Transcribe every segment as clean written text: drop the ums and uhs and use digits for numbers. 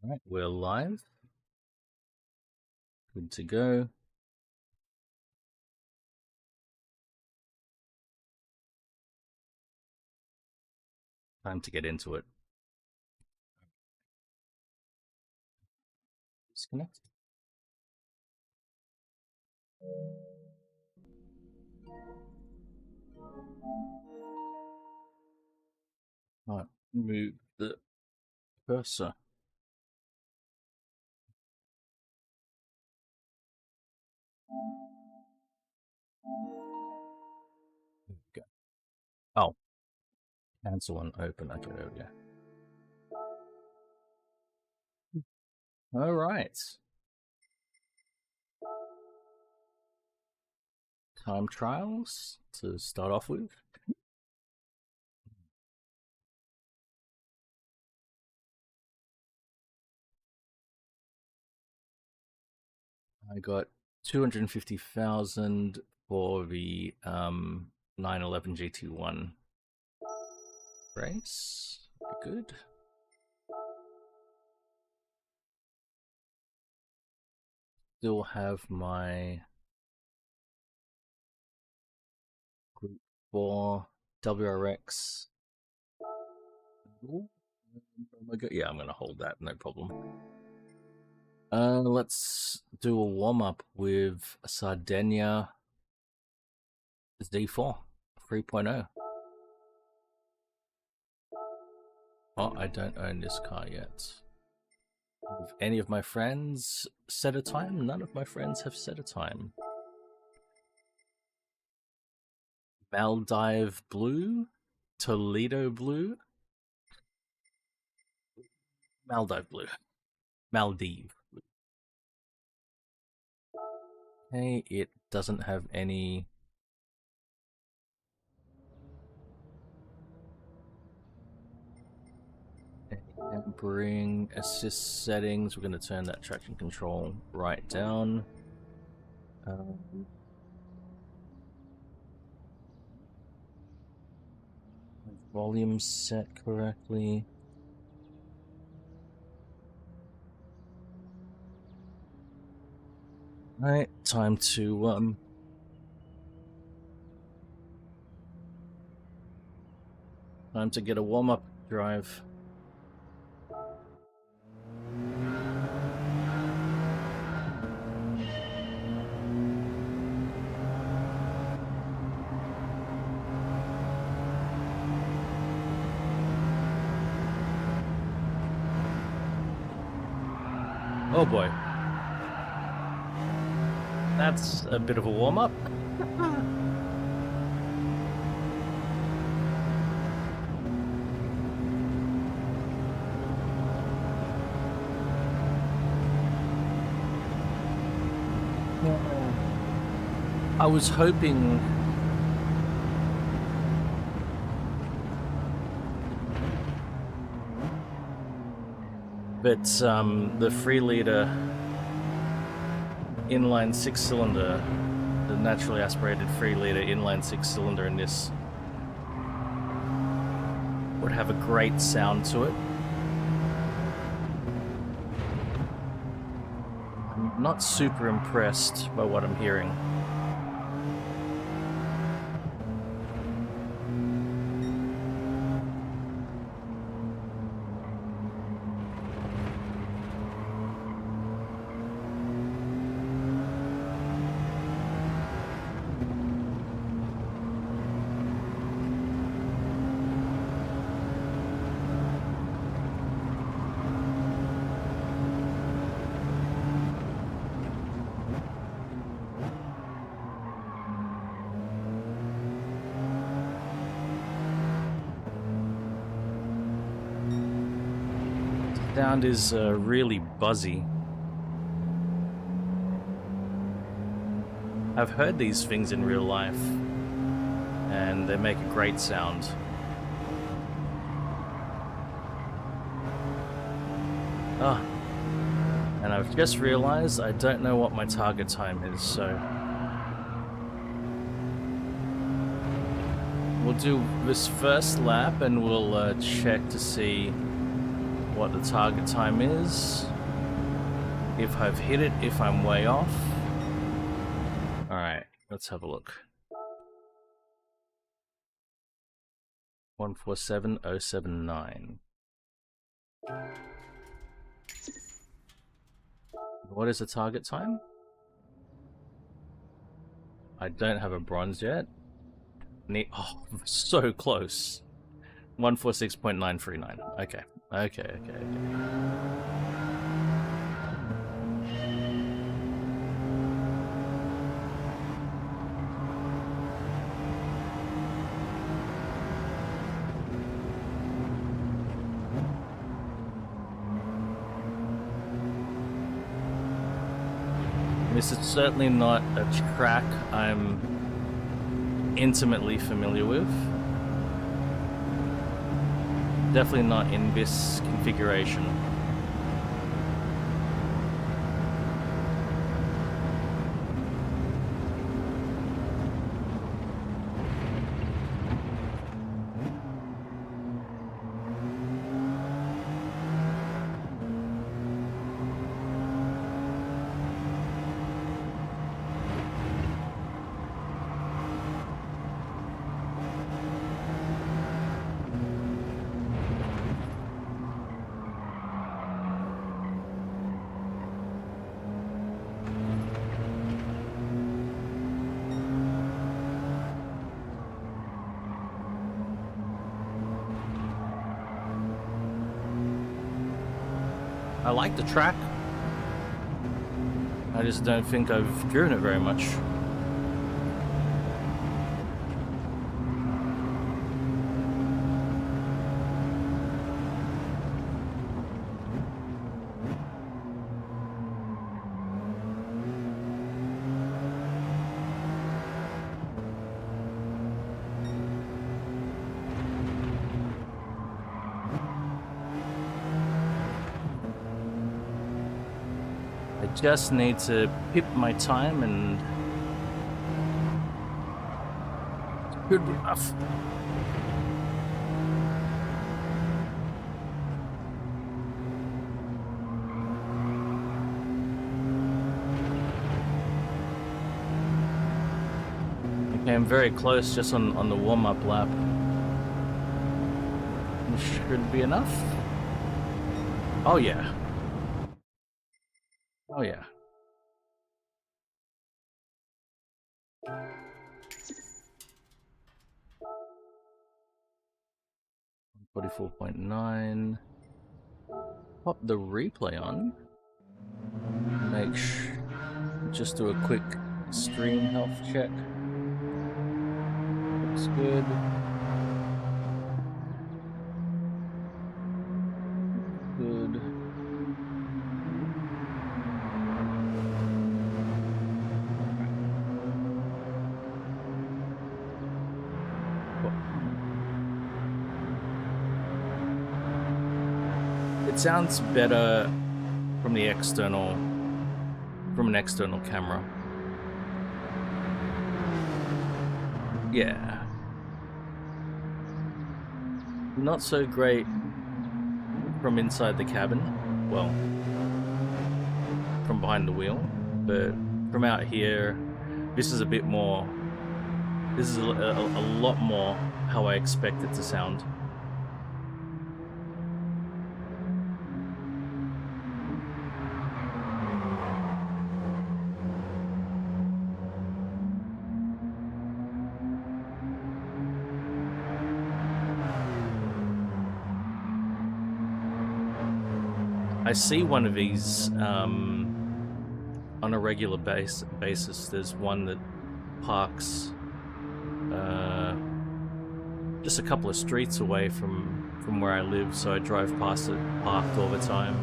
Right, we're live. Good to go. Time to get into it. Disconnect. All right, move the cursor. There we go. Oh, cancel and open. Okay, there we go. All right. Time trials to start off with. I got 250,000 for the 911 GT1 race. Very good. Still have my Group 4 WRX. Oh my god, yeah, I'm gonna hold that, no problem. Let's do a warm-up with Sardinia Z4 3.0. Oh, I don't own this car yet. Have any of my friends set a time? None of my friends have set a time. Maldive Blue? Toledo Blue? Maldive Blue. Maldive. Okay, it doesn't have any... Hampering assist settings. We're going to turn that traction control right down. Volume set correctly. Alright, time to get a warm-up drive. Oh boy. That's a bit of a warm-up. I was hoping that the 3-liter inline 6-cylinder, the naturally aspirated 3-liter inline 6-cylinder in this would have a great sound to it. I'm not super impressed by what I'm hearing. Sound is really buzzy. I've heard these things in real life, and they make a great sound. Ah, and I've just realized I don't know what my target time is, so we'll do this first lap and we'll check to see what the target time is, if I've hit it, if I'm way off. Alright, let's have a look. 147079. What is the target time? I don't have a bronze yet. Oh, so close. 146.939. Okay. Okay. This is certainly not a track I'm intimately familiar with. Definitely not in this configuration. I like the track. I just don't think I've driven it very much. Just need to pip my time and should be enough. Okay, I'm very close just on the warm-up lap. Should be enough. Oh yeah. Oh yeah. $44.9. Pop the replay on. Just do a quick stream health check. Looks good. Good. It sounds better from an external camera. Yeah. Not so great from inside the cabin. Well, from behind the wheel, but from out here, this is a bit more. This is a lot more how I expect it to sound. I see one of these on a regular basis. There's one that parks just a couple of streets away from where I live, so I drive past it parked all the time.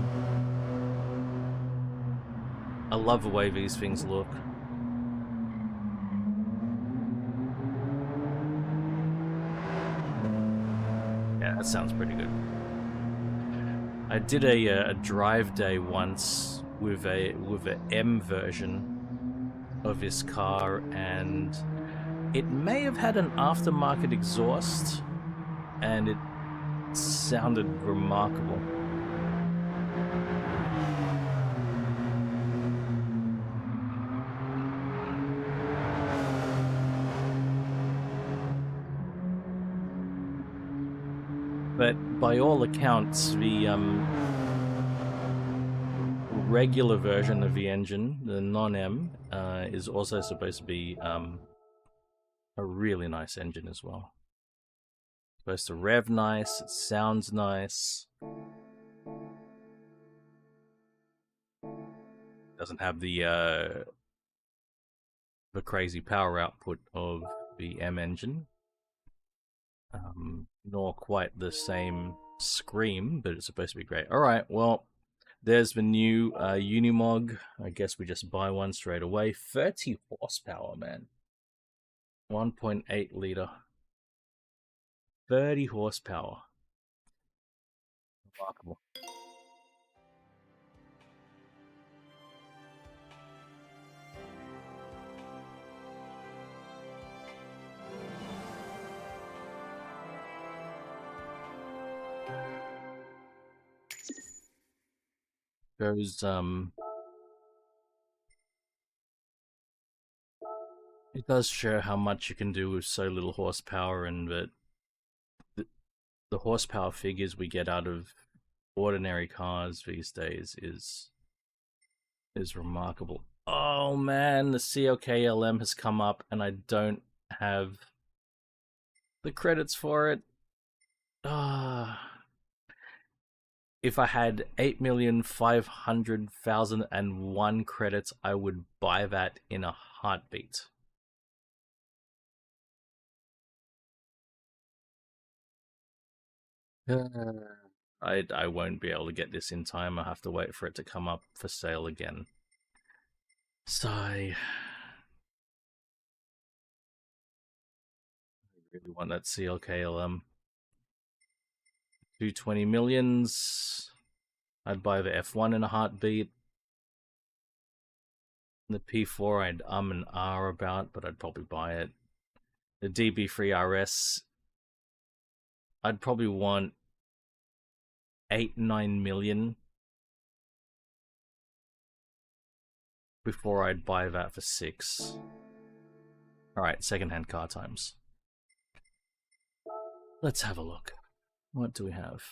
I love the way these things look. Yeah, that sounds pretty good. I did a drive day once with a M version of this car, and it may have had an aftermarket exhaust, and it sounded remarkable. But by all accounts, the regular version of the engine, the non-M, is also supposed to be a really nice engine as well. Supposed to rev nice, it sounds nice. Doesn't have the crazy power output of the M engine. Nor quite the same scream, but it's supposed to be great. Alright, well, there's the new Unimog. I guess we just buy one straight away. 30 horsepower, man. 1.8 liter. 30 horsepower. Remarkable. Goes it does show how much you can do with so little horsepower, and that the horsepower figures we get out of ordinary cars these days is remarkable. Oh man, the CLKLM has come up and I don't have the credits for it. If I had 8,500,001 credits, I would buy that in a heartbeat. I won't be able to get this in time. I'll have to wait for it to come up for sale again. Sigh. I really want that CLKLM. 220 millions. I'd buy the F1 in a heartbeat. The P4 I'd and R about, but I'd probably buy it. The DB3 RS, I'd probably want 8-9 million before I'd buy that for 6. Alright, secondhand car times. Let's have a look. What do we have?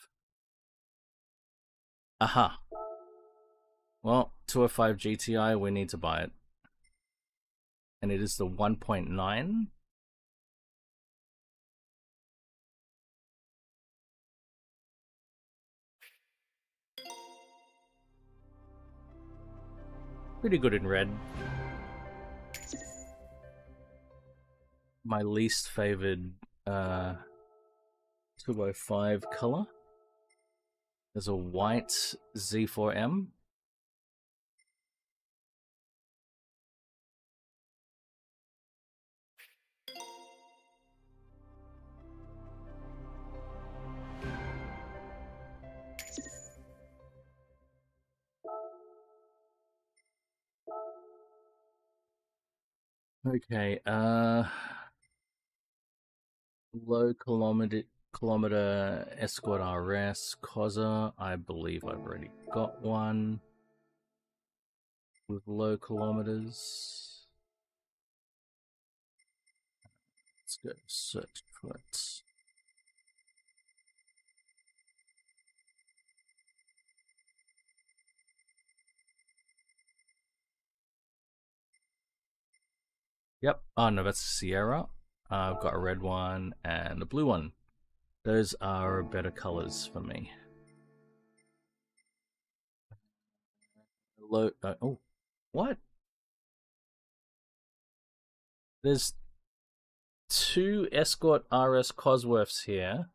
Aha. Well, 205 GTI, we need to buy it. And it is the 1.9. Pretty good in red. My least favored 205 color. There's a white Z4M. Okay, low kilometer Escort RS Cosa. I believe I've already got one with low kilometers. Let's go search for it. Yep. Oh no, that's Sierra. I've got a red one and a blue one. Those are better colors for me. Low. Oh, what? There's 2 Escort RS Cosworths here.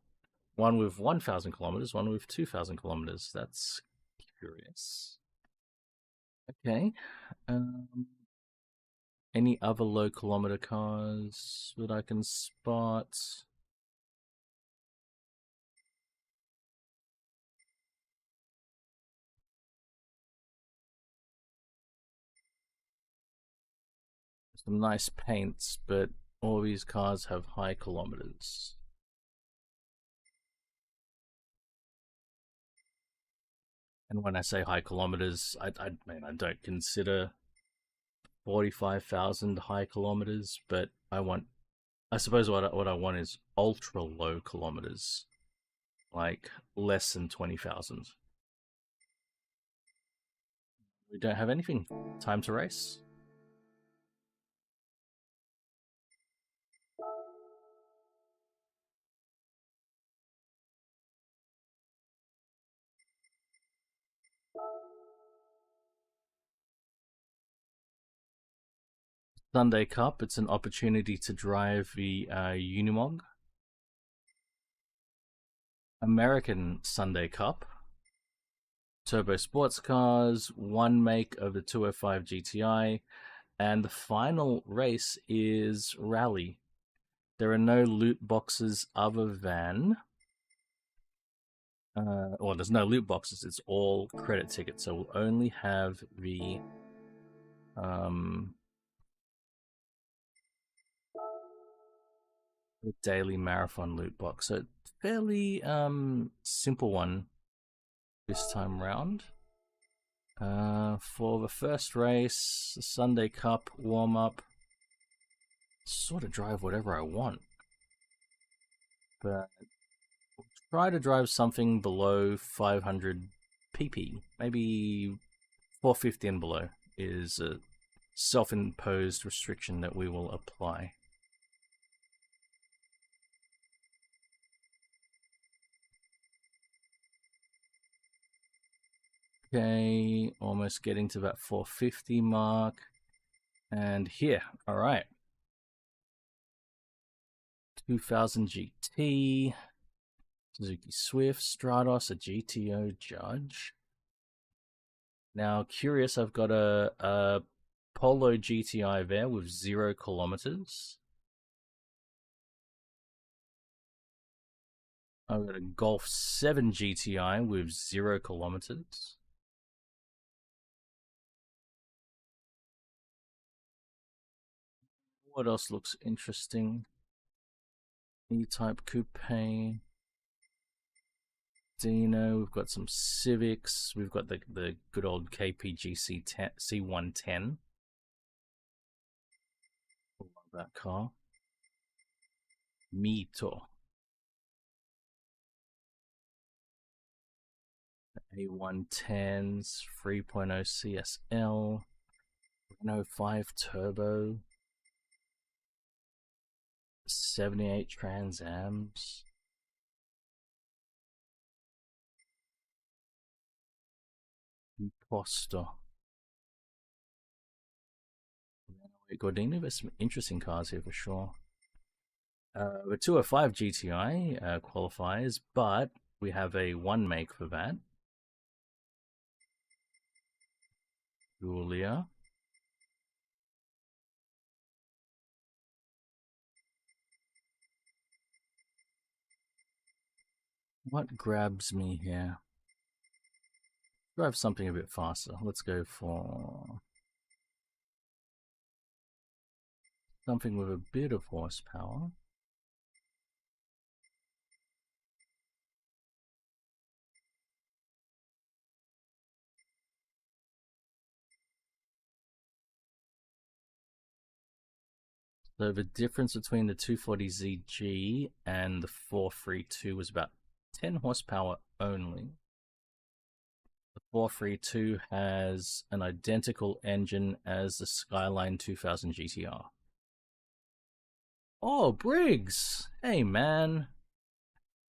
One with 1,000 kilometers, one with 2,000 kilometers. That's curious. Okay. Any other low kilometer cars that I can spot? Some nice paints, but all these cars have high kilometers. And when I say high kilometers, I mean, I don't consider 45,000 high kilometers, but I suppose what I want is ultra low kilometers. like less than 20,000. We don't have anything. Time to race. Sunday Cup, it's an opportunity to drive the Unimog. American Sunday Cup, turbo sports cars, one make of the 205 GTI, and the final race is Rally. There are no loot boxes other than... well, there's no loot boxes, it's all credit tickets, so we'll only have the daily marathon loot box. So fairly simple one this time round. For the first race, the Sunday Cup warm-up, sort of drive whatever I want, but we'll try to drive something below 500 pp. Maybe 450 and below is a self-imposed restriction that we will apply. Okay, almost getting to that 450 mark. And here, all right. 2000 GT, Suzuki Swift, Stratos, a GTO Judge. Now, curious, I've got a Polo GTI there with 0 kilometers. I've got a Golf 7 GTI with 0 kilometers. What else looks interesting? E-Type Coupe. Dino, we've got some Civics, we've got the good old KPG C110. Love that car. Mito. A110s, 3.0 CSL, Renault 5 Turbo, 78 Trans Ams. Imposter. Gordini, there's some interesting cars here for sure. The 205 GTI qualifies, but we have a one make for that. Julia. What grabs me here? Drive something a bit faster. Let's go for something with a bit of horsepower. So the difference between the 240ZG and the 432 was about 10 horsepower only. The 432 has an identical engine as the Skyline 2000 GTR. Oh, Briggs! Hey, man.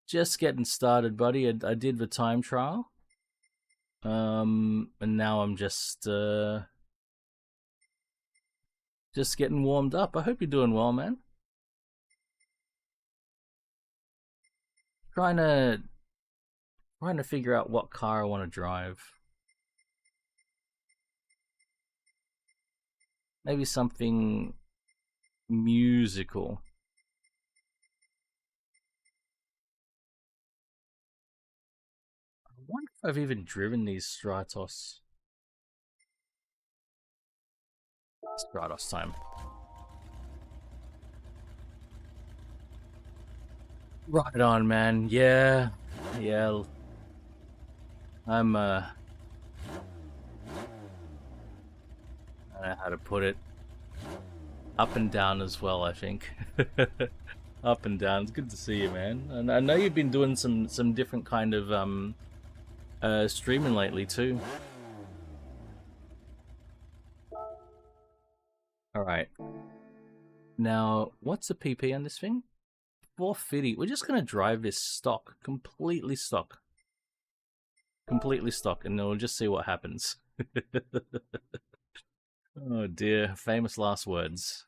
Just getting started, buddy. I did the time trial. And now I'm just getting warmed up. I hope you're doing well, man. Trying to figure out what car I want to drive. Maybe something musical. I wonder if I've even driven these Stratos. Stratos time. Right on, man. Yeah. I'm I don't know how to put it. Up and down as well, I think. Up and down. It's good to see you, man. And I know you've been doing some different kind of streaming lately too. All right. Now, what's the PP on this thing? 450. We're just gonna drive this stock, completely stock, and then we'll just see what happens. Oh dear, famous last words.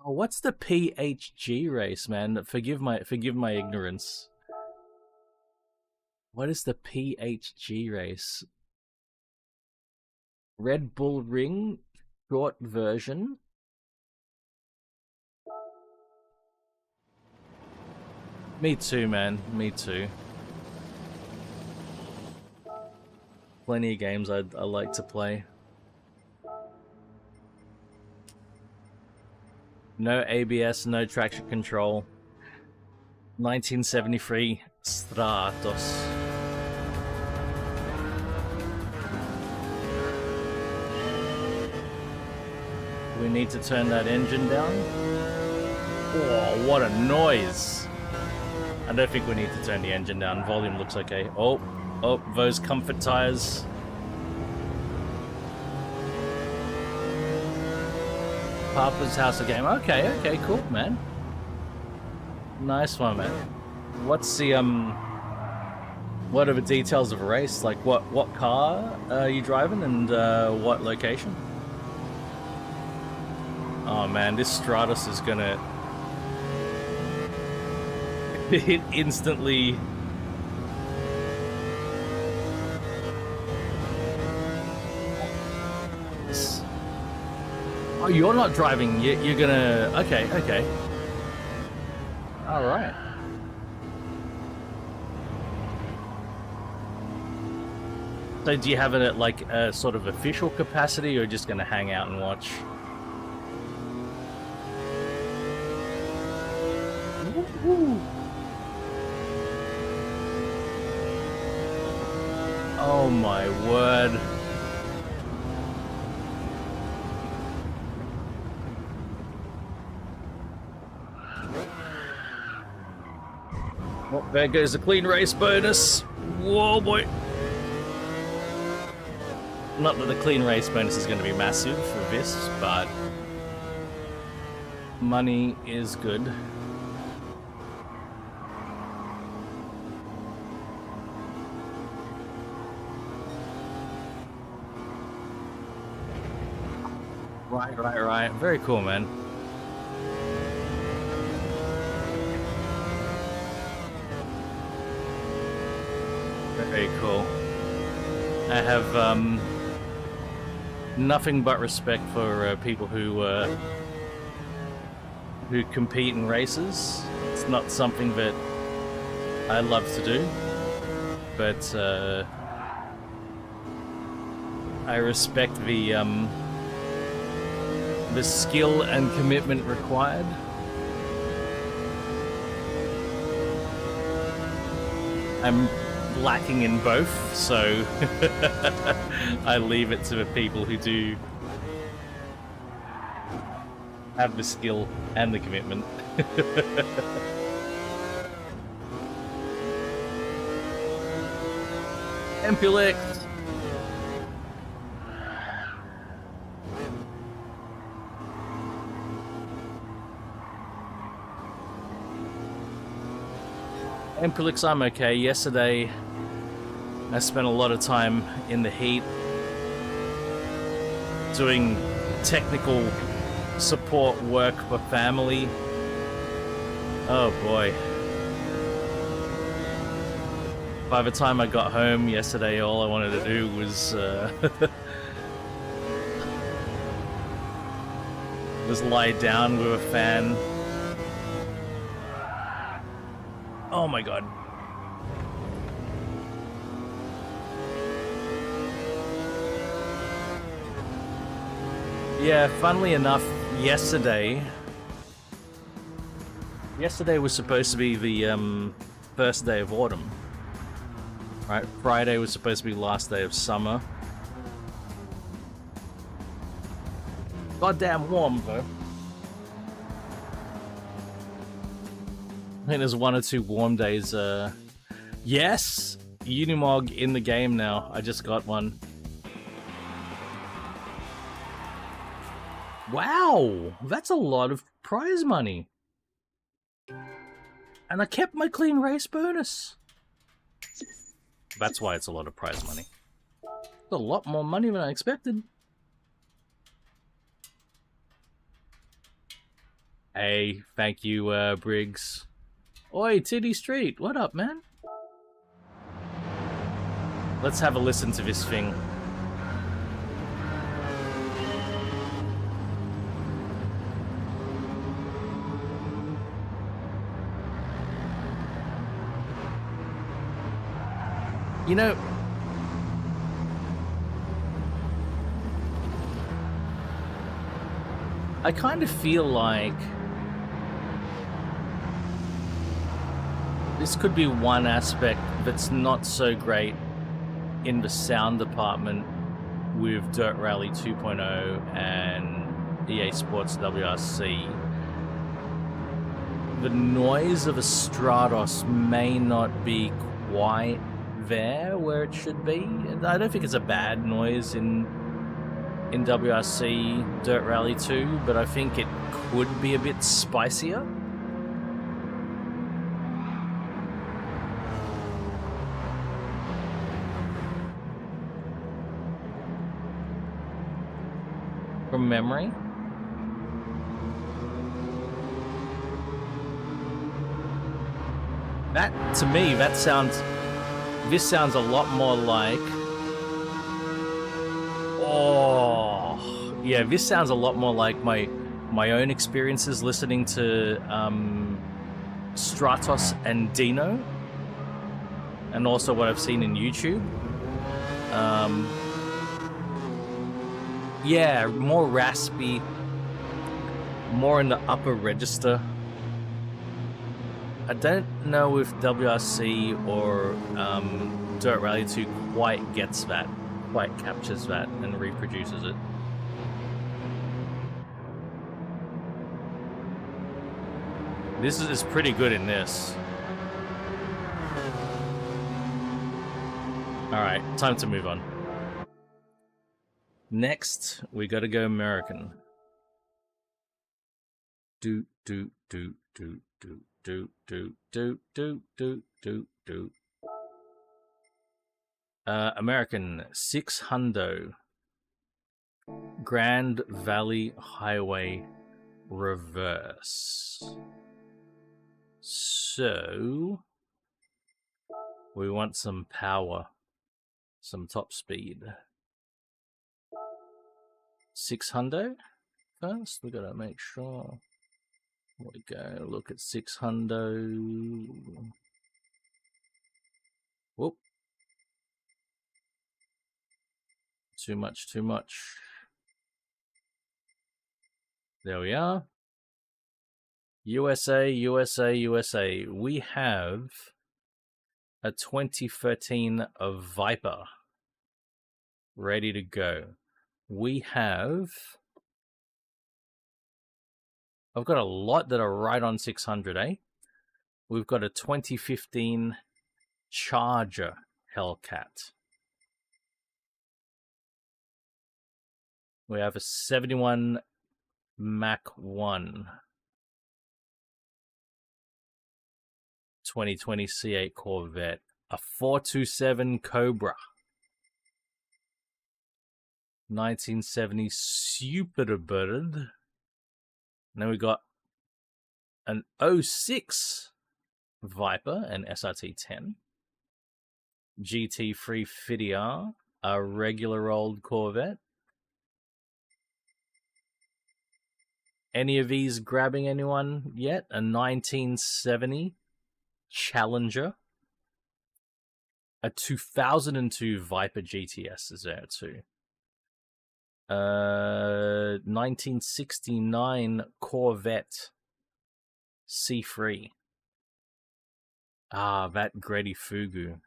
What's the PHG race, man? Forgive my ignorance. What is the PHG race? Red Bull Ring, short version. Me too, man. Me too. Plenty of games I like to play. No ABS, no traction control. 1973 Stratos. We need to turn that engine down. Oh, what a noise! I don't think we need to turn the engine down. Volume looks okay. Oh, those comfort tires. Papa's House of Game. Okay, cool, man. Nice one, man. What's the what are the details of a race? Like what car are you driving and what location? Oh man, this Stratos is gonna hit instantly. Oh, you're not driving. You're gonna. Okay. All right. So, do you have it at like a sort of official capacity, or just gonna hang out and watch? Woo-hoo. Oh my word. Oh, there goes the clean race bonus. Whoa, boy. Not that the clean race bonus is going to be massive for this, but money is good. Right. Very cool, man. Very cool. I have nothing but respect for people who compete in races. It's not something that I love to do, but I respect the skill and commitment required. I'm lacking in both, so I leave it to the people who do have the skill and the commitment. Empulix! Empulix, I'm okay. Yesterday, I spent a lot of time in the heat doing technical support work for family. Oh boy. By the time I got home yesterday, all I wanted to do was was lie down with a fan. Oh my god. Yeah, funnily enough, yesterday was supposed to be the first day of autumn. Right? Friday was supposed to be last day of summer. goddamn warm, though. I think there's 1 or 2 warm days. Yes! Unimog in the game now. I just got one. Wow! That's a lot of prize money. And I kept my clean race bonus. That's why it's a lot of prize money. It's a lot more money than I expected. Hey, thank you, Briggs. Oi, Titty Street, what up, man? Let's have a listen to this thing. You know, I kind of feel like this could be one aspect that's not so great in the sound department with Dirt Rally 2.0 and EA Sports WRC. The noise of a Stratos may not be quite there where it should be. I don't think it's a bad noise in WRC Dirt Rally 2, but I think it could be a bit spicier. From memory. That, to me, this sounds a lot more like... Oh, yeah, this sounds a lot more like my own experiences listening to Stratos and Dino, and also what I've seen in YouTube. Yeah, more raspy, more in the upper register. I don't know if WRC or Dirt Rally 2 quite gets that, quite captures that and reproduces it. This is pretty good in this. Alright, time to move on. Next, we gotta go American. Do. American 600 Grand Valley Highway reverse. So we want some power, some top speed. 600 first. We gotta make sure. We go look at 600. Whoop. Too much. There we are. USA. We have a 2013 Viper ready to go. I've got a lot that are right on 600, eh? We've got a 2015 Charger Hellcat. We have a 71 Mach 1. 2020 C8 Corvette. A 427 Cobra. 1970 Superbird. And then we got an 06 Viper, an SRT10. GT3 Fidiar, a regular old Corvette. Any of these grabbing anyone yet? A 1970 Challenger. A 2002 Viper GTS is there too. 1969 Corvette C3. Ah, that Grady Fugu.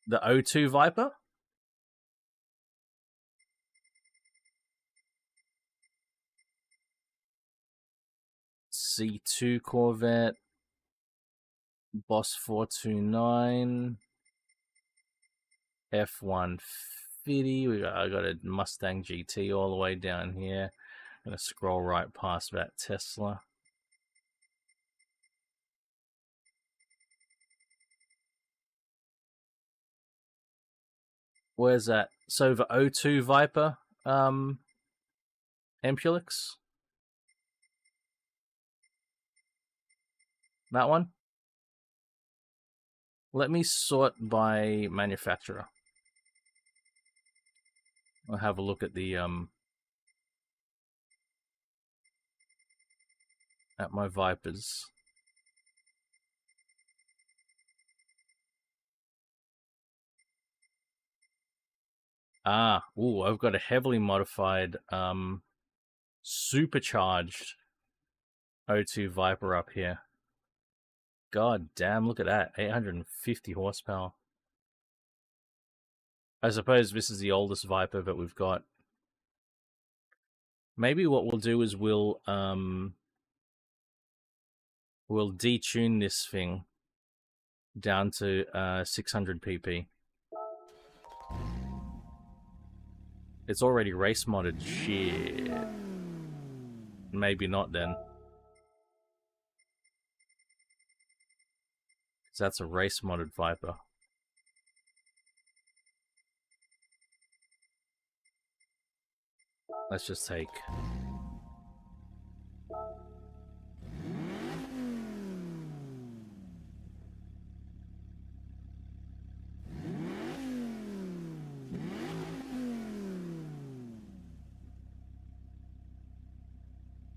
The 02 Viper? C2 Corvette, Boss 429, F-150. I got a Mustang GT all the way down here. I'm gonna scroll right past that Tesla. Where's that? So the O2 Viper, Ampulix? That one? Let me sort by manufacturer. I'll have a look at the at my Vipers. Ooh, I've got a heavily modified supercharged O2 Viper up here. God damn, look at that. 850 horsepower. I suppose this is the oldest Viper that we've got. Maybe what we'll do is we'll detune this thing down to 600 pp. It's already race modded. Shit. Maybe not then. Because that's a race modded Viper. Let's just take...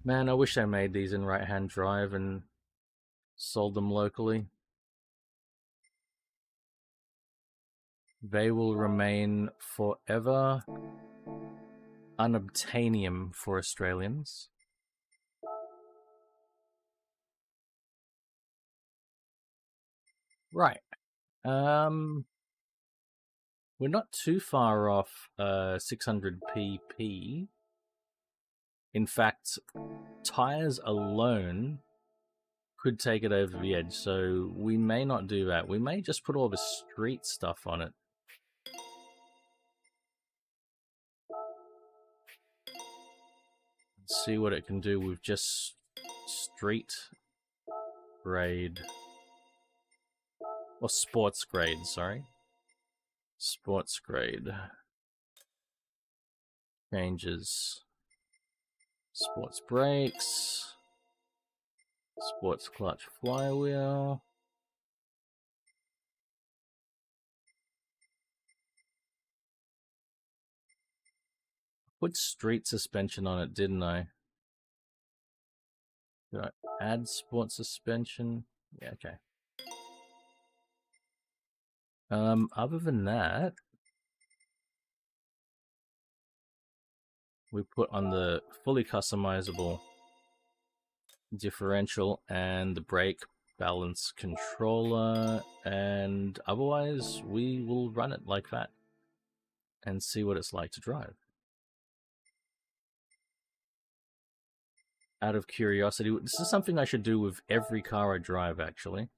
Man, I wish they made these in right-hand drive and sold them locally. They will remain forever unobtainium for Australians. Right. We're not too far off 600 pp. In fact, tires alone could take it over the edge, so we may not do that. We may just put all the street stuff on it. Let's see what it can do with just street grade. Or sports grade, sorry. Sports grade. Changes. Sports brakes. Sports clutch flywheel. Put street suspension on it, didn't I? Did I add sports suspension? Yeah, okay. Other than that, we put on the fully customizable differential and the brake balance controller, and otherwise we will run it like that and see what it's like to drive. Out of curiosity, this is something I should do with every car I drive, actually.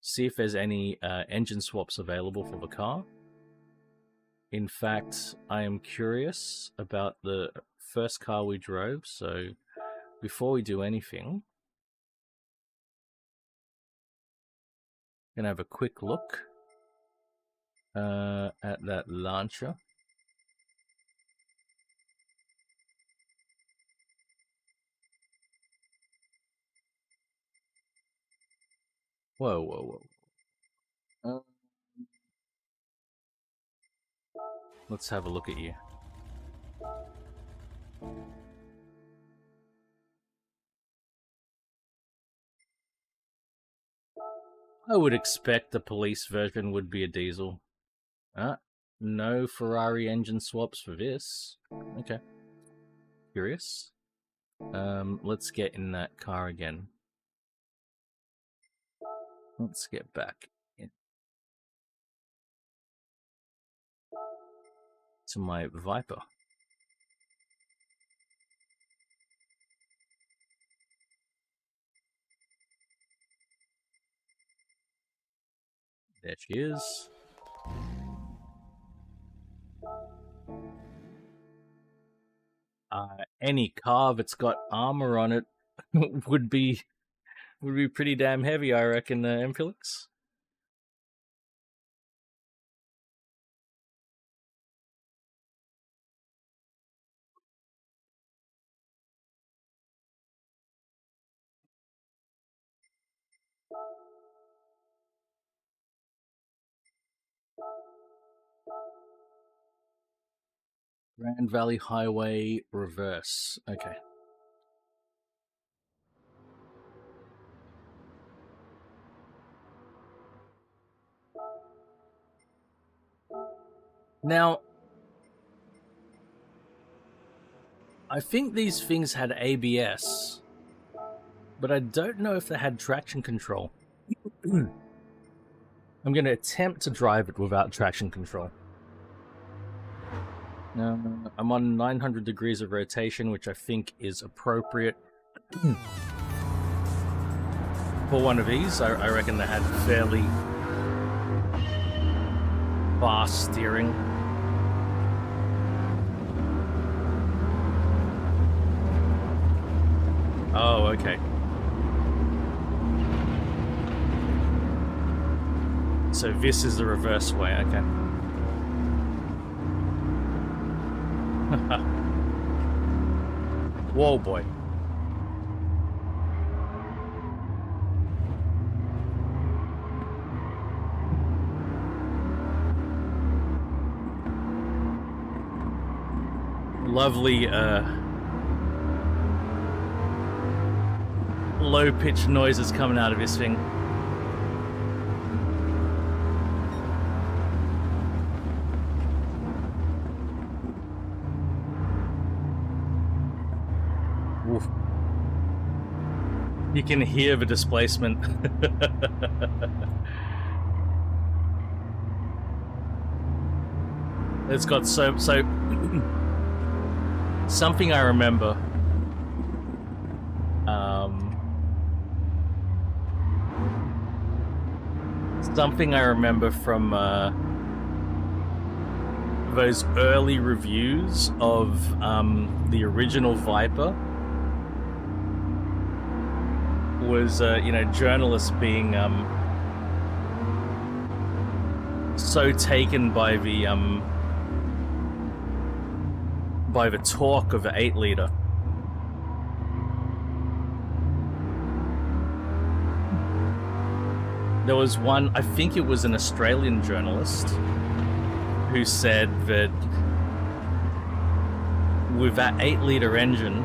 See if there's any engine swaps available for the car. In fact, I am curious about the first car we drove, so before we do anything, I'm gonna have a quick look at that launcher. Whoa, whoa, whoa. Let's have a look at you. I would expect the police version would be a diesel. No Ferrari engine swaps for this. Okay. Curious. Let's get in that car again. Let's get back in to my Viper. There she is. Any car that's got armor on it would be pretty damn heavy, I reckon, Amphelix. Grand Valley Highway reverse. Okay. Now, I think these things had ABS, but I don't know if they had traction control. I'm going to attempt to drive it without traction control. Now, I'm on 900 degrees of rotation, which I think is appropriate. For one of these, I reckon they had fairly fast steering. Oh, okay. So this is the reverse way, okay. Whoa, boy. Lovely, low-pitched noises coming out of this thing. Oof. You can hear the displacement. It's got so something I remember. Something I remember from those early reviews of the original Viper was, you know, journalists being so taken by the torque of the 8-liter. There was one, I think it was an Australian journalist, who said that with that 8-liter engine,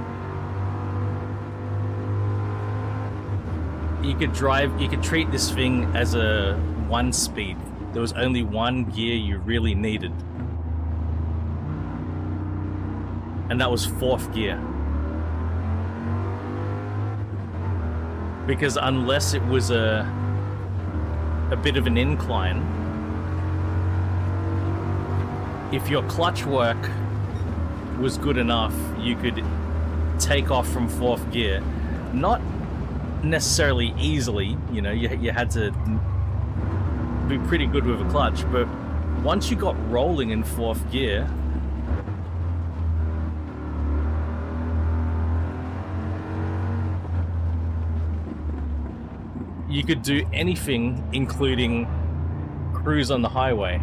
you could treat this thing as a 1-speed. There was only one gear you really needed. And that was 4th gear. Because unless it was a bit of an incline, if your clutch work was good enough, you could take off from 4th gear. Not necessarily easily, you know, you had to be pretty good with a clutch, but once you got rolling in 4th gear, you could do anything, including cruise on the highway.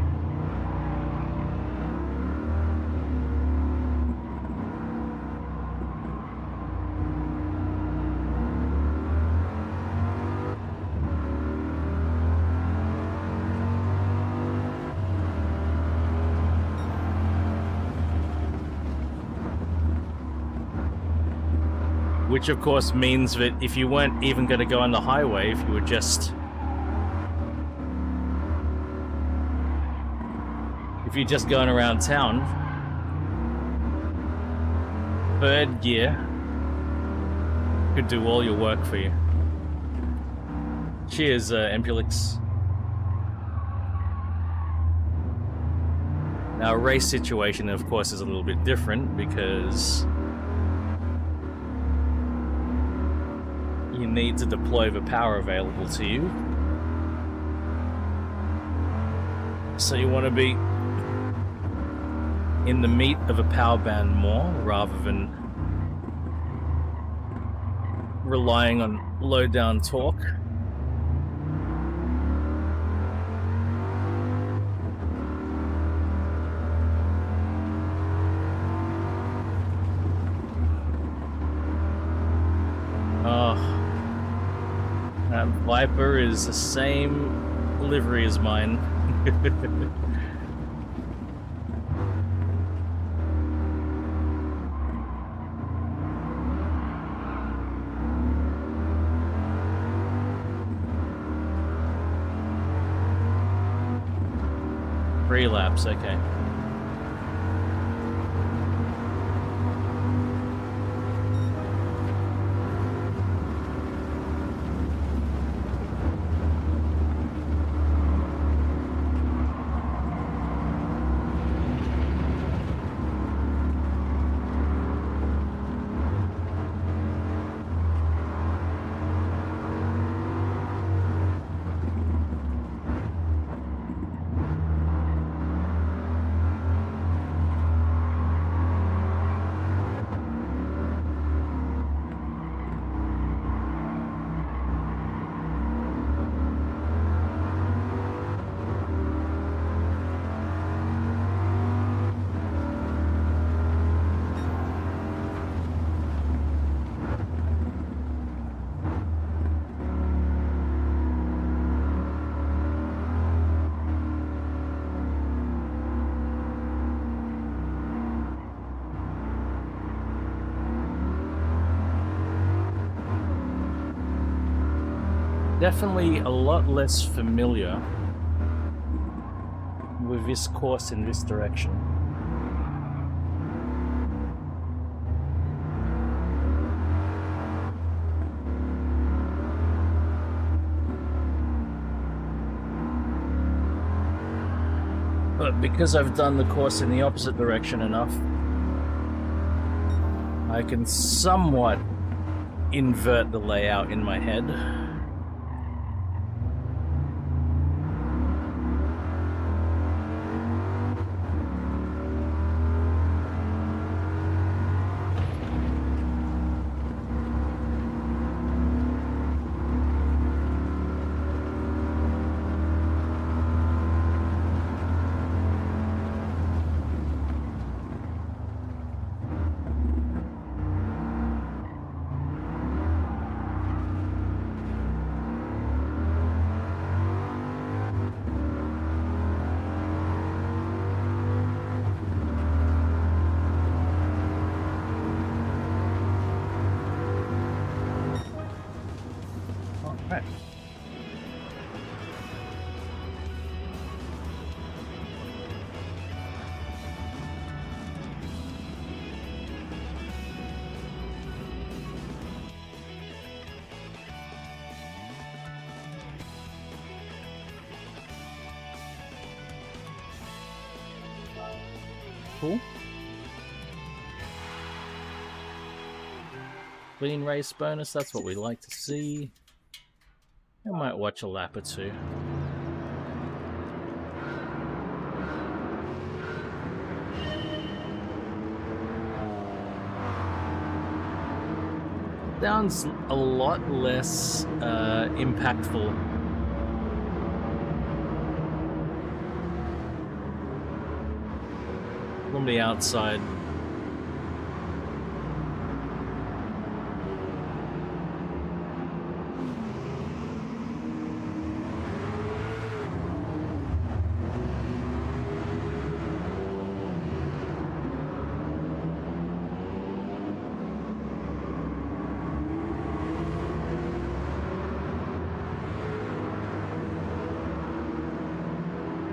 Which of course means that if you weren't even going to go on the highway, if you were just... if you're just going around town, 3rd gear could do all your work for you. Cheers, Amphelix. Now, a race situation, of course, is a little bit different because you need to deploy the power available to you. So you want to be in the meat of a power band more rather than relying on low down torque. Oh, that Viper is the same livery as mine. Three laps, okay. Definitely a lot less familiar with this course in this direction. But because I've done the course in the opposite direction enough, I can somewhat invert the layout in my head. Cool. Clean race bonus, that's what we like to see. I might watch a lap or two. Sounds a lot less impactful. From the outside.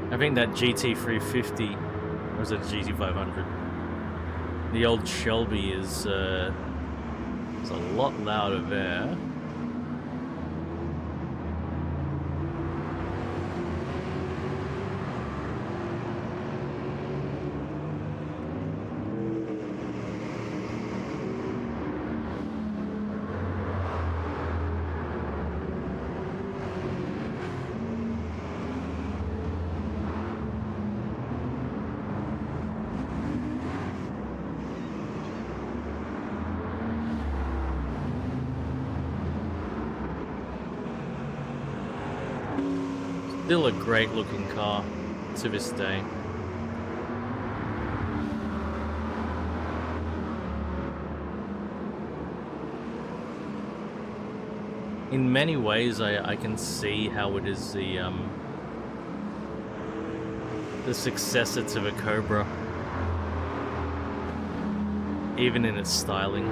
I think that GT350, or was it GT500? The old Shelby is a lot louder there. Still a great looking car to this day. In many ways, I can see how it is the successor to the Cobra, even in its styling.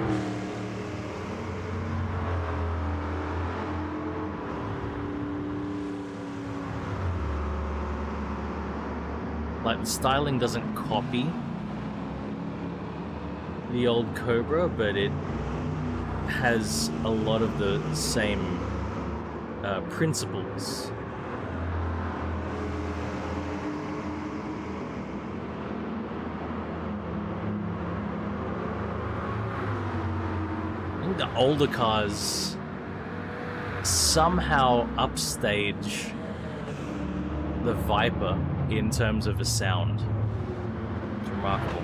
Like, the styling doesn't copy the old Cobra, but it has a lot of the same principles. I think the older cars somehow upstage the Viper in terms of the sound. It's remarkable.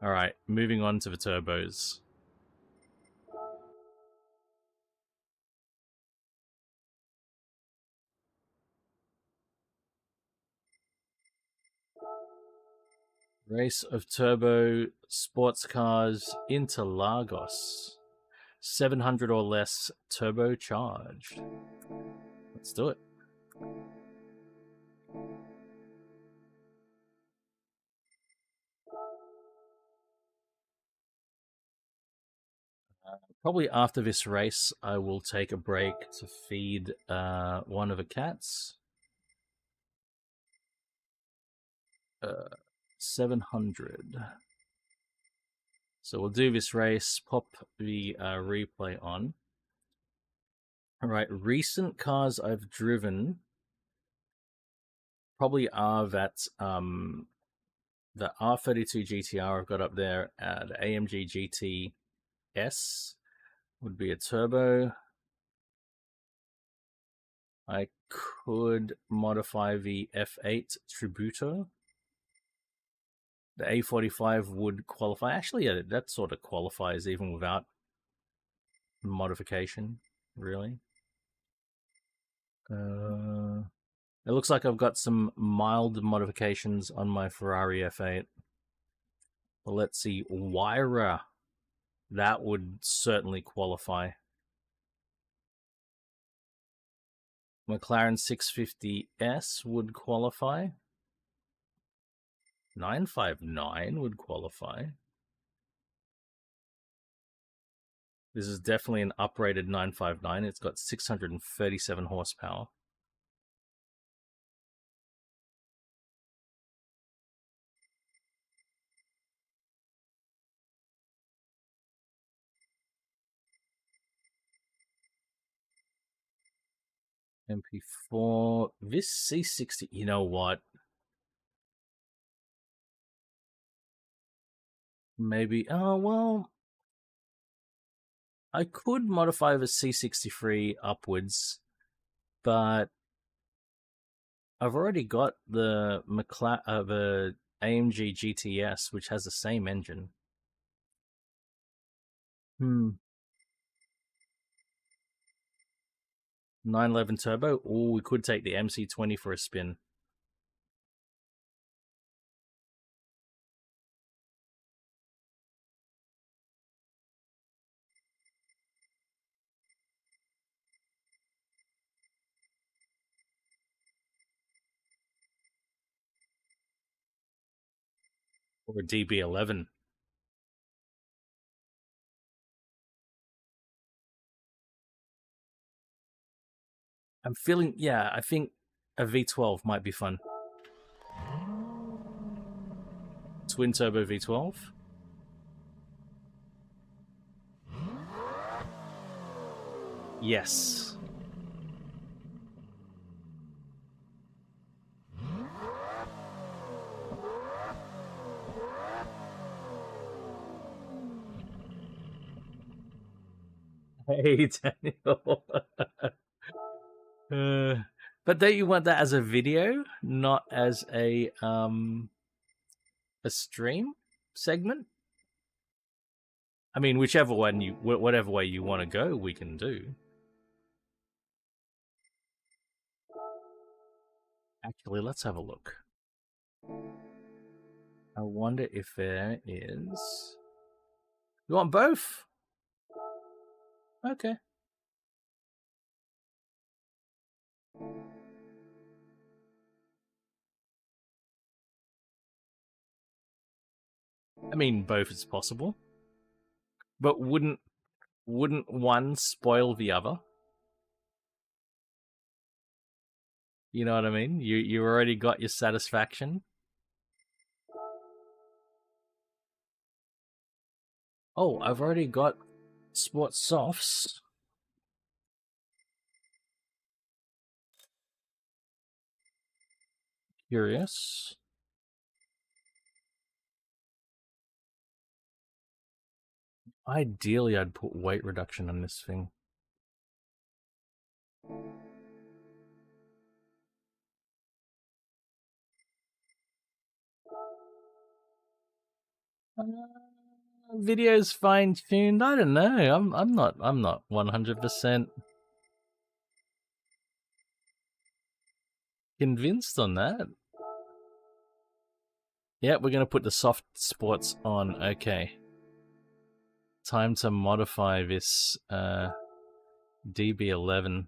Alright, moving on to the turbos. Race of turbo sports cars Interlagos. 700 or less turbocharged. Let's do it. Probably after this race, I will take a break to feed one of the cats. 700. So we'll do this race, pop the replay on. Alright, recent cars I've driven probably are that the R32 GTR I've got up there, the AMG GTS would be a turbo. I could modify the F8 Tributo. The A45 would qualify. Actually, yeah, that sort of qualifies even without modification, really. It looks like I've got some mild modifications on my Ferrari F8. Well, let's see. Wyra. That would certainly qualify. McLaren 650S would qualify. 959 would qualify. This is definitely an uprated 959. It's got 637 horsepower. MP4. This C60, you know what? Maybe, oh, well, I could modify the C63 upwards, but I've already got the the AMG GTS, which has the same engine. 911 turbo. Oh, we could take the MC20 for a spin. Or a DB11. I'm feeling, yeah, I think a V12 might be fun. Twin turbo V12. Yes. Hey, Daniel. But don't you want that as a video, not as a stream segment? I mean, whatever way you want to go, we can do. Actually, let's have a look. I wonder if there is... You want both? Okay. I mean, both is possible. But wouldn't one spoil the other? You know what I mean? You already got your satisfaction. Oh, I've already got sports softs. Curious. Ideally, I'd put weight reduction on this thing. Video's fine tuned. I don't know. I'm not 100% convinced on that. Yeah, we're gonna put the soft sports on. Okay. Time to modify this DB11.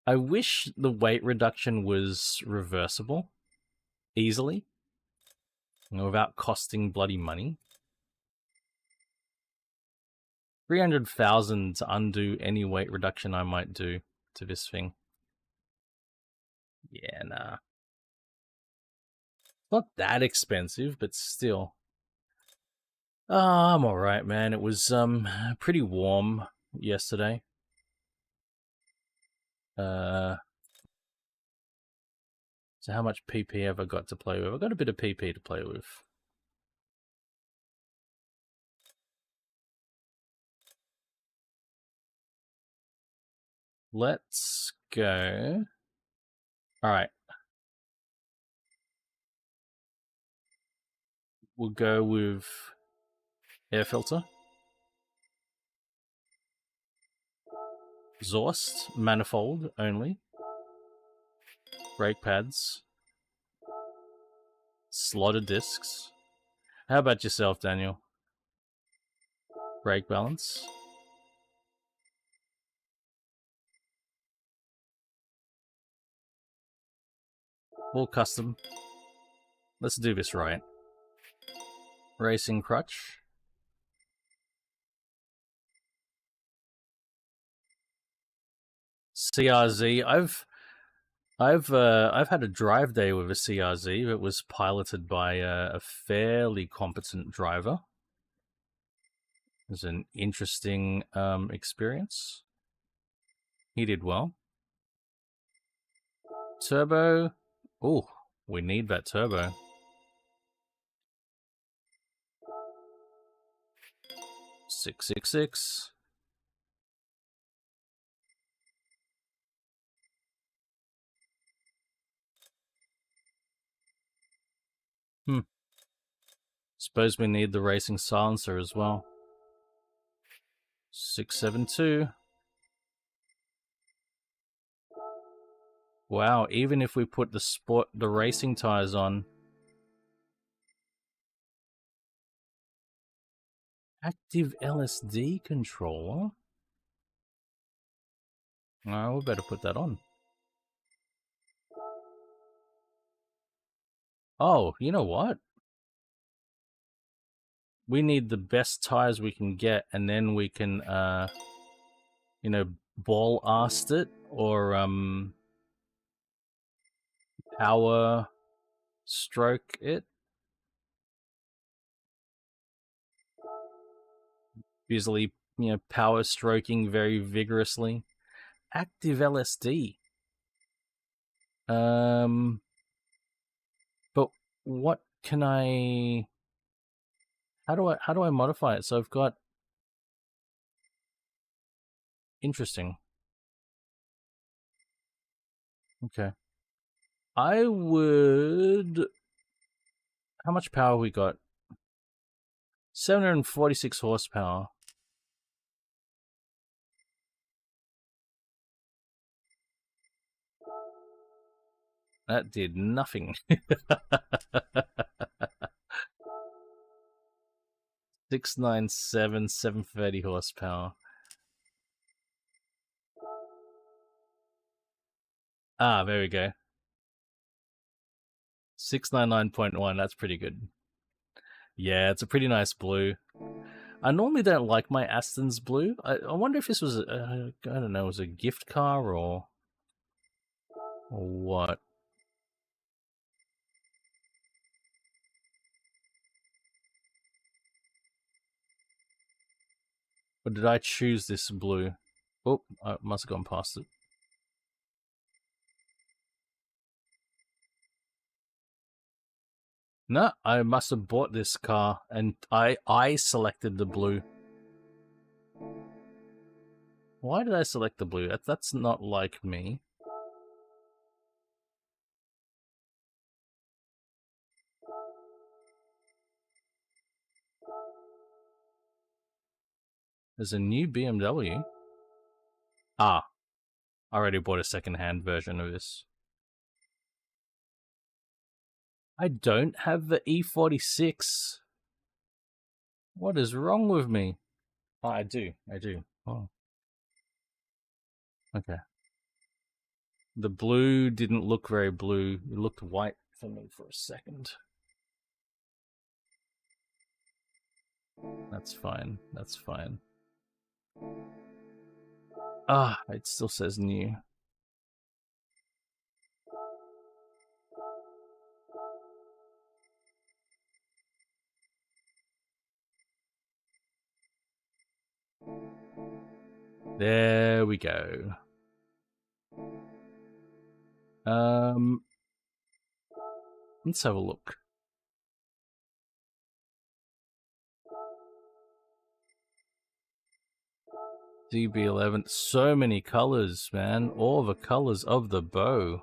I wish the weight reduction was reversible easily, without costing bloody money. 300,000 to undo any weight reduction I might do to this thing. Yeah, nah. Not that expensive, but still. I'm alright, man. It was pretty warm yesterday. So how much PP have I got to play with? I've got a bit of PP to play with. Let's go. Alright. We'll go with air filter. Exhaust, manifold only. Brake pads. Slotted discs. How about yourself, Daniel? Brake balance. All custom. Let's do this right. Racing crutch. CRZ. I've had a drive day with a CRZ that was piloted by a fairly competent driver. It was an interesting experience. He did well. Turbo. Oh, we need that turbo. 666. Suppose we need the racing silencer as well. 672. Wow, even if we put the racing tires on. Active LSD controller? Oh, we better put that on. Oh, you know what? We need the best tires we can get, and then we can, you know, ball-ast it, or, power stroke it. Usually, you know, power stroking very vigorously. Active LSD. But what can I... How do I modify it? So I've got... Interesting. Okay. I would... How much power we got? 746 horsepower. That did nothing. 697, 730 horsepower. Ah, there we go. 699.1, that's pretty good. Yeah, it's a pretty nice blue. I normally don't like my Aston's blue. I wonder if this was, I don't know, was a gift car or what? Or did I choose this blue? Oh, I must have gone past it. No, I must have bought this car and I selected the blue. Why did I select the blue? That's not like me. There's a new BMW. Ah, I already bought a second-hand version of this. I don't have the E46. What is wrong with me? Oh, I do. Oh. Okay. The blue didn't look very blue. It looked white for me for a second. That's fine. That's fine. Ah, it still says new. There we go. Let's have a look. DB11, so many colors, man. All the colors of the bow.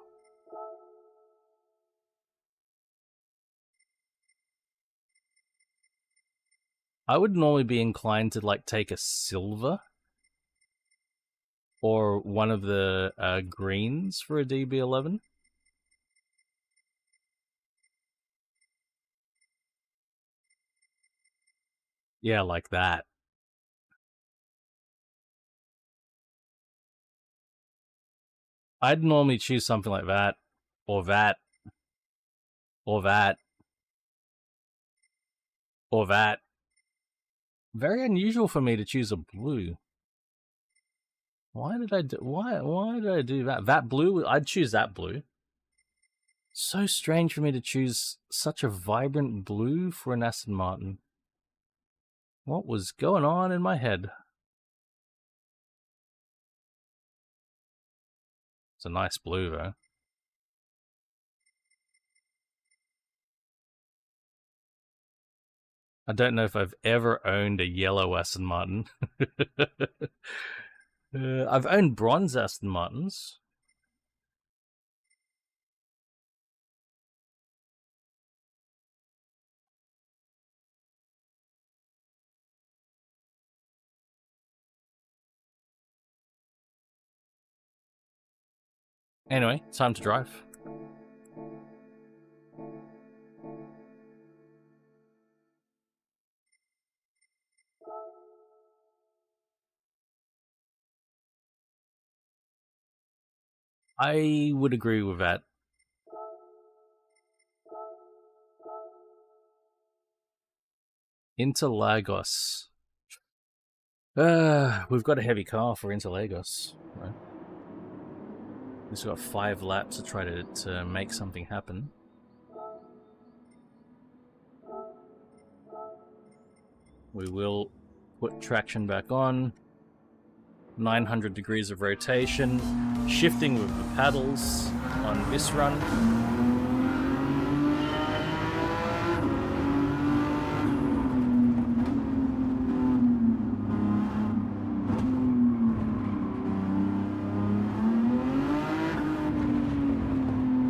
I would normally be inclined to like take a silver or one of the greens for a DB11. Yeah, like that. I'd normally choose something like that, or that, or that, or that. Very unusual for me to choose a blue. Why did I do? Why did I do that? That blue? I'd choose that blue. So strange for me to choose such a vibrant blue for an Aston Martin. What was going on in my head? It's a nice blue, though. I don't know if I've ever owned a yellow Aston Martin. I've owned bronze Aston Martins. Anyway, time to drive. I would agree with that. Interlagos. We've got a heavy car for Interlagos, right? We've got 5 laps to try to make something happen. We will put traction back on. 900 degrees of rotation. Shifting with the paddles on this run.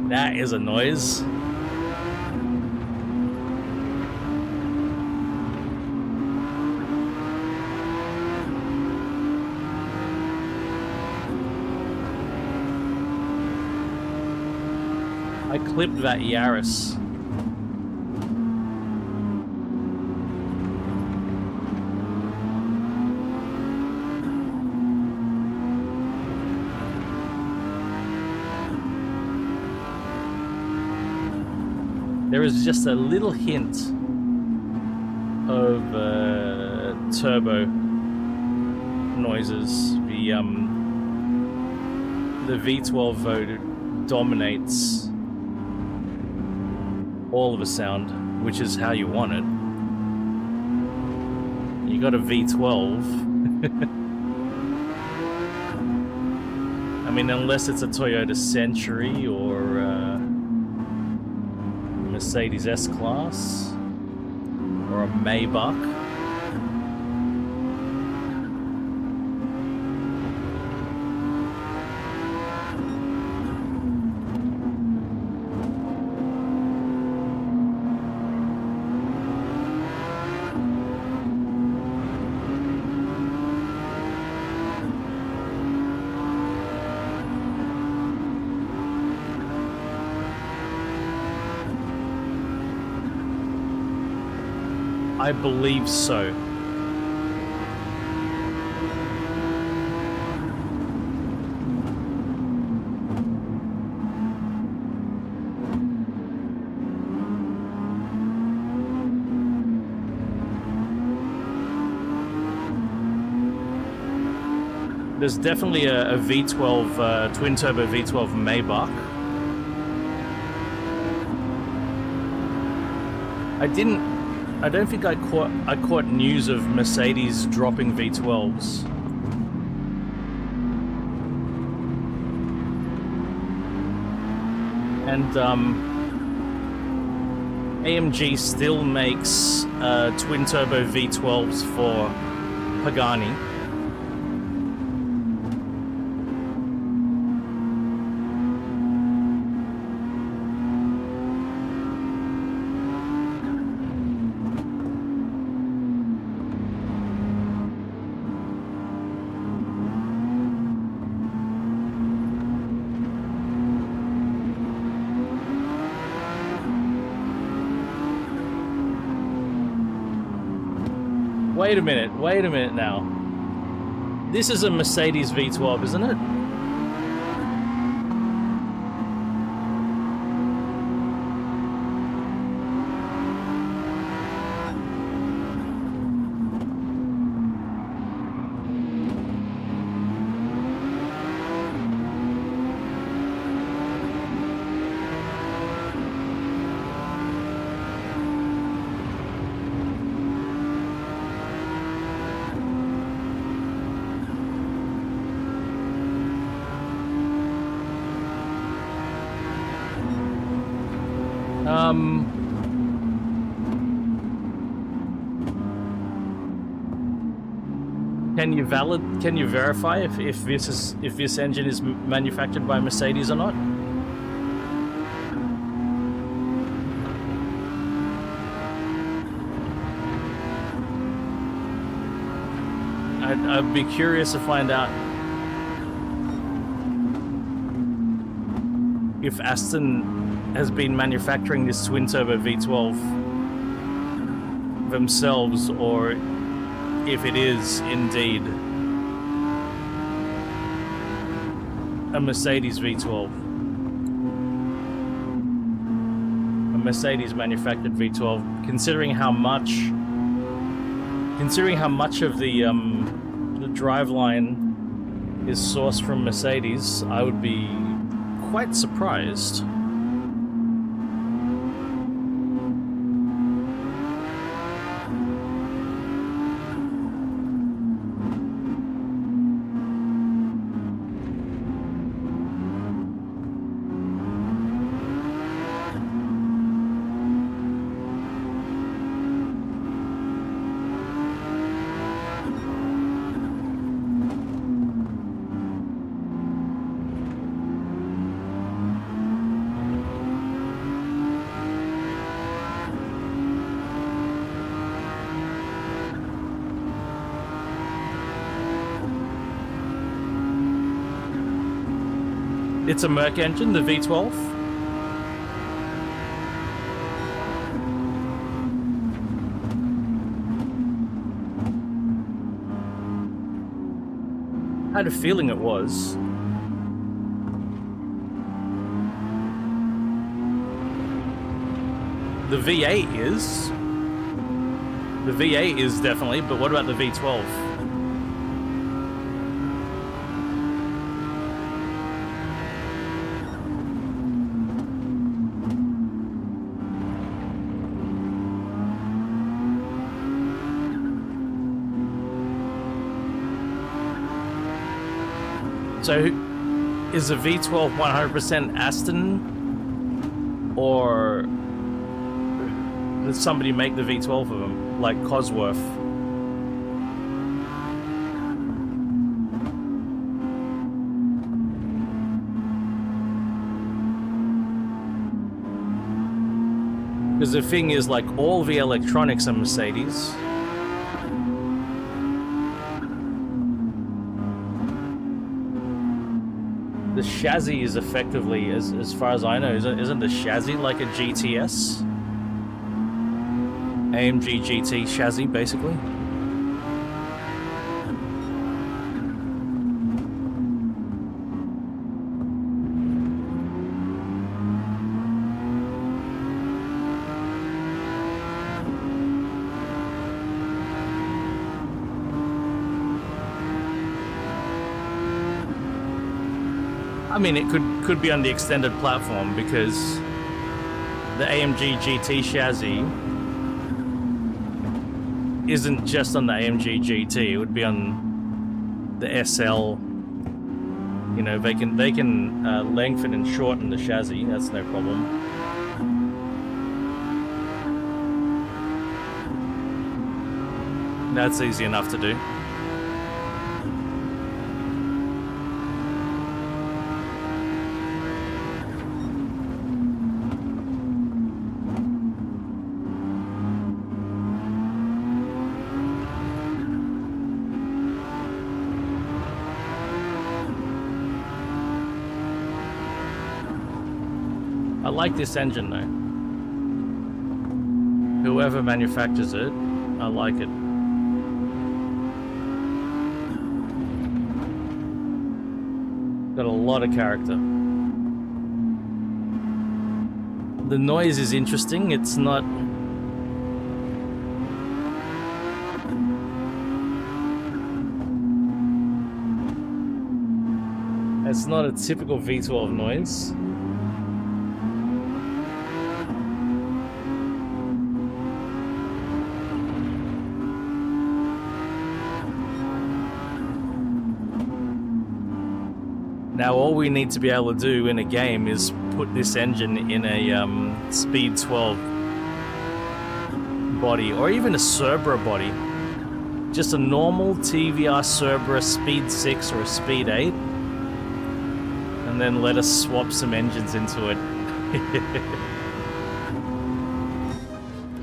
That is a noise. clipped that Yaris. There is just a little hint of turbo noises. The V12 vote dominates all of the sound, which is how you want it. You got a V12. I mean, unless it's a Toyota Century or Mercedes S-Class or a Maybach. I believe so. There's definitely a V12, twin-turbo V12 Maybach. I don't think I caught news of Mercedes dropping V12s. And AMG still makes twin-turbo V12s for Pagani. Wait a minute now. This is a Mercedes V12, isn't it? Can you verify if this engine is manufactured by Mercedes or not? I'd be curious to find out if Aston has been manufacturing this twin-turbo V12 themselves, or if it is indeed a Mercedes V12. A Mercedes manufactured V12, considering how much of the driveline is sourced from Mercedes, I would be quite surprised. It's a Merc engine, the V12. I had a feeling it was. The V8 is. The V8 is definitely, but what about the V12? So, is the V12 100% Aston, or did somebody make the V12 of them, like Cosworth? Because the thing is, like, all the electronics are Mercedes. The chassis is effectively, as far as I know, isn't the chassis like a GTS? AMG GT chassis, basically. I mean, it could be on the extended platform, because the AMG GT chassis isn't just on the AMG GT. It would be on the SL. You know, they can lengthen and shorten the chassis. That's no problem. That's easy enough to do. I like this engine though. Whoever manufactures it, I like it. Got a lot of character. The noise is interesting. It's not... It's not a typical V12 noise. Now all we need to be able to do in a game is put this engine in a Speed 12 body, or even a Cerbera body. Just a normal TVR Cerbera Speed 6 or a Speed 8. And then let us swap some engines into it.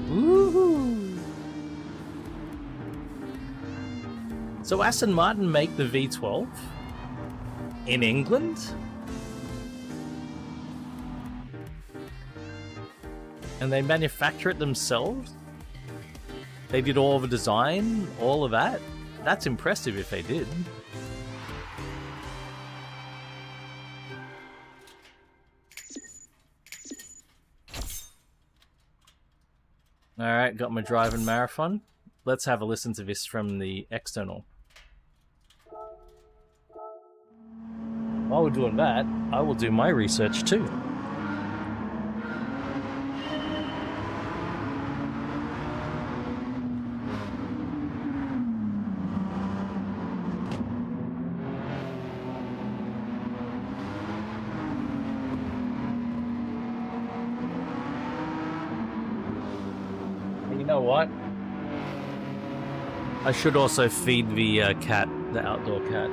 Woohoo! So Aston Martin make the V12? In England? And they manufacture it themselves? They did all the design, all of that? That's impressive if they did. Alright, got my driving marathon. Let's have a listen to this from the external. While we're doing that, I will do my research too. You know what? I should also feed the cat, the outdoor cat.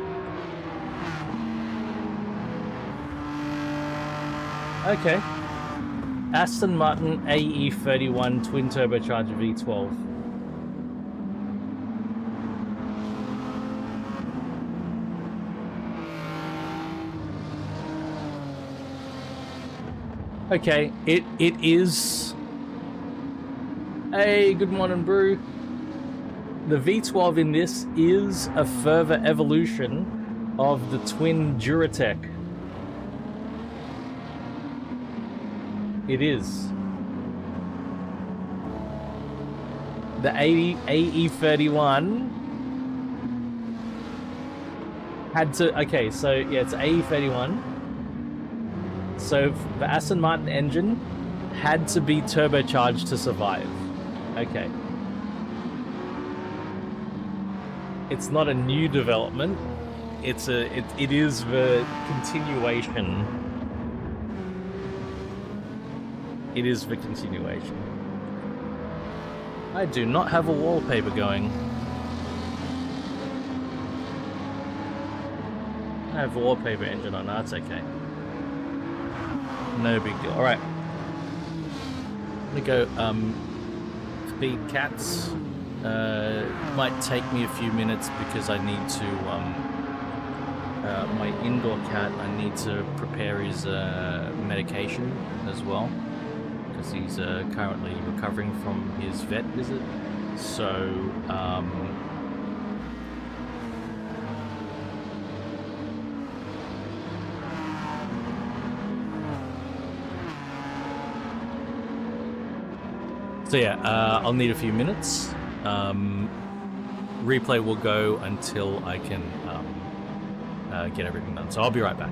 Okay. Aston Martin AE31 twin turbocharged V12. Okay, it is... Hey, good morning, Brew. The V12 in this is a further evolution of the twin Duratec. It is. The AE31 had to... Okay, so yeah, it's AE31. So the Aston Martin engine had to be turbocharged to survive. Okay. It's not a new development. It is the continuation. It is the continuation. I do not have a wallpaper going. I have a wallpaper engine on. That's okay. No big deal. All right. I'm gonna go feed cats. Might take me a few minutes because I need to my indoor cat. I need to prepare his medication as well because he's currently recovering from his vet visit. So So yeah, I'll need a few minutes. Replay will go until I can get everything done. So I'll be right back.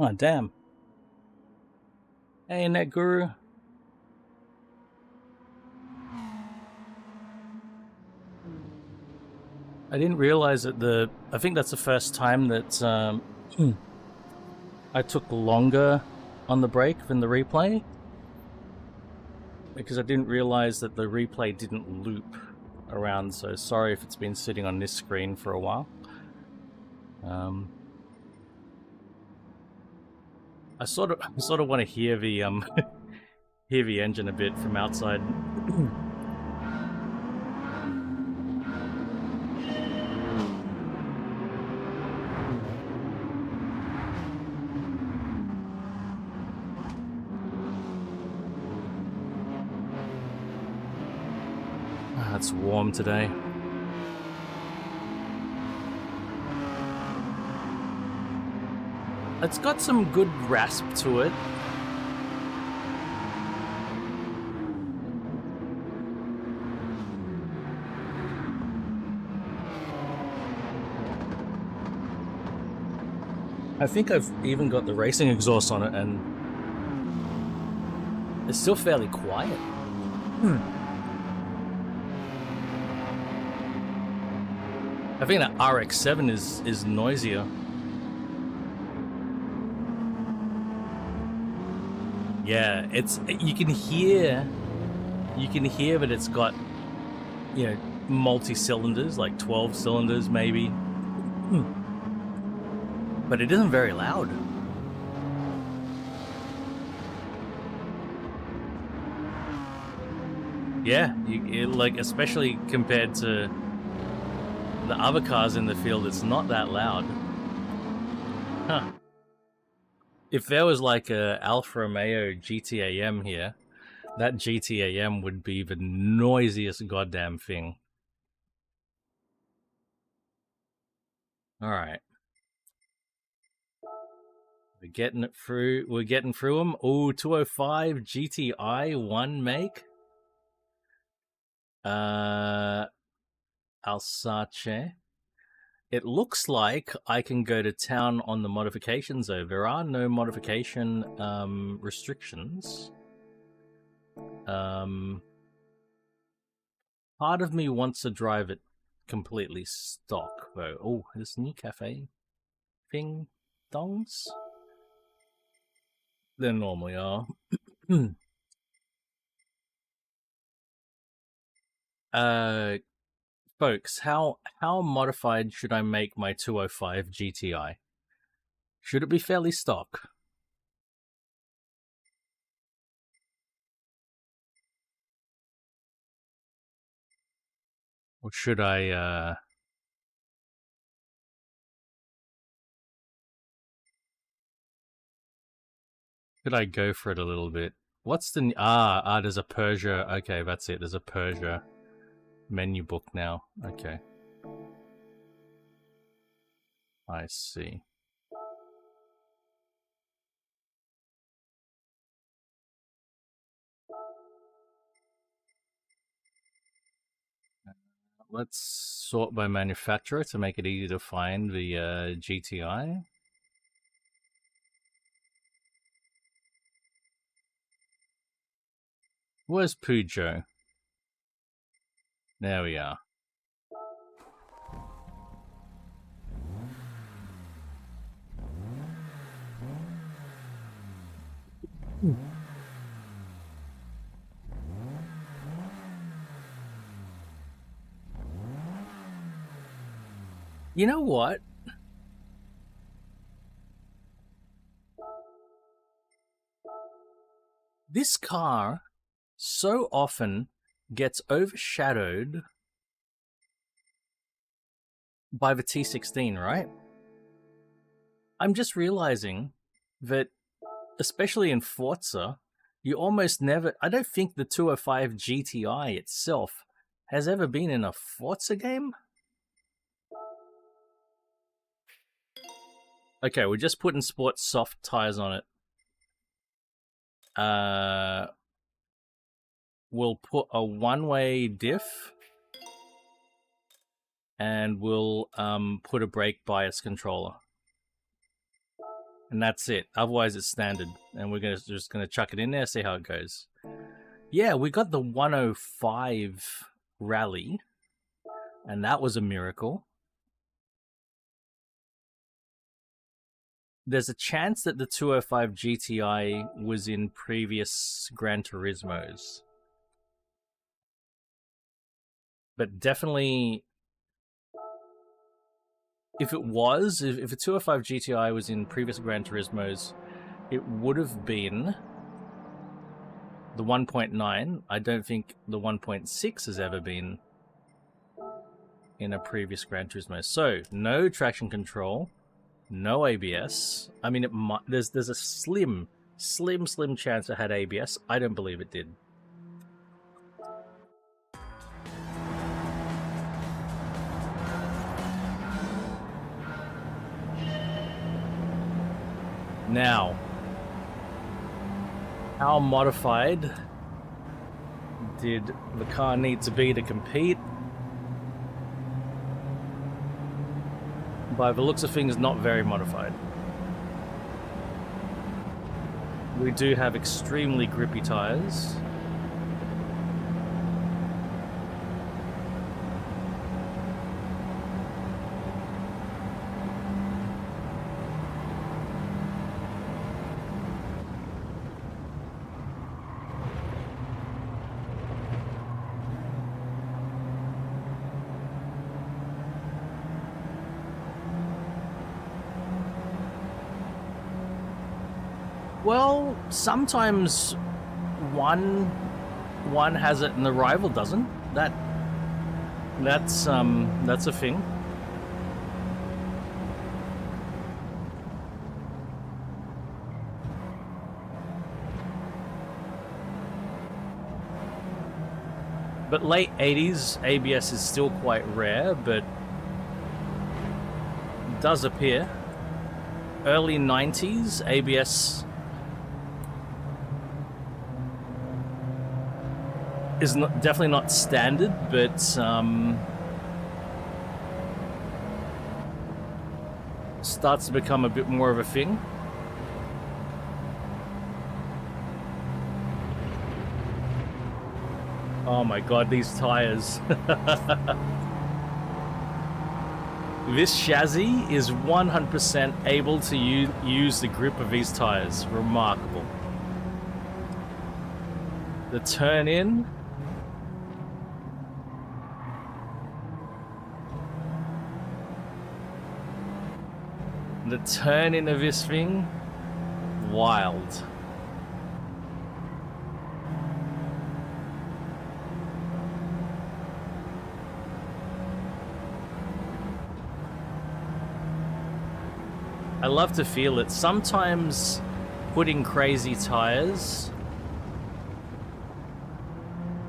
Oh, damn. Hey, Net Guru. I didn't realize that I think that's the first time that I took longer on the break than the replay. Because I didn't realize that the replay didn't loop around, so sorry if it's been sitting on this screen for a while. I sort of want to hear the hear the engine a bit from outside. It's warm today. It's got some good rasp to it. I think I've even got the racing exhaust on it, and it's still fairly quiet. I think that RX-7 is noisier. Yeah, you can hear that it's got, you know, multi-cylinders, like 12 cylinders maybe. But it isn't very loud. Yeah, like, especially compared to the other cars in the field, it's not that loud. Huh. If there was like a Alfa Romeo GT8M here, that GT8M would be the noisiest goddamn thing. All right. We're getting it through. We're getting through them. Oh, 205 GTI 1 make. Alsace. It looks like I can go to town on the modifications, though. There are no modification restrictions. Part of me wants to drive it completely stock, though. Oh, this new cafe thing dongs? They normally are. Folks, how modified should I make my 205 GTI? Should it be fairly stock? Or should I go for it a little bit? What's the there's a Persia. Okay, that's it. There's a Persia menu book now. Okay. I see. Let's sort by manufacturer to make it easy to find the GTI. Where's Peugeot? There we are. You know what? This car so often gets overshadowed by the T16, right? I'm just realizing that, especially in Forza, you almost never... I don't think the 205 GTI itself has ever been in a Forza game. Okay, we're just putting sport soft tires on it. We'll put a one-way diff, and we'll put a brake bias controller. And that's it. Otherwise, it's standard. And we're just gonna chuck it in there, see how it goes. Yeah, we got the 105 rally, and that was a miracle. There's a chance that the 205 GTI was in previous Gran Turismos. But definitely, if it was, if a 205 GTI was in previous Gran Turismos, it would have been the 1.9. I don't think the 1.6 has ever been in a previous Gran Turismo. So, no traction control, no ABS. I mean, there's a slim chance it had ABS. I don't believe it did. Now, how modified did the car need to be to compete? By the looks of things, not very modified. We do have extremely grippy tires. Well, sometimes one has it and the rival doesn't. That's a thing. But late 80s, ABS is still quite rare, but it does appear. Early 90s, ABS is definitely not standard, but starts to become a bit more of a thing. Oh my god, these tires. This chassis is 100% able to use the grip of these tires. Remarkable. The turn in. The turn in of this thing, wild. I love to feel it. Sometimes putting crazy tires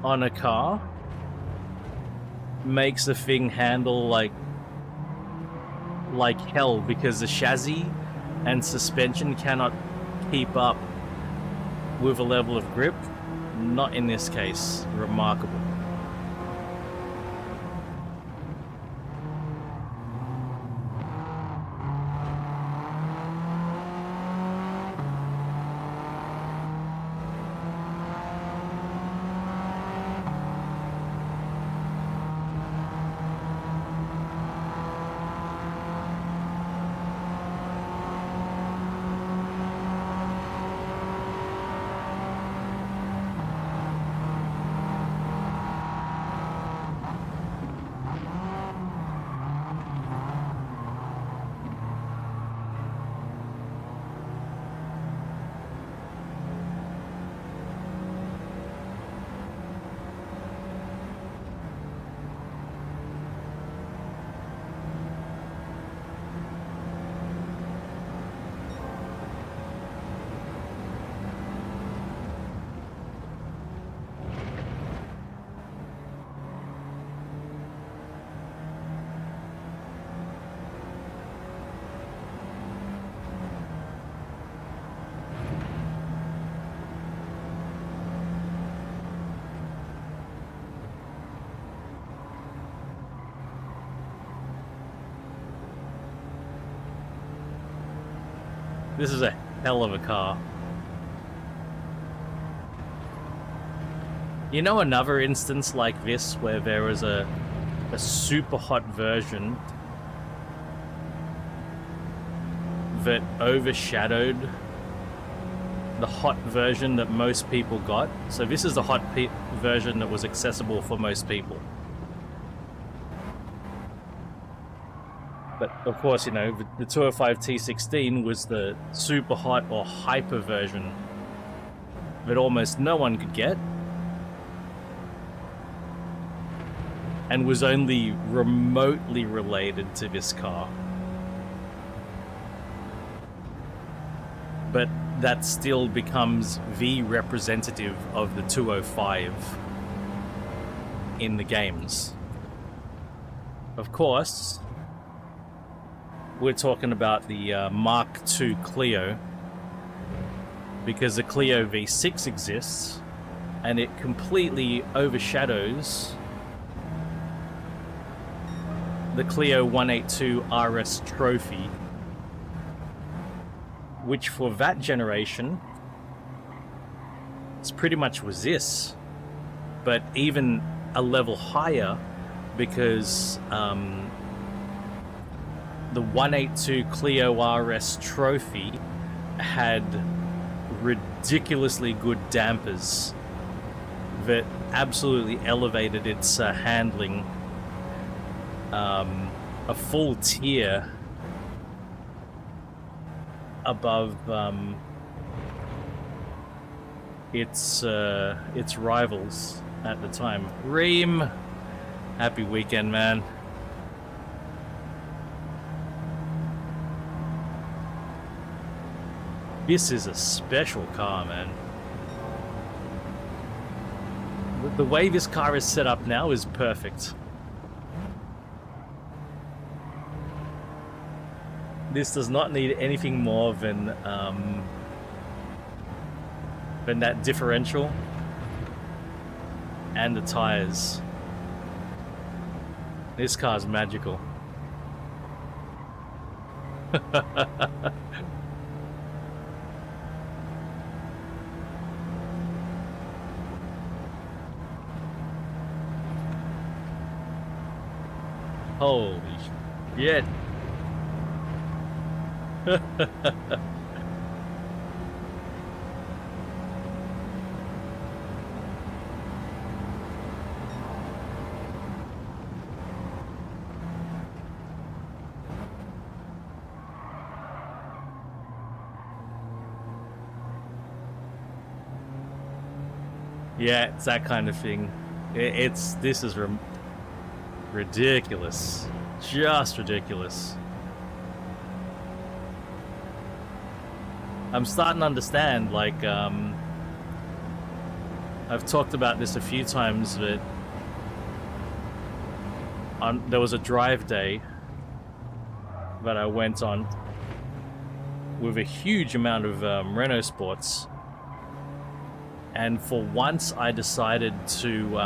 on a car makes the thing handle like hell, because the chassis and suspension cannot keep up with a level of grip. Not in this case. Remarkable. This is a hell of a car. You know, another instance like this where there was a super hot version that overshadowed the hot version that most people got. So this is the hot version that was accessible for most people. But of course, you know, the 205 T16 was the super hot or hyper version that almost no one could get, and was only remotely related to this car. But that still becomes the representative of the 205 in the games. Of course, we're talking about the Mark II Clio, because the Clio V6 exists, and it completely overshadows the Clio 182 RS Trophy, which for that generation, it's pretty much was this, but even a level higher, because the 182 Clio RS Trophy had ridiculously good dampers that absolutely elevated its handling a full tier above its rivals at the time. Reem, happy weekend, man. This is a special car, man. The way this car is set up now is perfect. This does not need anything more than that differential and the tires. This car's magical. Holy shit. Yeah, it's that kind of thing. This is ridiculous. Just ridiculous. I'm starting to understand, like, I've talked about this a few times, but there was a drive day that I went on with a huge amount of Renault Sports, and for once I decided to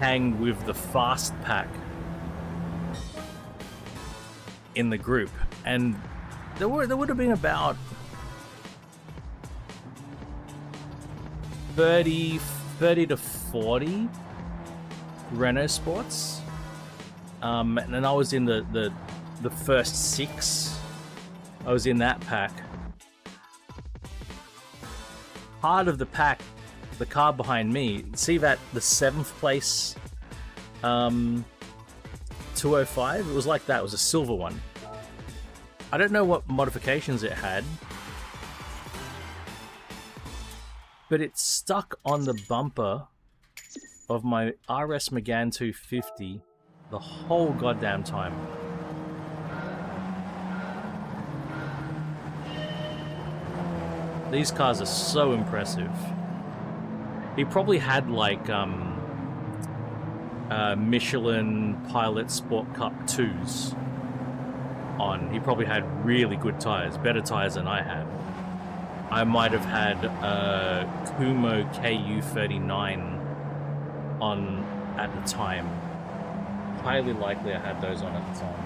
hang with the fast pack in the group, and there would have been about 30 to 40 Renault Sports, and I was in the first 6. I was in that pack. Part of the pack, the car behind me, see that the 7th place 205, it was like that. It was a silver one. I don't know what modifications it had, but it stuck on the bumper of my RS Megane 250 the whole goddamn time. These cars are so impressive. He probably had like Michelin Pilot Sport Cup 2s on. He probably had really good tires, better tires than I had. I might have had Kumo KU39 on at the time. Highly likely I had those on at the time.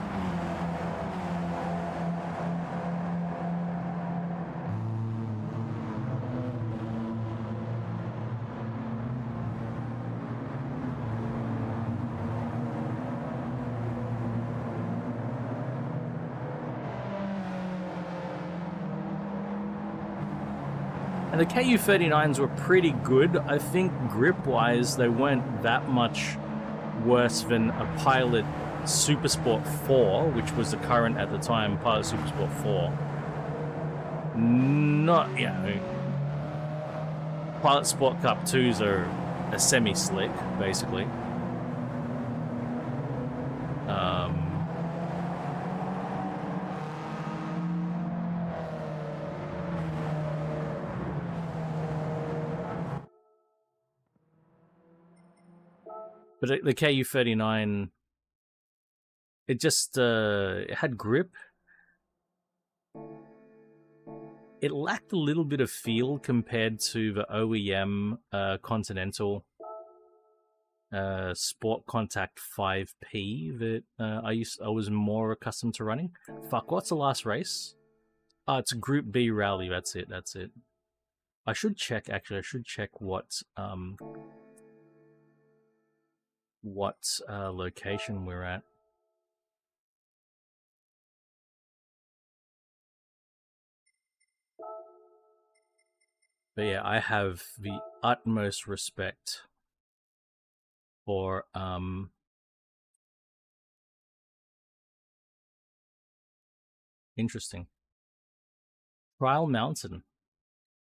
And the KU39s were pretty good. I think grip-wise, they weren't that much worse than a Pilot Supersport 4, which was the current at the time, Pilot Supersport 4. Not, you know, Pilot Sport Cup 2s are a semi-slick, basically. But the KU39, it just it had grip. It lacked a little bit of feel compared to the OEM Continental Sport Contact 5P that I was more accustomed to running. Fuck, what's the last race? Oh, it's Group B Rally. That's it. I should check. Actually, I should check what location we're at. But yeah, I have the utmost respect for interesting. Trial Mountain.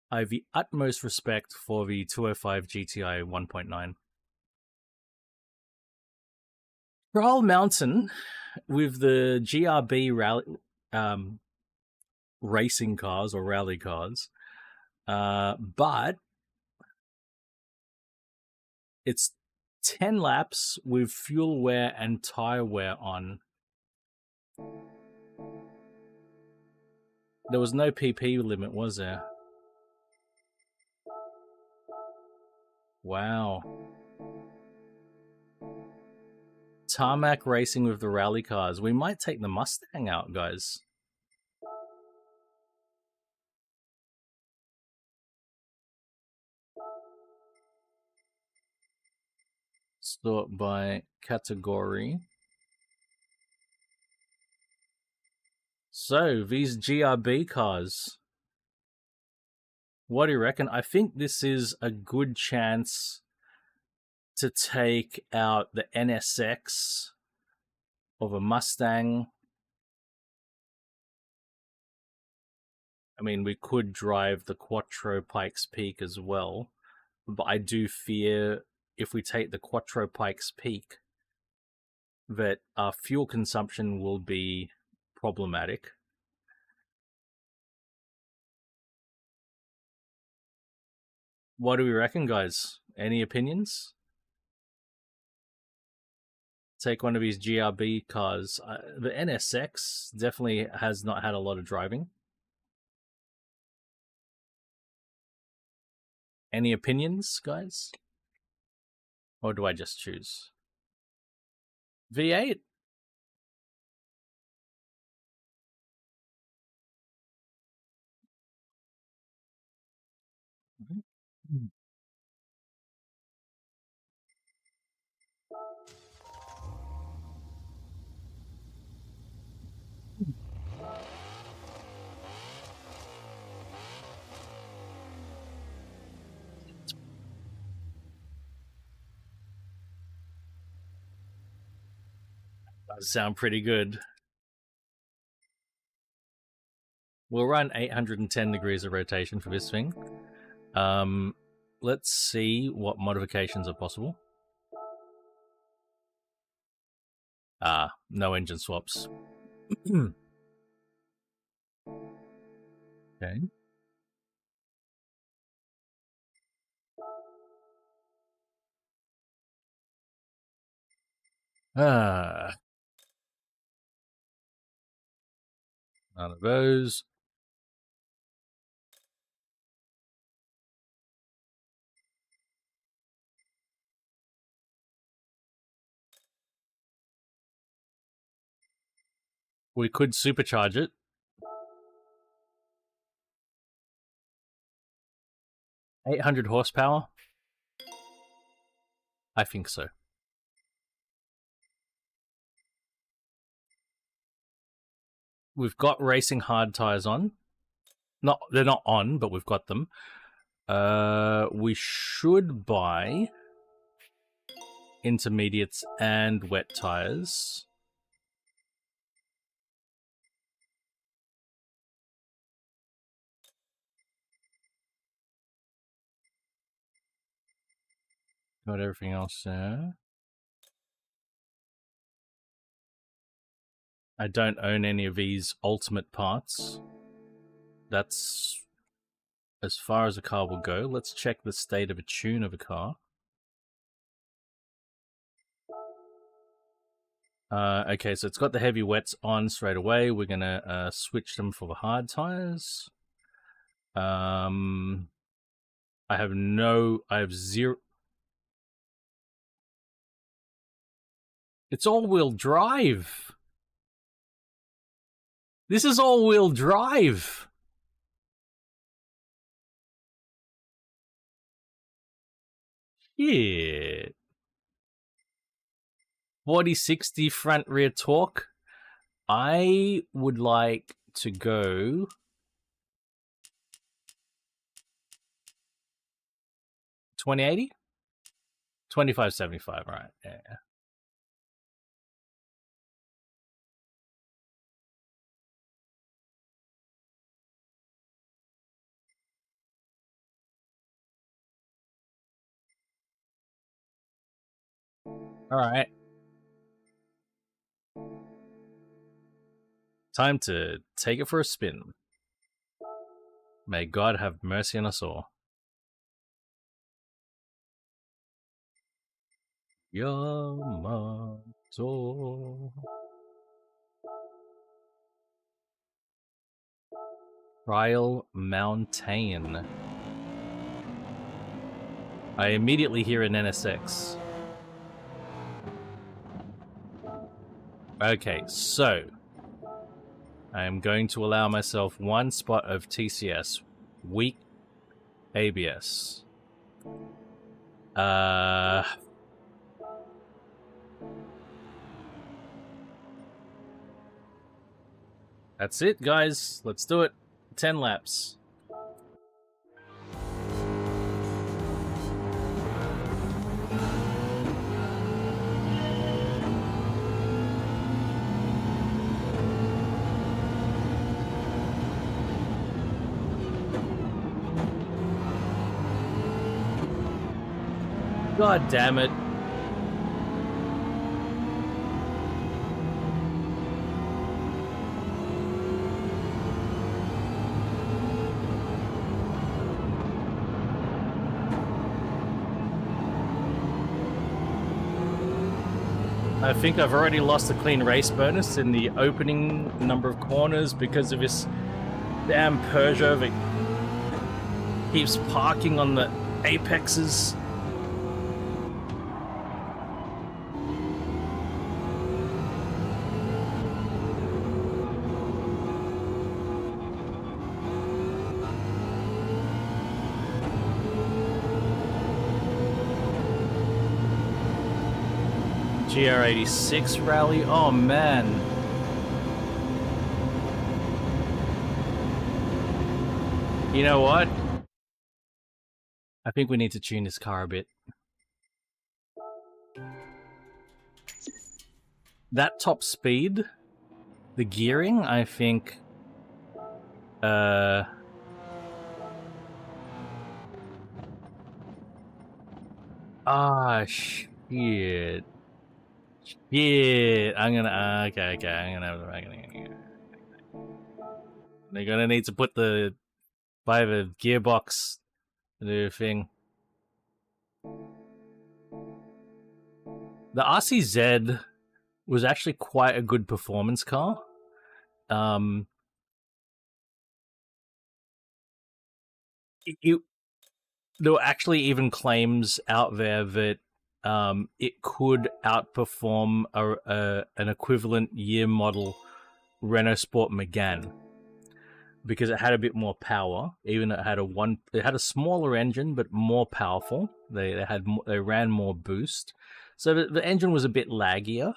I have the utmost respect for the 205 GTI 1.9. Trial Mountain with the GRB rally racing cars or rally cars, but it's 10 laps with fuel wear and tire wear on. There was no PP limit, was there? Wow. Tarmac racing with the rally cars. We might take the Mustang out, guys. Sort by category. So, these GRB cars. What do you reckon? I think this is a good chance to take out the NSX of a Mustang. I mean, we could drive the Quattro Pikes Peak as well, but I do fear if we take the Quattro Pikes Peak that our fuel consumption will be problematic. What do we reckon, guys? Any opinions? Take one of these GRB cars. The NSX definitely has not had a lot of driving. Any opinions, guys? Or do I just choose? V8? Does sound pretty good. We'll run 810 degrees of rotation for this thing. Let's see what modifications are possible. No engine swaps. Okay. None of those. We could supercharge it. 800 horsepower? I think so. We've got racing hard tires on. They're not on, but we've got them. We should buy intermediates and wet tires. Got everything else there. I don't own any of these ultimate parts. That's as far as a car will go. Let's check the state of a tune of a car. Okay, so it's got the heavy wets on straight away. We're gonna switch them for the hard tires. I have zero. It's all-wheel drive. This is all-wheel drive. Yeah. 40-60 front rear torque. I would like to go 2080? 2575, right. Yeah. All right. Time to take it for a spin. May God have mercy on us all. Yamato. Trial Mountain. I immediately hear an NSX. Okay, so I am going to allow myself one spot of TCS. Weak ABS. That's it, guys. Let's do it. 10 laps. God damn it. I think I've already lost the clean race bonus in the opening number of corners because of this damn Peugeot that keeps parking on the apexes. GR86 rally, oh man. You know what? I think we need to tune this car a bit. That top speed, the gearing, I think... shit. Yeah, I'm gonna. Okay. They're gonna need to buy the gearbox to do a thing. The RCZ was actually quite a good performance car. There were actually even claims out there that it could outperform an equivalent year model Renault Sport Megane because it had a bit more power. Even it had a smaller engine but more powerful. They ran more boost, so the engine was a bit laggier,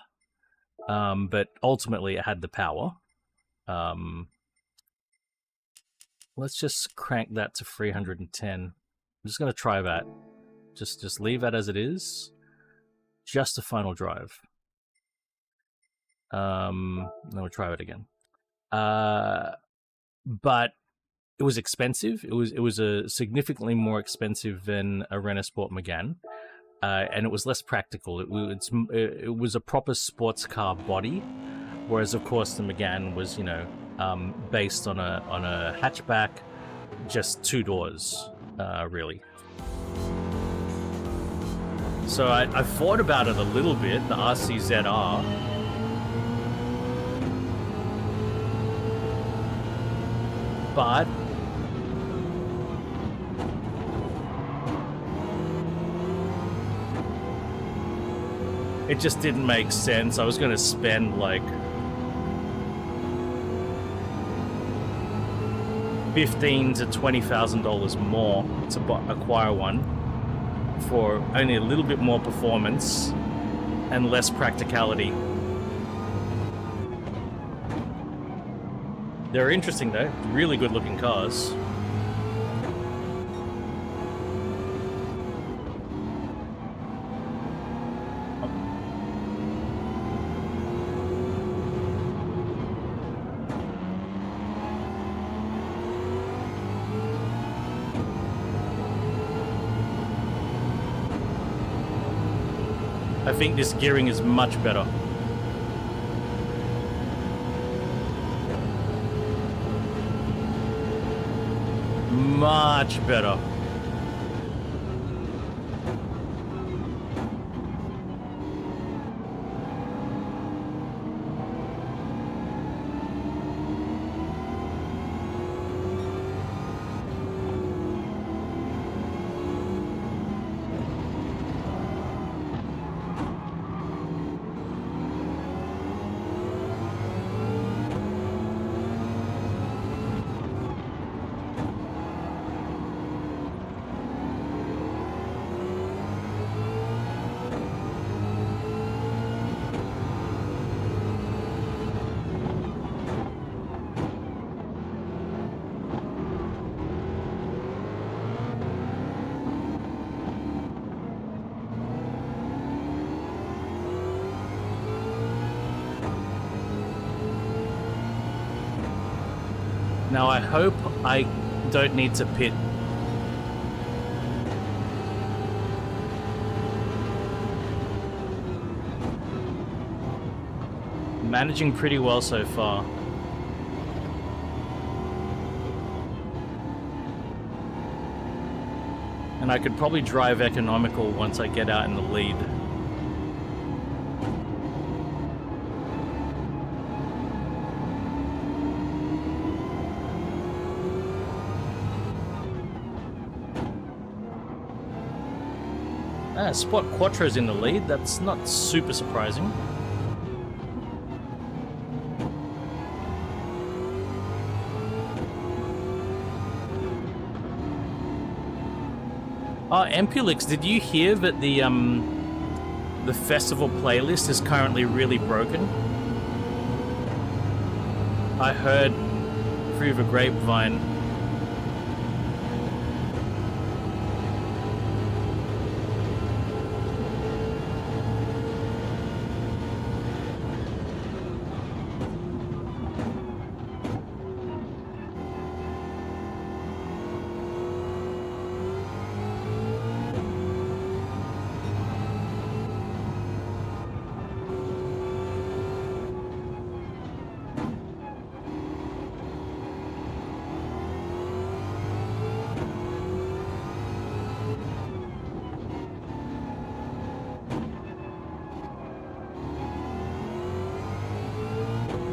but ultimately it had the power. Let's just crank that to 310. just going to try that. Just leave that as it is. Just a final drive. Then we'll try it again. But it was expensive. It was a significantly more expensive than a Renault Sport Megane, and it was less practical. It was a proper sports car body, whereas of course the Megane was, you know, based on a hatchback, just 2 doors, really. So I thought about it a little bit, the RCZR. But it just didn't make sense. I was going to spend like $15,000 to $20,000 more to acquire one for only a little bit more performance and less practicality. They're interesting though, really good looking cars. I think this gearing is much better. Much better. Now I hope I don't need to pit. Managing pretty well so far. And I could probably drive economical once I get out in the lead. Spot Quattro's in the lead. That's not super surprising. Oh, Empulix, did you hear that the festival playlist is currently really broken? I heard through the grapevine.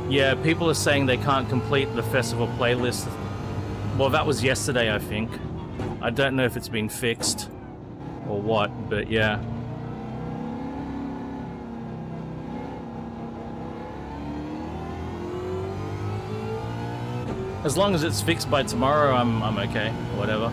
Yeah, people are saying they can't complete the festival playlist. Well, that was yesterday, I think. I don't know if it's been fixed or what, but yeah. As long as it's fixed by tomorrow, I'm okay, whatever.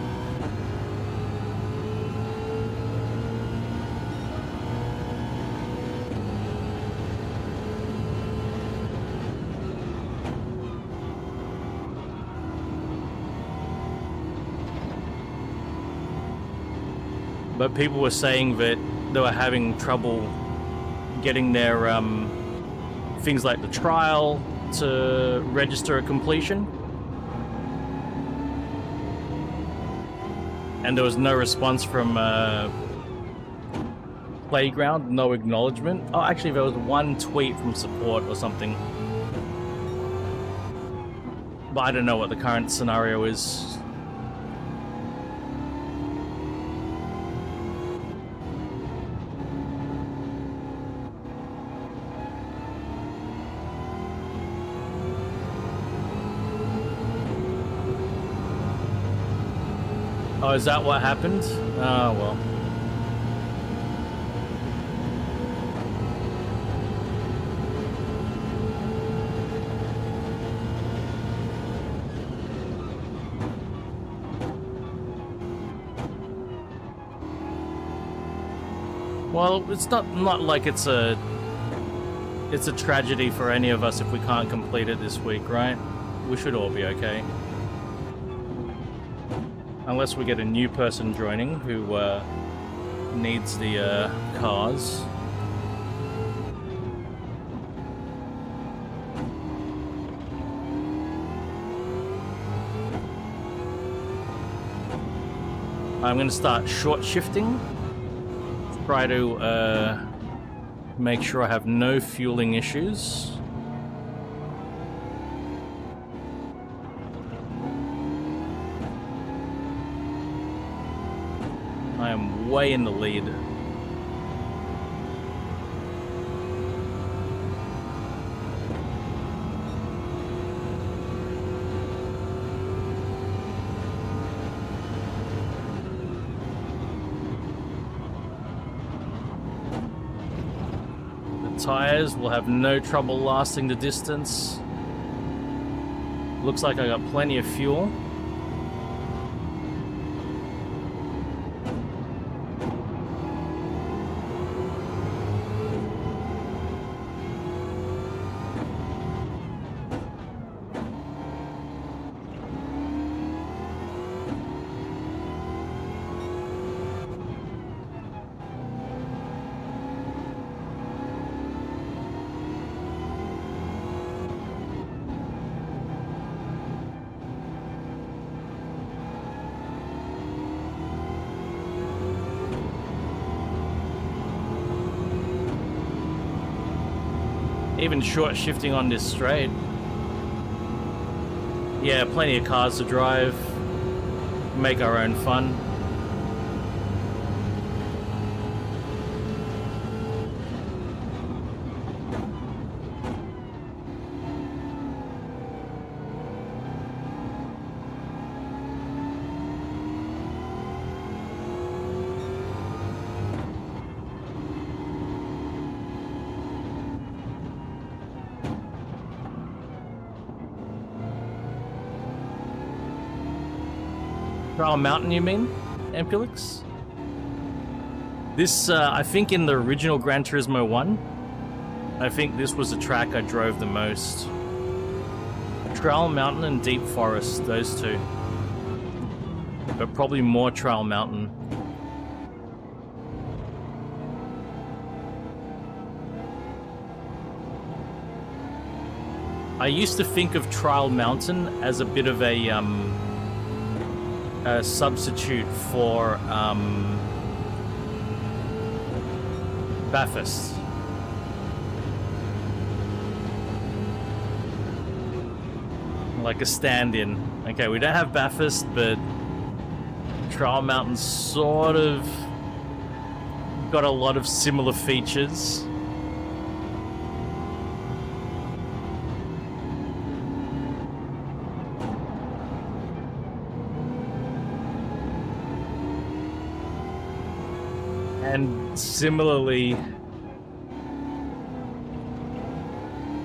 but people were saying that they were having trouble getting their things like the trial to register a completion. And there was no response from Playground, no acknowledgement. Oh, actually, there was one tweet from support or something. But I don't know what the current scenario is. Oh, is that what happened? Oh, well. Well, it's not like it's a tragedy for any of us if we can't complete it this week, right? We should all be okay. Unless we get a new person joining who needs the cars. I'm going to start short shifting. Try to make sure I have no fueling issues. I am way in the lead. Tires will have no trouble lasting the distance. Looks like I got plenty of fuel. Even short shifting on this straight. Yeah, plenty of cars to drive. Make our own fun. Trial Mountain, you mean, Ampulix? This, I think in the original Gran Turismo 1, I think this was the track I drove the most. Trial Mountain and Deep Forest, those two. But probably more Trial Mountain. I used to think of Trial Mountain as a bit of a substitute for Bathurst. Like a stand-in. Okay, we don't have Bathurst, but Trial Mountain sort of got a lot of similar features. And similarly,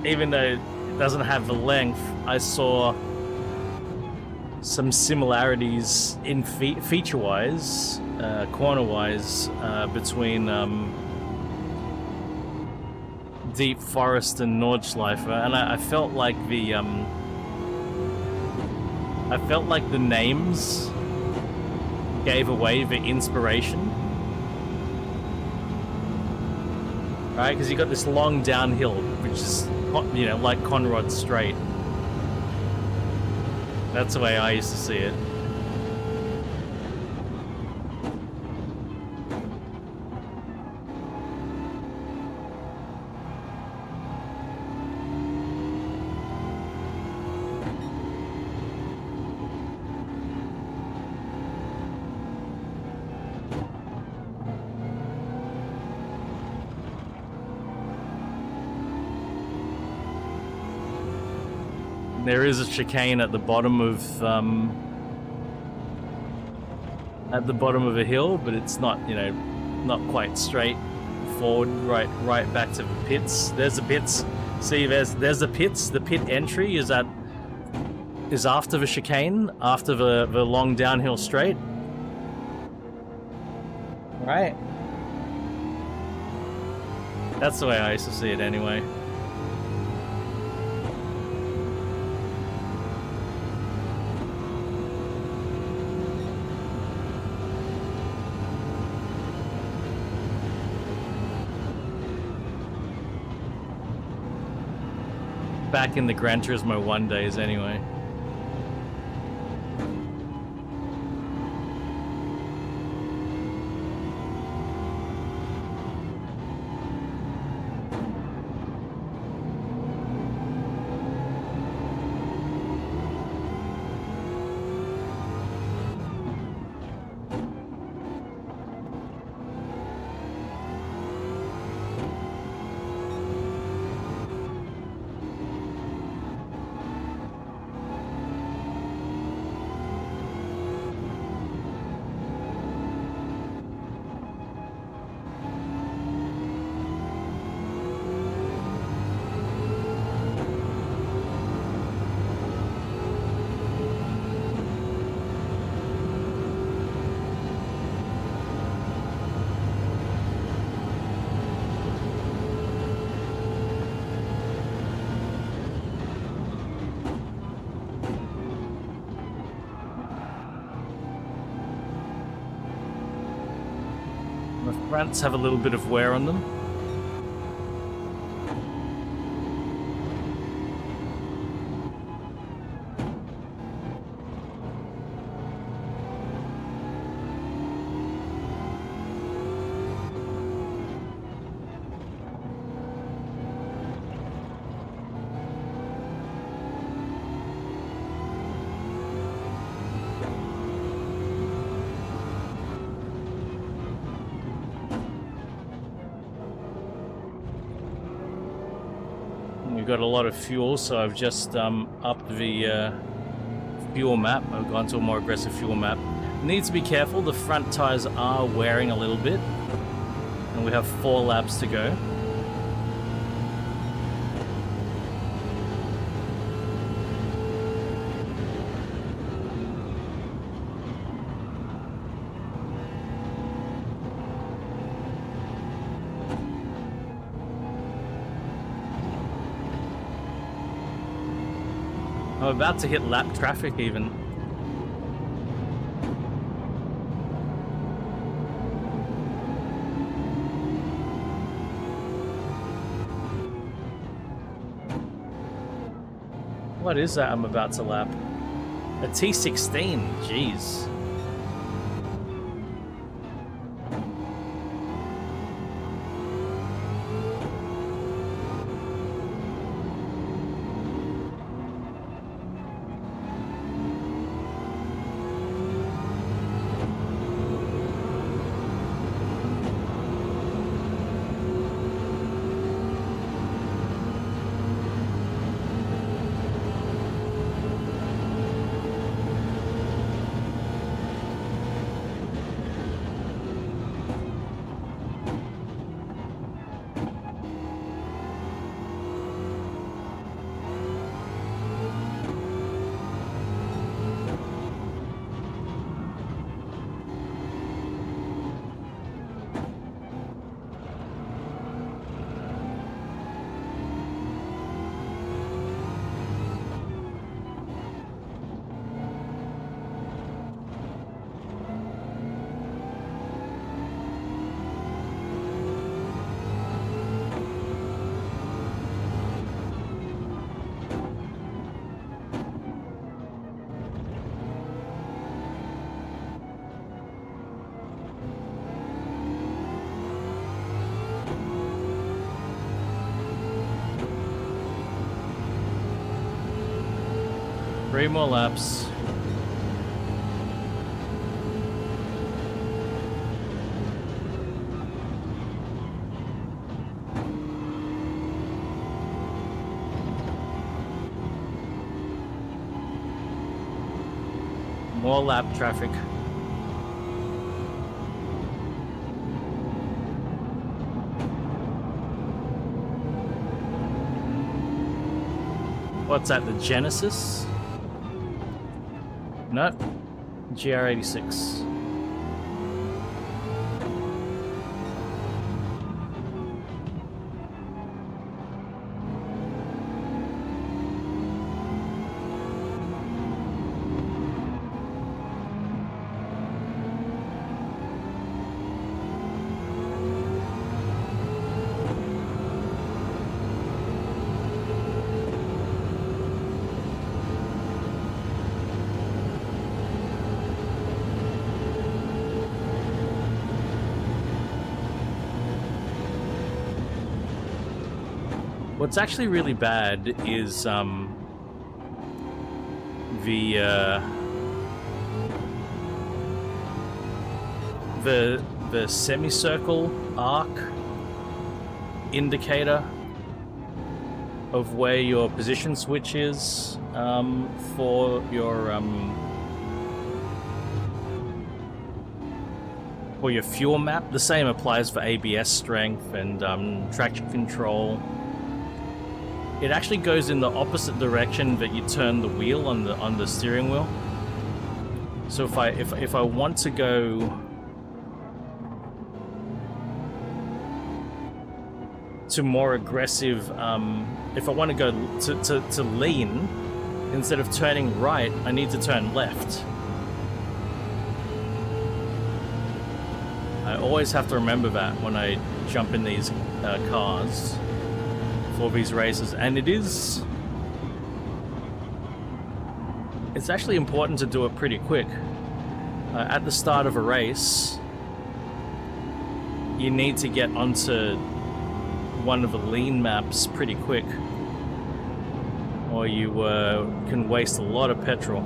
even though it doesn't have the length, I saw some similarities in feature-wise, corner-wise, between Deep Forest and Nordschleife, and I felt like the names gave away the inspiration. right? Because you got this long downhill, which is, you know, like Conrod Straight. That's the way I used to see it. There is a chicane at the bottom of a hill, but it's not, you know, not quite straight forward. Right back to the pits. There's the pits. See, there's the pits. The pit entry is after the chicane, after the long downhill straight. Right. That's the way I used to see it anyway. Back in the Gran Turismo 1 days anyway. The fronts have a little bit of wear on them. We've got a lot of fuel, so I've just upped the fuel map. I've gone to a more aggressive fuel map. Needs to be careful, the front tires are wearing a little bit, and we have 4 laps to go. I'm about to hit lap traffic even. What is that I'm about to lap? A T16, jeez. 3 more laps. More lap traffic. What's that, the Genesis? Nope. GR86. What's actually really bad is the semicircle arc indicator of where your position switch is for your fuel map. The same applies for ABS strength and traction control. It actually goes in the opposite direction that you turn the wheel on the steering wheel. So if I want to go to more aggressive, if I want to go to lean, instead of turning right, I need to turn left. I always have to remember that when I jump in these cars for these races, and it's actually important to do it pretty quick. At the start of a race, you need to get onto one of the lean maps pretty quick, or you can waste a lot of petrol.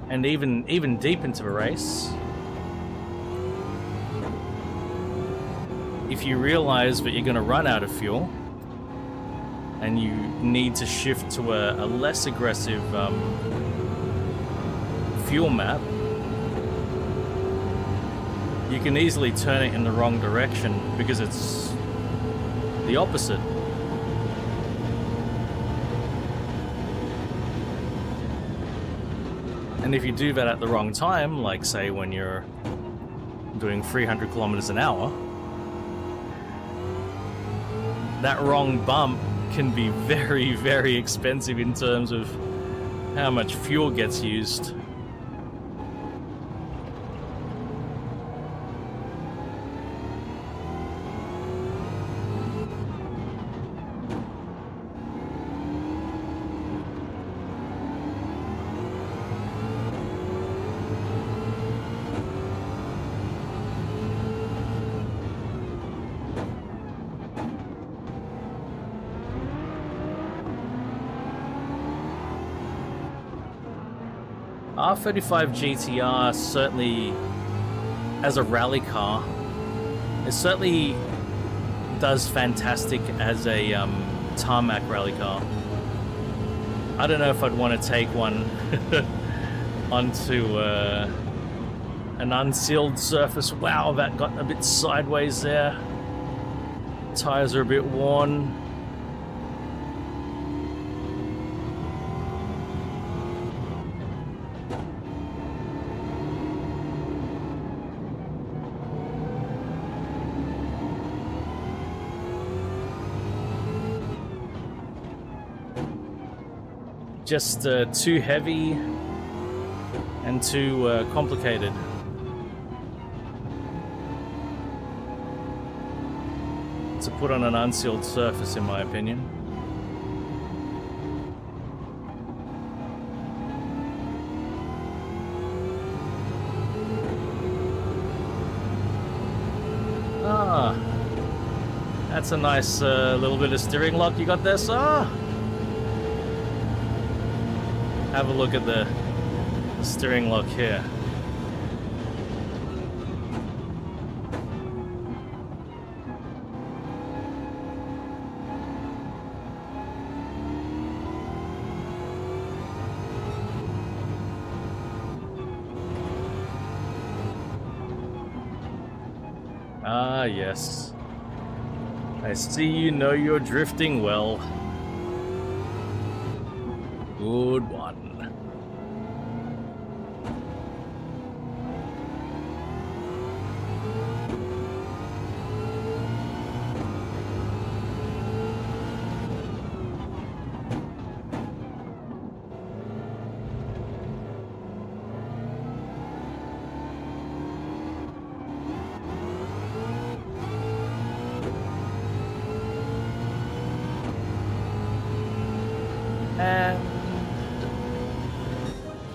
And even deep into the race, if you realize that you're going to run out of fuel and you need to shift to a less aggressive fuel map, you can easily turn it in the wrong direction because it's the opposite. And if you do that at the wrong time, like say when you're doing 300 kilometers an hour, that wrong bump can be very, very expensive in terms of how much fuel gets used. R35 GTR certainly, as a rally car, it certainly does fantastic as a tarmac rally car. I don't know if I'd want to take one onto an unsealed surface. Wow, that got a bit sideways there. Tires are a bit worn. Just too heavy and too complicated. To put on an unsealed surface, in my opinion. That's a nice little bit of steering lock you got there, sir. Have a look at the steering lock here. Ah, yes. I see you know you're drifting well. Good one. And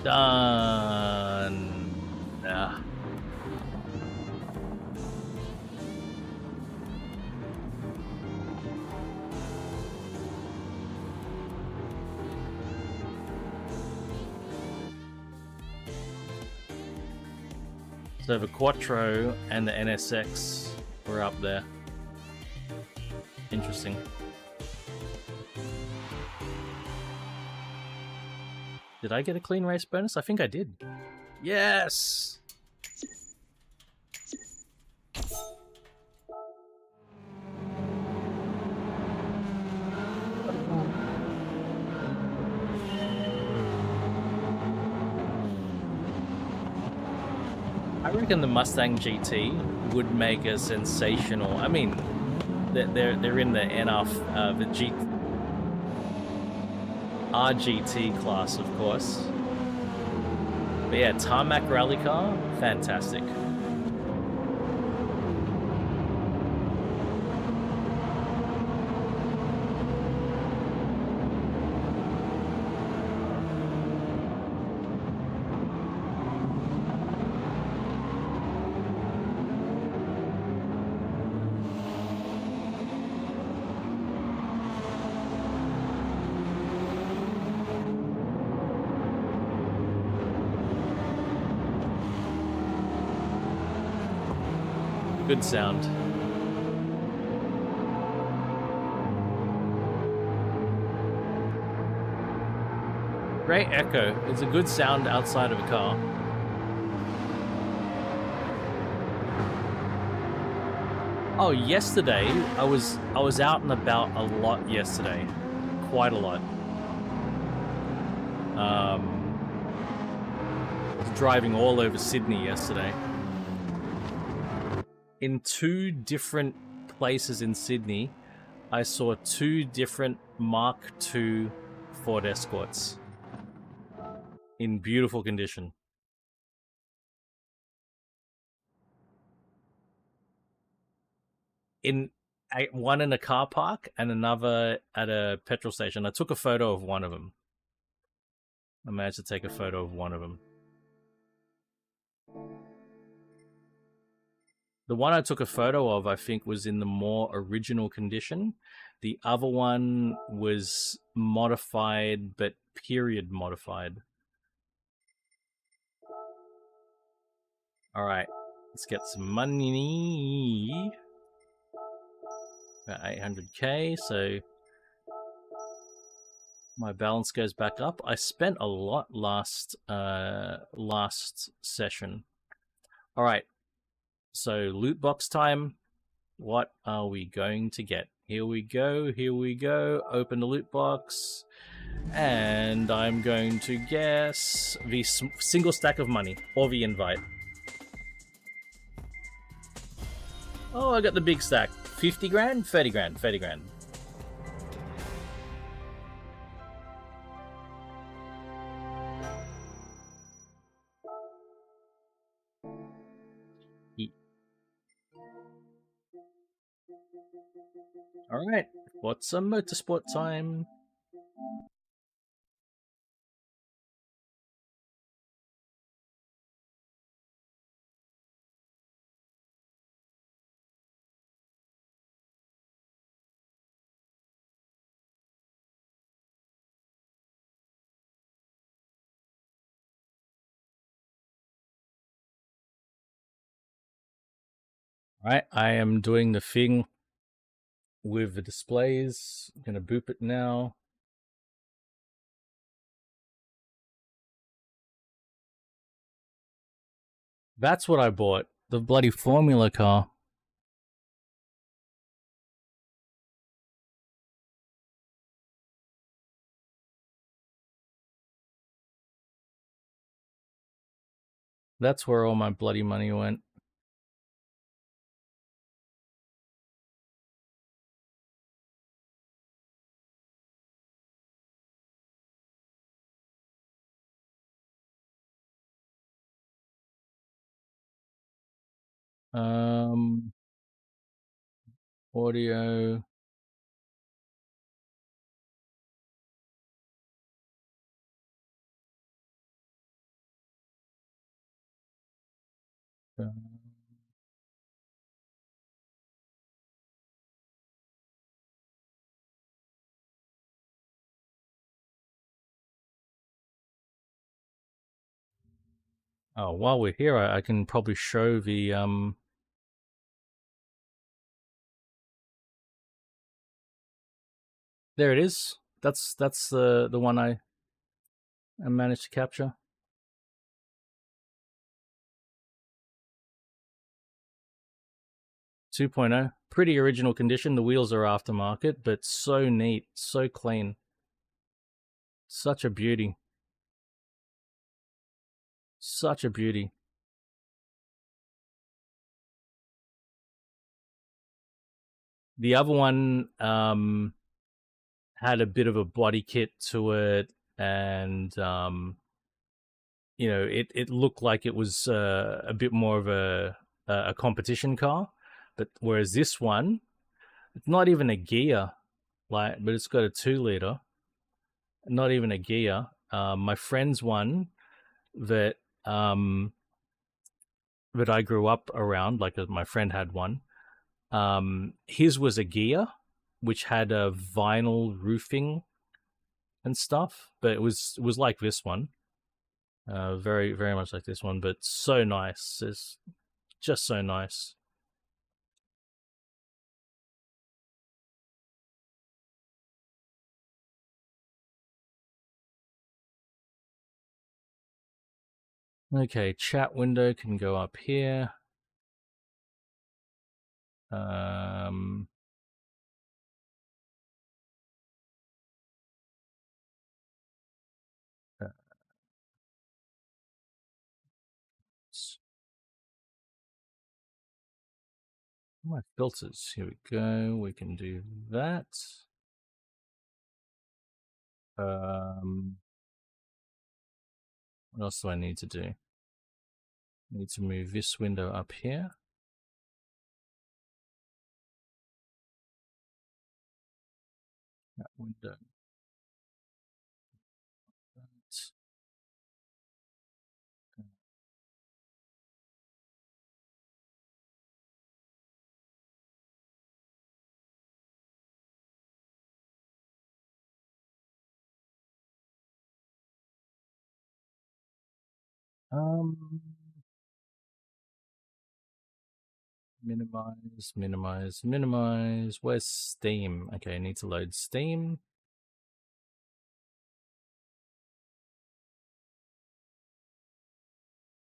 done. So the Quattro and the NSX were up there. Interesting. Did I get a clean race bonus? I think I did. Yes! I reckon the Mustang GT would make a sensational. I mean, they're in the NR, the RGT class, of course. But yeah, tarmac rally car, fantastic. Good sound. Great echo. It's a good sound outside of a car. Oh, yesterday I was out and about a lot yesterday. Quite a lot. I was driving all over Sydney yesterday. In 2 different places in Sydney, I saw 2 different Mark II Ford Escorts in beautiful condition. One in a car park and another at a petrol station. I took a photo of one of them. I managed to take a photo of one of them. The one I took a photo of, I think, was in the more original condition. The other one was modified, but period modified. All right, let's get some money. About 800k, so my balance goes back up. I spent a lot last session. All right. So loot box time. What are we going to get? Here we go. Here we go. Open the loot box. And I'm going to guess the single stack of money or the invite. Oh, I got the big stack. 50 grand, 30 grand, 30 grand. All right, what's a motorsport time? Right, I am doing the thing with the displays. I'm gonna boop it now. That's what I bought. The bloody Formula car. That's where all my bloody money went. Audio. Oh, while we're here, I can probably show the There it is. That's the one I managed to capture. 2.0. Pretty original condition. The wheels are aftermarket, but so neat, so clean. Such a beauty. Such a beauty. The other one had a bit of a body kit to it, and it looked like it was a bit more of a competition car. But whereas this one, it's not even a gear, but it's got a 2-liter. Not even a gear. My friend's one that that I grew up around, like my friend had one. His was a gear, which had a vinyl roofing and stuff, but it was like this one, very very much like this one, but so nice. It's just so nice. Okay, chat window can go up here. Um, my filters. Here we go. We can do that. What else do I need to do? I need to move this window up here. That window. Minimize, minimize, minimize. Where's Steam? Okay, I need to load Steam.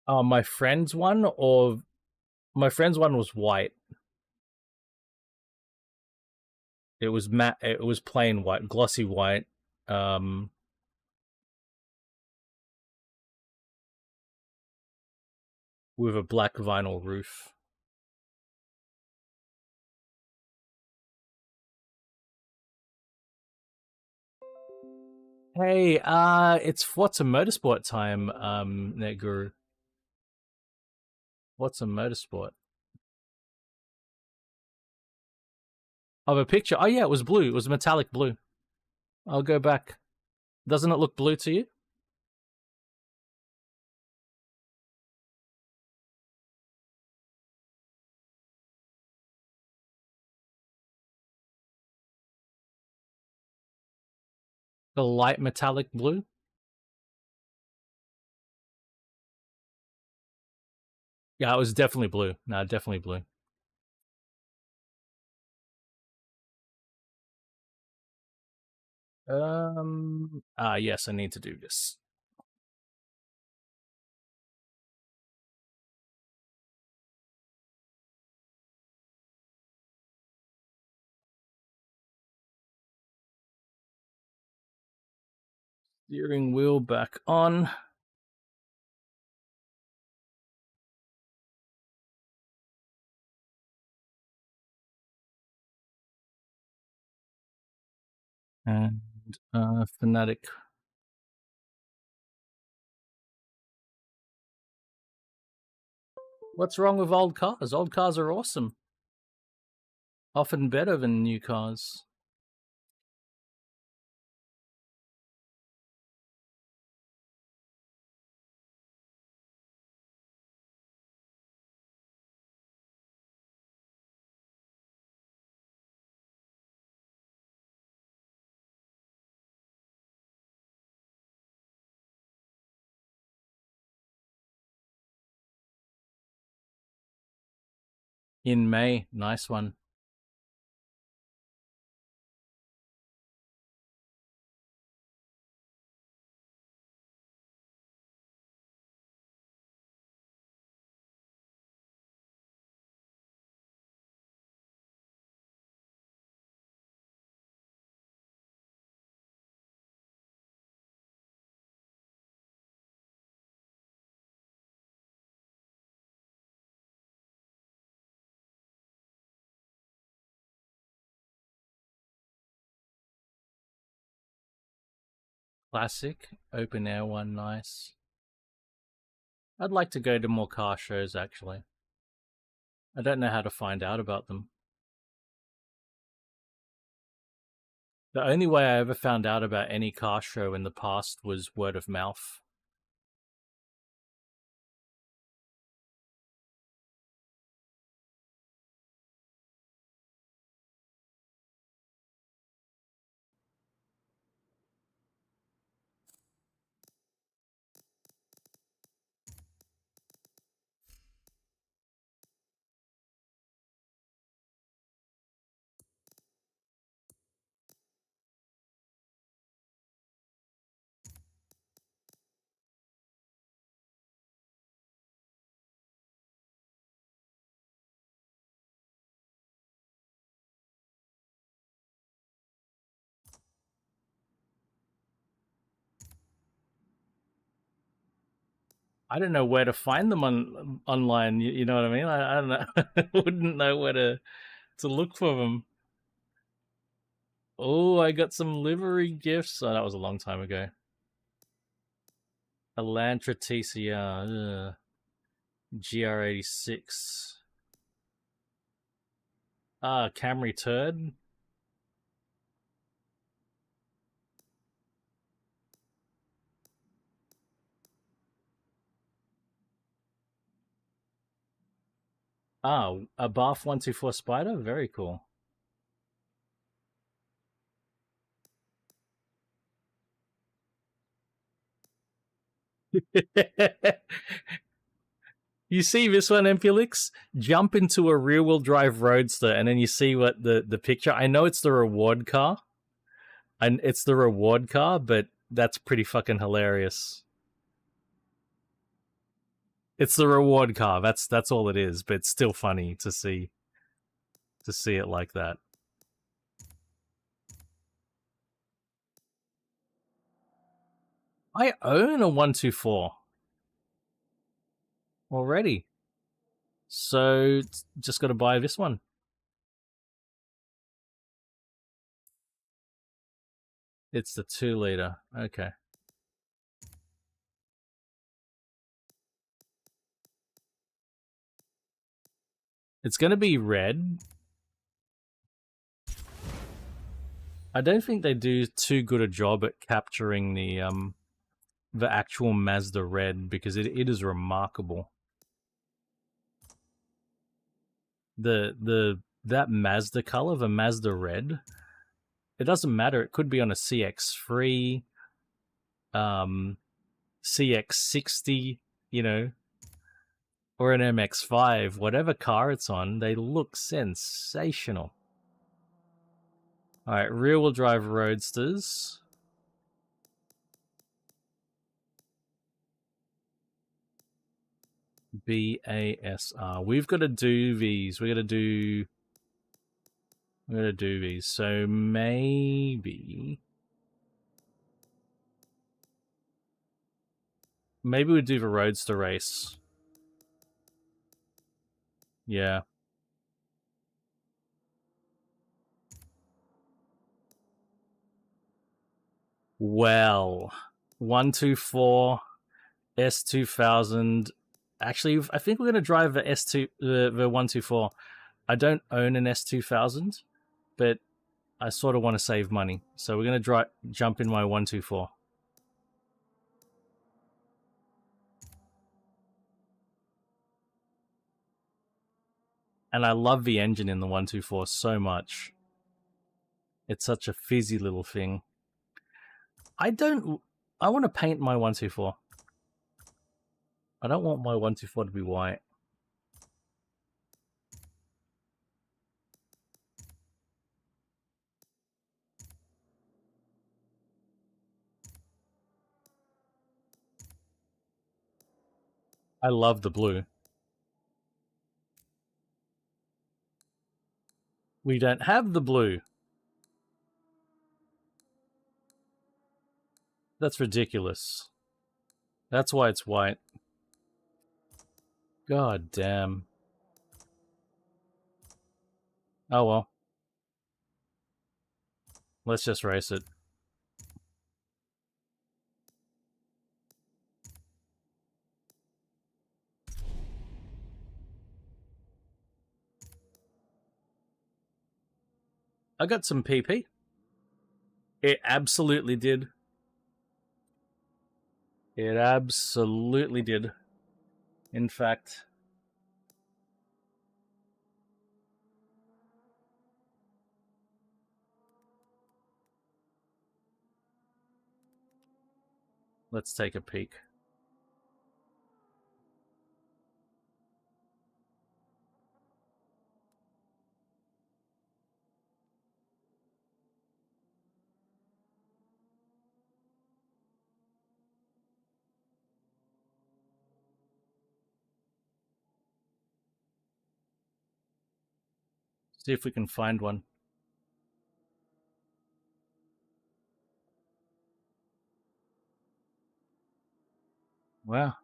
My friend's one, or my friend's one was white. It was matte. It was plain white, glossy white. With a black vinyl roof. Hey, it's Forza Motorsport time, Netguru. Forza Motorsport. Of a picture. Oh yeah, it was blue. It was metallic blue. I'll go back. Doesn't it look blue to you? The light metallic blue? Yeah, it was definitely blue. No, definitely blue. Yes, I need to do this. Steering wheel back on. And Fanatic. What's wrong with old cars? Old cars are awesome. Often better than new cars. In May, nice one. Classic, open air one, nice. I'd like to go to more car shows, actually. I don't know how to find out about them. The only way I ever found out about any car show in the past was word of mouth. I don't know where to find them online. You know what I mean? I don't know. I wouldn't know where to look for them. Oh, I got some livery gifts. Oh, that was a long time ago. Elantra TCR. GR86. Camry Turd. A Bath 124 Spider. Very cool. You see this one, Empulix? Jump into a rear-wheel drive roadster, and then you see what the picture. I know it's the reward car, and it's the reward car, but that's pretty fucking hilarious. It's the reward car. That's all it is, but it's still funny to see it like that. I own a 124 already, so just got to buy this one. It's the 2-liter. Okay. It's going to be red. I don't think they do too good a job at capturing the actual Mazda red, because it is remarkable. That Mazda color, the Mazda red, it doesn't matter. It could be on a CX-3, CX-60, you know, or an MX-5, whatever car it's on, they look sensational. All right, rear-wheel drive roadsters. BASR. We've got to do these. We're gonna do these. So maybe we do the Roadster race. Yeah. Well, 124 S2000. Actually, I think we're gonna drive the the 124. I don't own an S2000, but I sort of want to save money, so we're gonna jump in my 124. And I love the engine in the 124 so much. It's such a fizzy little thing. I want to paint my 124. I don't want my 124 to be white. I love the blue. We don't have the blue. That's ridiculous. That's why it's white. God damn. Oh well. Let's just race it. I got some PP. It absolutely did. It absolutely did. In fact, let's take a peek. See if we can find one. Wow.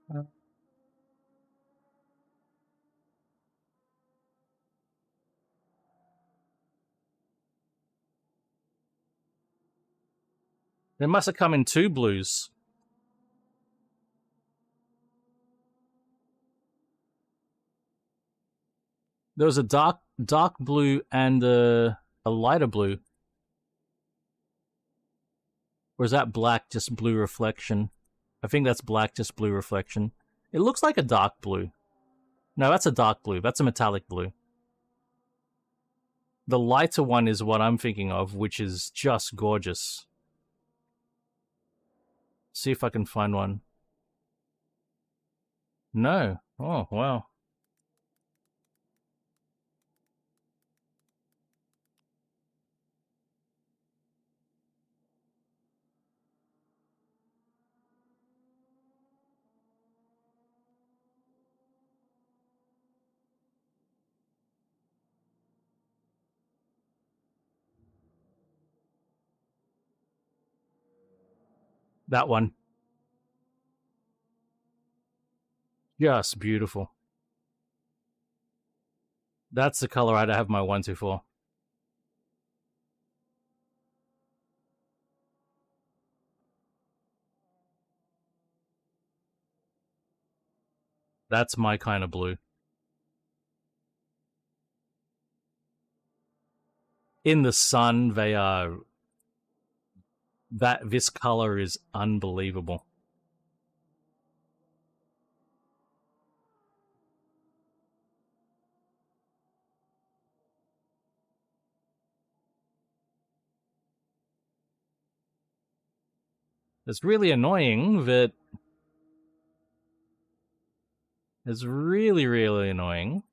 They must have come in two blues. There was a dark blue and a lighter blue. Or is that black, just blue reflection? I think that's black, just blue reflection. It looks like a dark blue. No, that's a dark blue. That's a metallic blue. The lighter one is what I'm thinking of, which is just gorgeous. See if I can find one. No. Oh, wow. That one. Just beautiful. That's the color I'd have my 124. That's my kind of blue. In the sun, they are... This color is unbelievable. It's really annoying that... It's really, really annoying.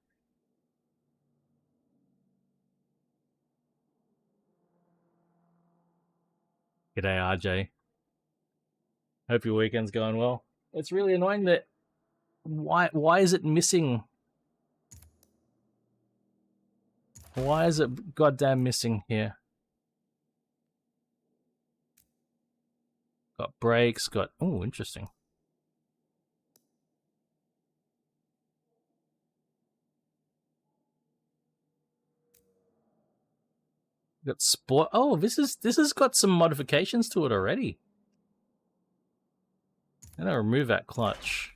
G'day, RJ. Hope your weekend's going well. It's really annoying that Why is it missing? Why is it goddamn missing here? Got brakes, got... Oh, interesting. Got sport... Oh, this has got some modifications to it already. I'm gonna remove that clutch.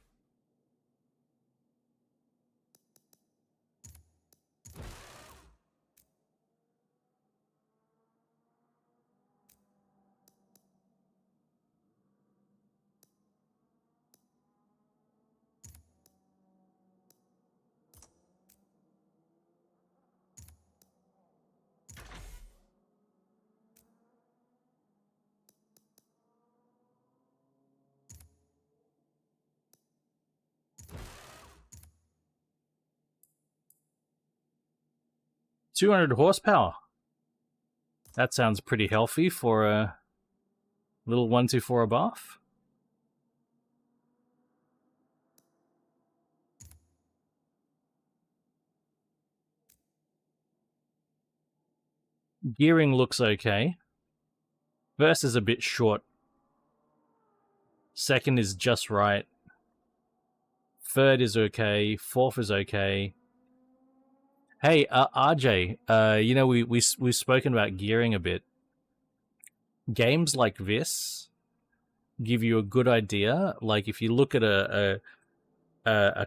$200 horsepower. That sounds pretty healthy for a little 124 above. Gearing looks okay. First is a bit short. Second is just right. Third is okay. Fourth is okay. Hey, RJ, you know, we've spoken about gearing a bit. Games like this give you a good idea. Like if you look at a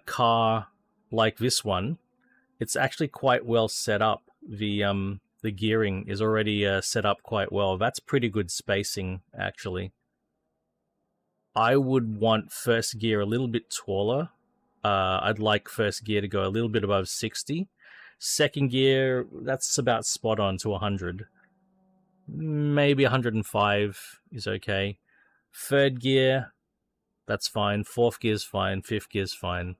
car like this one, it's actually quite well set up. The gearing is already set up quite well. That's pretty good spacing, actually. I would want first gear a little bit taller. I'd like first gear to go a little bit above 60. Second gear, that's about spot on to 100. Maybe 105 is okay. Third gear, that's fine. Fourth gear's fine. Fifth gear's fine.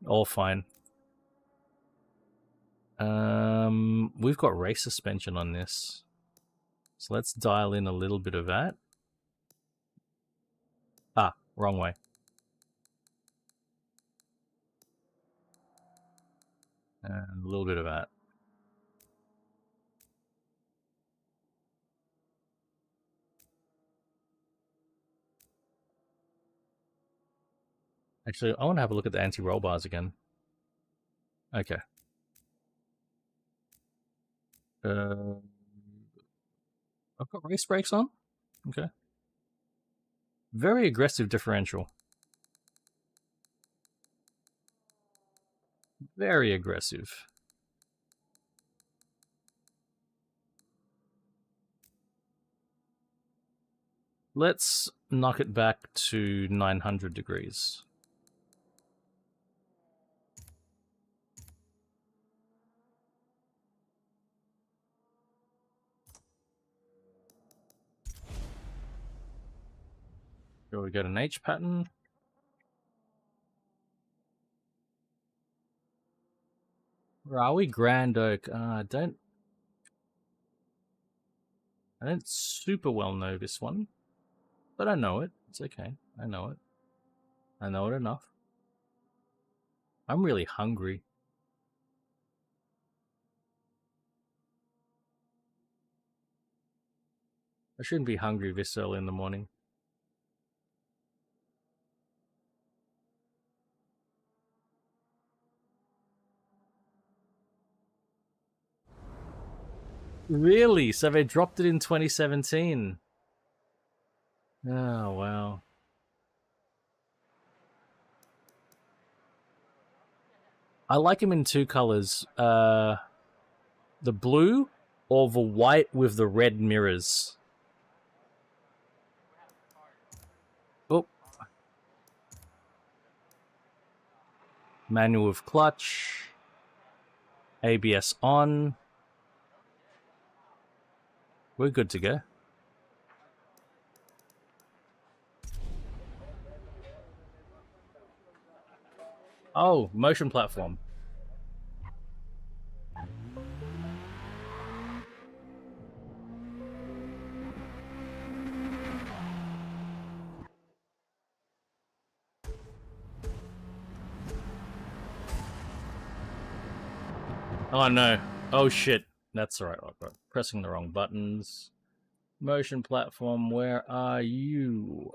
All fine. We've got race suspension on this. So let's dial in a little bit of that. Ah, wrong way. And a little bit of that. Actually, I want to have a look at the anti-roll bars again. Okay. I've got race brakes on. Okay. Very aggressive differential. Very aggressive. Let's knock it back to 900 degrees. Here we got an H pattern. Where are we? Grand Oak. I don't super well know this one, but I know it. It's okay. I know it. I know it enough. I'm really hungry. I shouldn't be hungry this early in the morning. Really? So they dropped it in 2017. Oh, wow. I like him in two colors. The blue or the white with the red mirrors. Oh. Manual with clutch. ABS on. We're good to go. Oh, motion platform. Oh no. Oh shit. That's alright. Pressing the wrong buttons. Motion platform, where are you?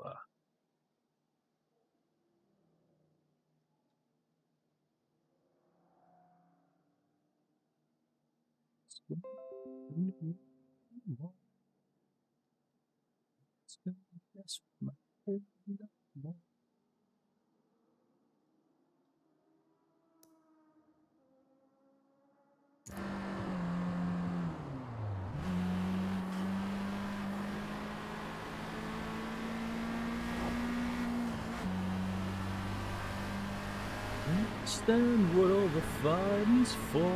Understand what all the fighting's for.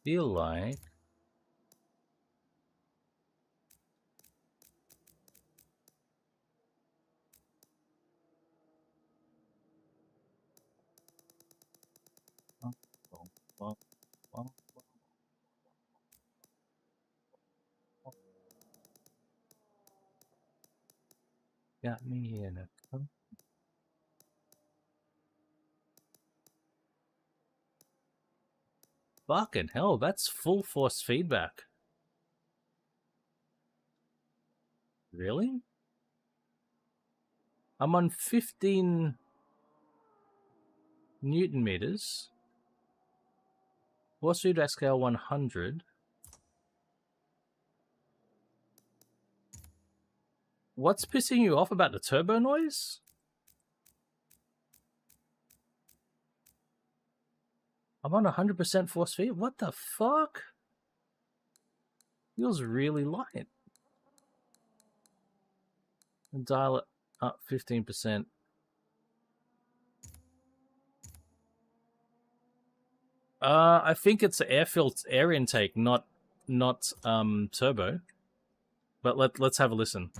Feel like got me in a fucking hell, that's full force feedback. Really? I'm on 15 Newton meters. Force feedback scale 100. What's pissing you off about the turbo noise? I'm on 100% force feed. What the fuck? Feels really light. And dial it up 15%. I think it's air intake, not turbo. But let's have a listen.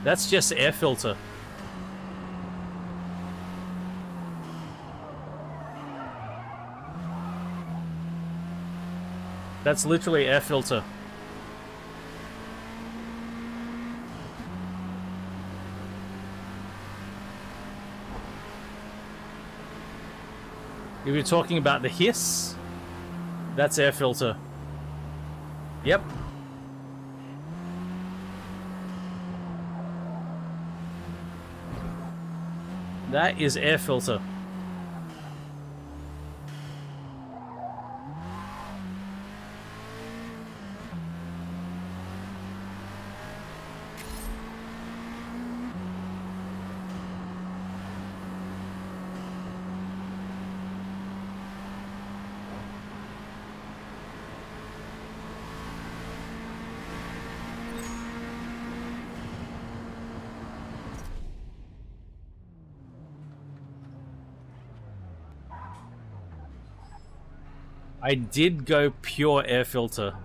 That's just air filter. That's literally air filter. If you're talking about the hiss, that's air filter. Yep. That is air filter. I did go pure air filter.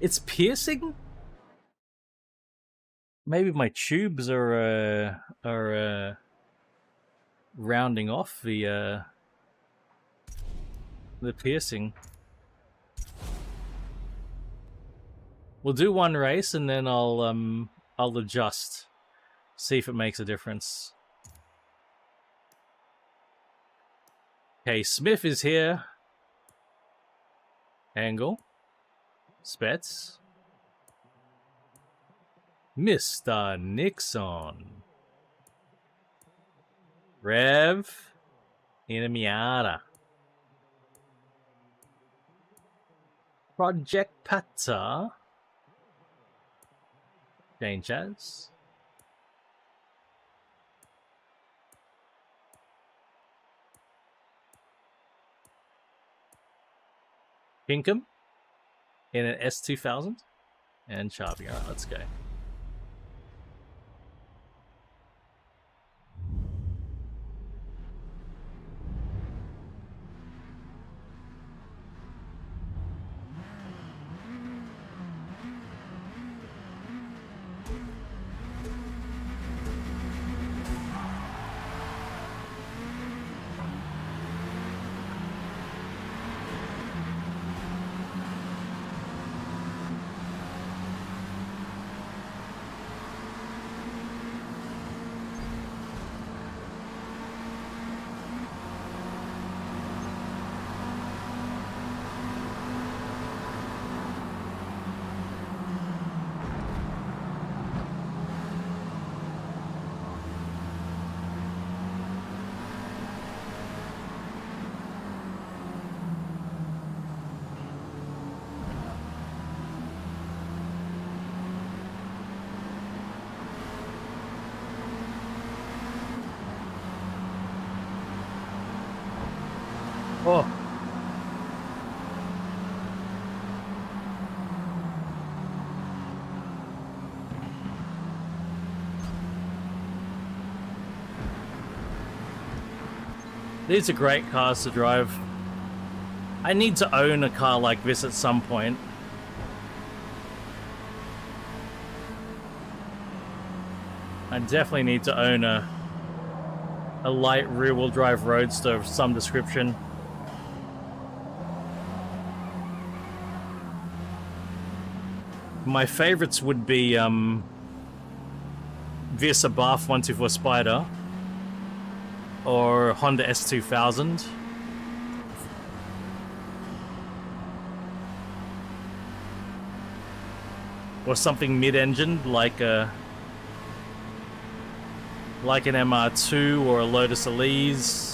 It's piercing? Maybe my tubes are rounding off the piercing. We'll do one race and then I'll adjust. See if it makes a difference. Okay, Smith is here. Angle. Spets. Mr. Nixon. Rev. Inamiata. Project Pata. Jane Chaz. Pinkham in an S2000. And charging. Alright, let's go. Oh. These are great cars to drive. I need to own a car like this at some point. I definitely need to own a light rear-wheel drive roadster of some description. My favorites would be this Bath 124 Spider or Honda S2000. Or something mid-engined like an MR2 or a Lotus Elise.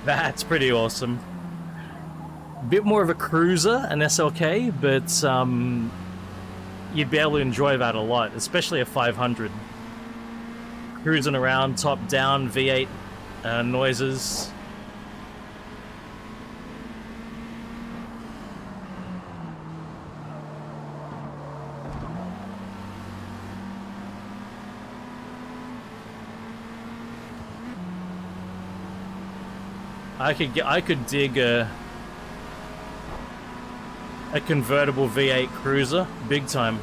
That's pretty awesome. Bit more of a cruiser, an SLK, but you'd be able to enjoy that a lot, especially a 500. Cruising around, top down, V8 noises. I could dig a convertible V8 cruiser, big time.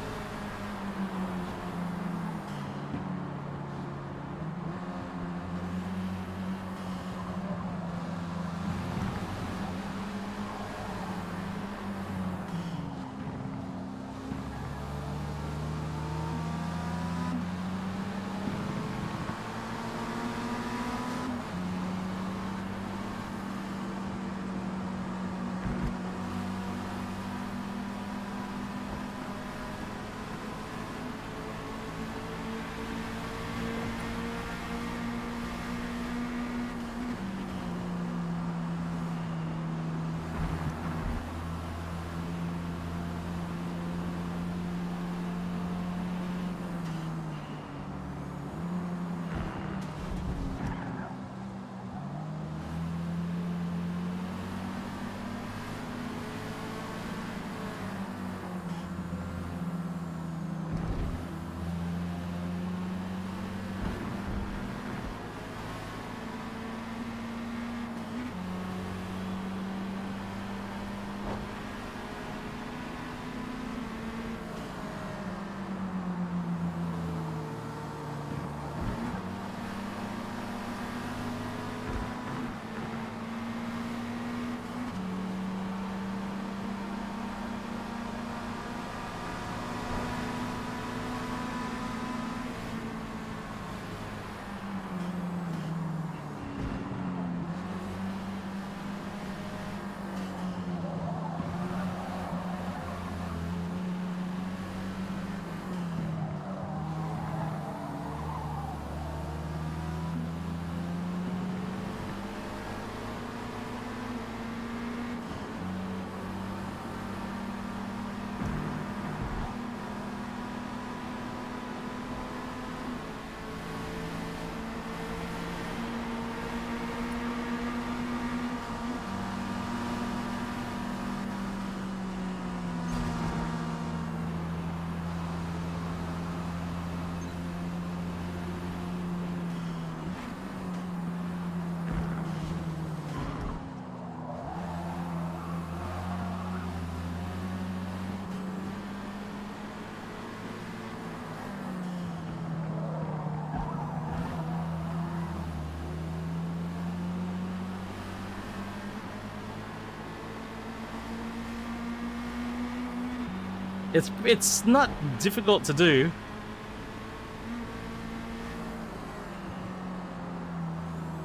It's not difficult to do.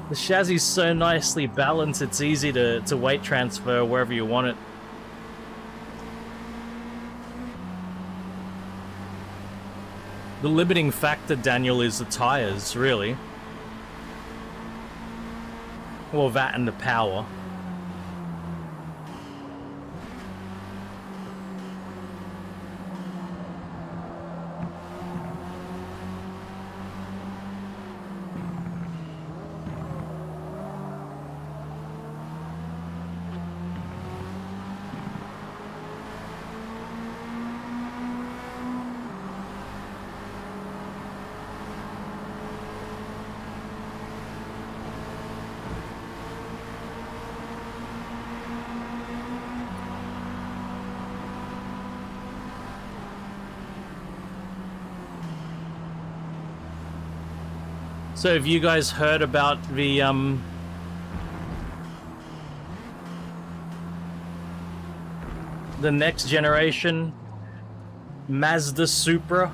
The chassis is so nicely balanced, it's easy to weight transfer wherever you want it. The limiting factor, Daniel, is the tires, really. Well, that and the power. So have you guys heard about the next generation Mazda Supra?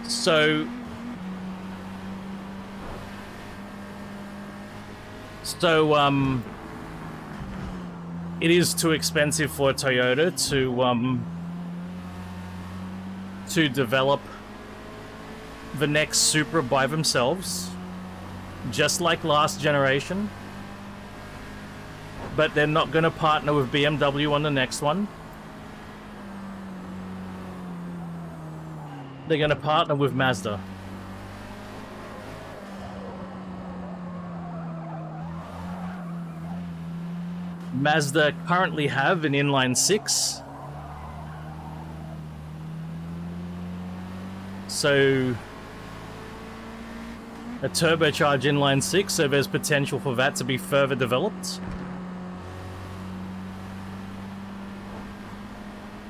So it is too expensive for Toyota to develop the next Supra by themselves, just like last generation. But they're not going to partner with BMW on the next one. They're going to partner with Mazda. Mazda currently have an inline 6. So a turbocharged inline 6, so there's potential for that to be further developed.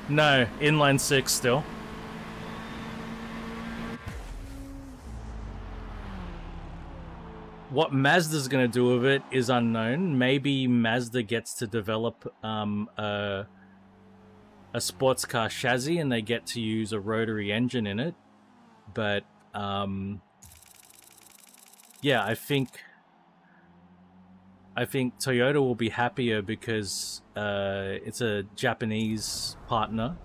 No, inline 6 still. What Mazda's going to do with it is unknown. Maybe Mazda gets to develop a sports car chassis and they get to use a rotary engine in it. But yeah, I think Toyota will be happier because it's a Japanese partner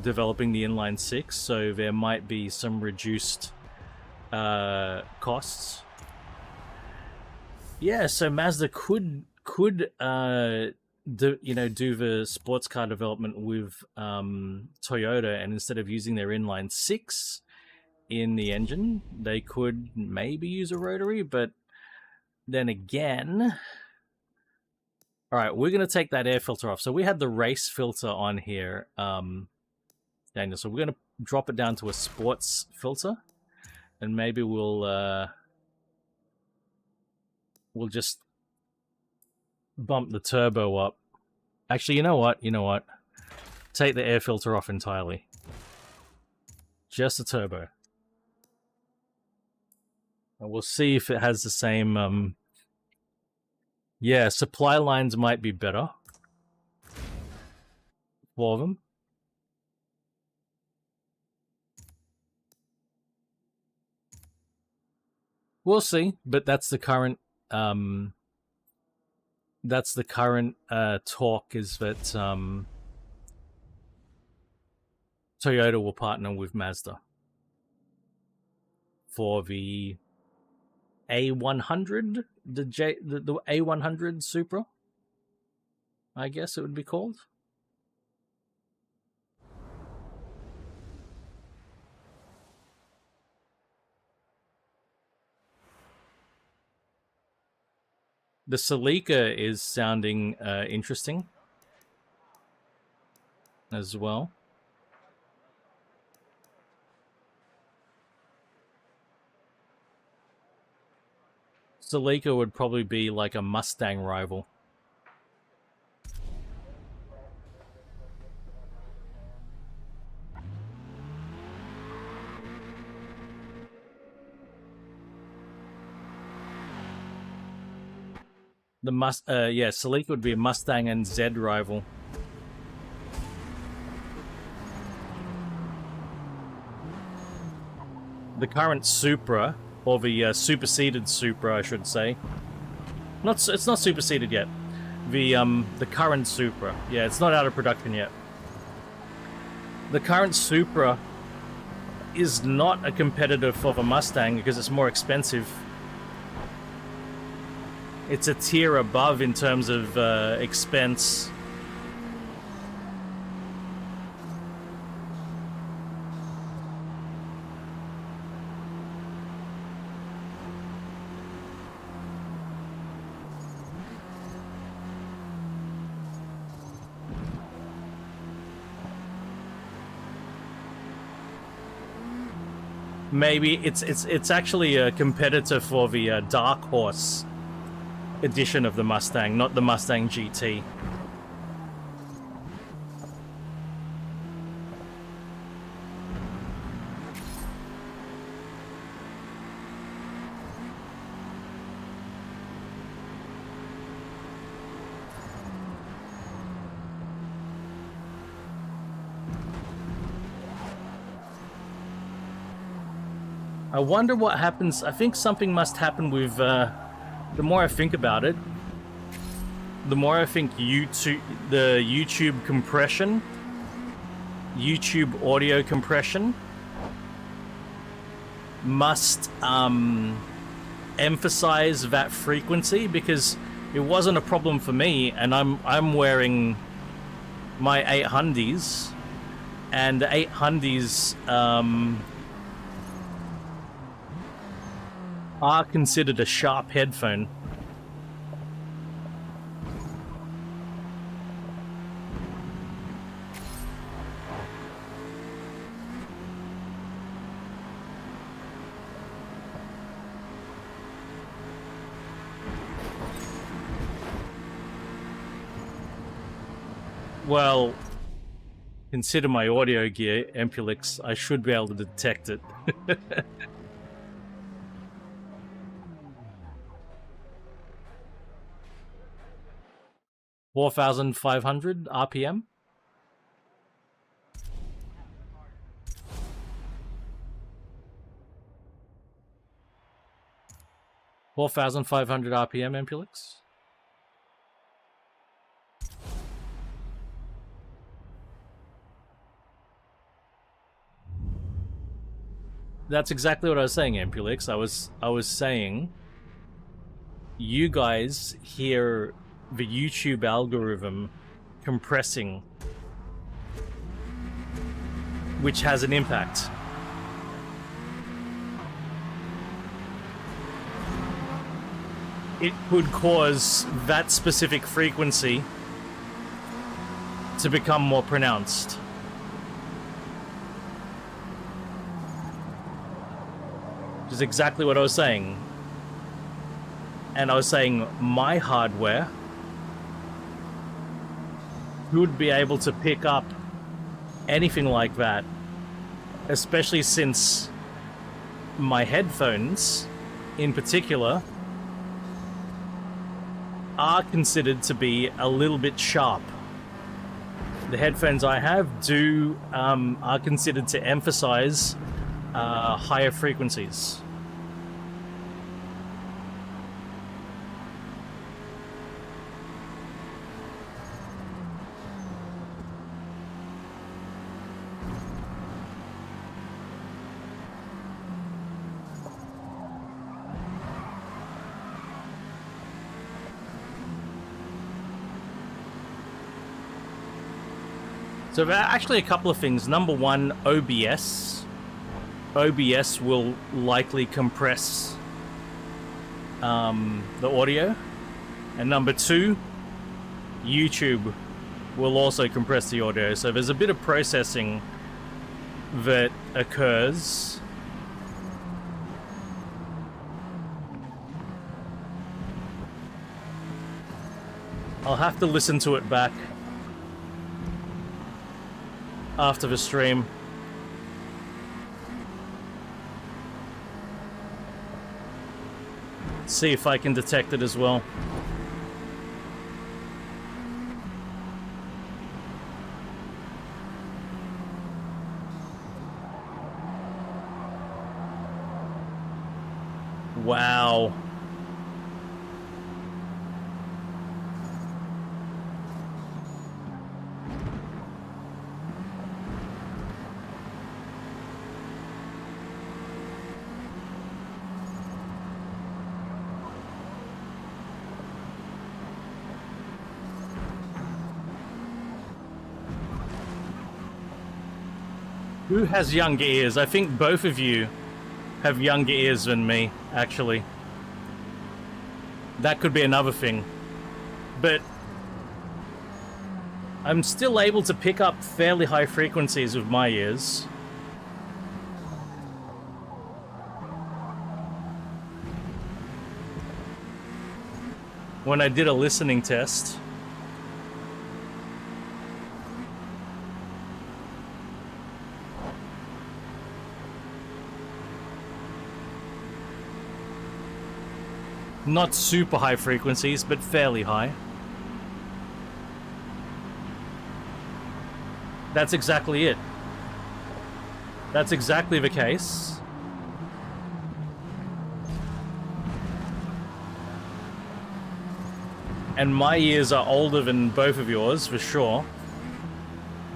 developing the inline 6, so there might be some reduced costs. Yeah, so Mazda could do the sports car development with Toyota, and instead of using their inline 6 in the engine, they could maybe use a rotary. But then again, all right, we're going to take that air filter off. So we had the race filter on here, Daniel. So we're going to drop it down to a sports filter, and maybe we'll just bump the turbo up. Actually, you know what? Take the air filter off entirely. Just the turbo. And we'll see if it has the same... yeah, supply lines might be better for them. We'll see, but that's the current... talk, is that Toyota will partner with Mazda for the A100, the A100 Supra, I guess it would be called. The Celica is sounding interesting as well. Celica would probably be like a Mustang rival. The yeah, Celica would be a Mustang and Z rival. The current Supra, or the superseded Supra, I should say. It's not superseded yet. The current Supra. Yeah, it's not out of production yet. The current Supra is not a competitor for the Mustang because it's more expensive. It's a tier above in terms of expense. Maybe it's actually a competitor for the Dark Horse edition of the Mustang, not the Mustang GT. I wonder what happens. I think something must happen with, the more I think about it, the more I think the YouTube compression, YouTube audio compression must emphasize that frequency, because it wasn't a problem for me, and I'm wearing my 800s, and the 800s are considered a sharp headphone. Well, consider my audio gear, Empulix. I should be able to detect it. 4,500 RPM. $4,500 RPM, Empulix. That's exactly what I was saying, Empulix. I was saying you guys hear the YouTube algorithm compressing, which has an impact. It could cause that specific frequency to become more pronounced. Which is exactly what I was saying. And I was saying my hardware would be able to pick up anything like that, especially since my headphones, in particular, are considered to be a little bit sharp. The headphones I have are considered to emphasize higher frequencies. So there are actually a couple of things. Number one, OBS. OBS will likely compress the audio. And number two, YouTube will also compress the audio. So there's a bit of processing that occurs. I'll have to listen to it back after the stream. See if I can detect it as well. Wow. Who has younger ears? I think both of you have younger ears than me, actually. That could be another thing. But I'm still able to pick up fairly high frequencies with my ears. When I did a listening test. Not super high frequencies, but fairly high. That's exactly it. That's exactly the case. And my ears are older than both of yours, for sure.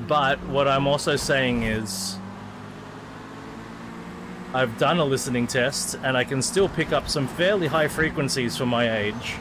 But what I'm also saying is, I've done a listening test, and I can still pick up some fairly high frequencies for my age.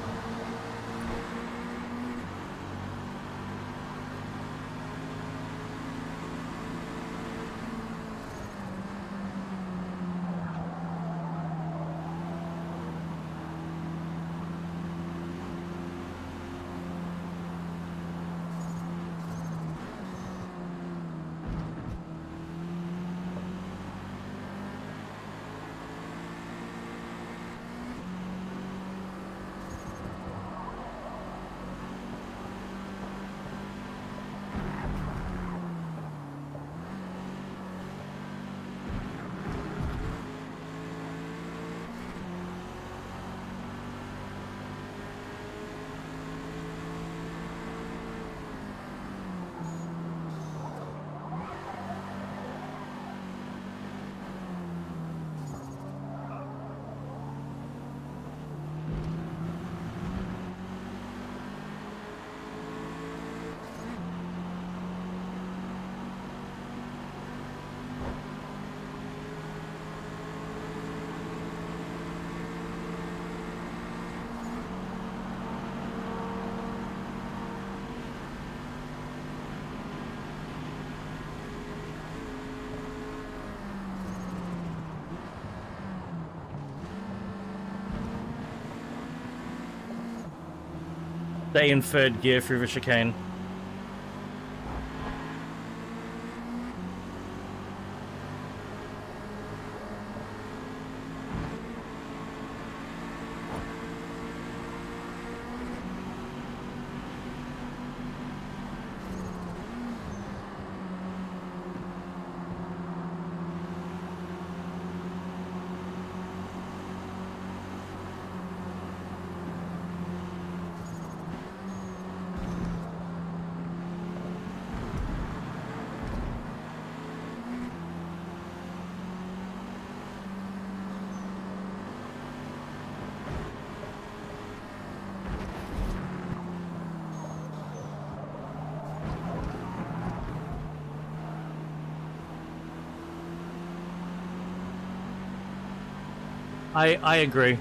Stay in third gear through the chicane. I agree.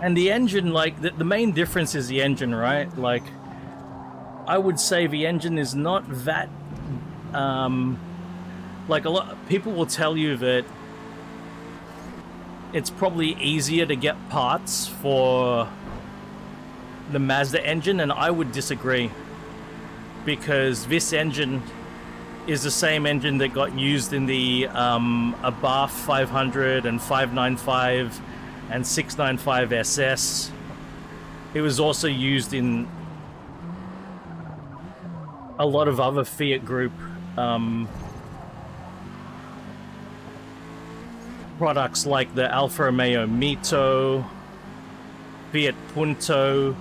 And the engine, like, the main difference is the engine, right? Like, I would say the engine is not that, like, a lot people will tell you that it's probably easier to get parts for the Mazda engine, and I would disagree, because this engine is the same engine that got used in the Abarth 500 and 595 and 695 SS. It was also used in a lot of other Fiat Group products like the Alfa Romeo Mito, Fiat Punto.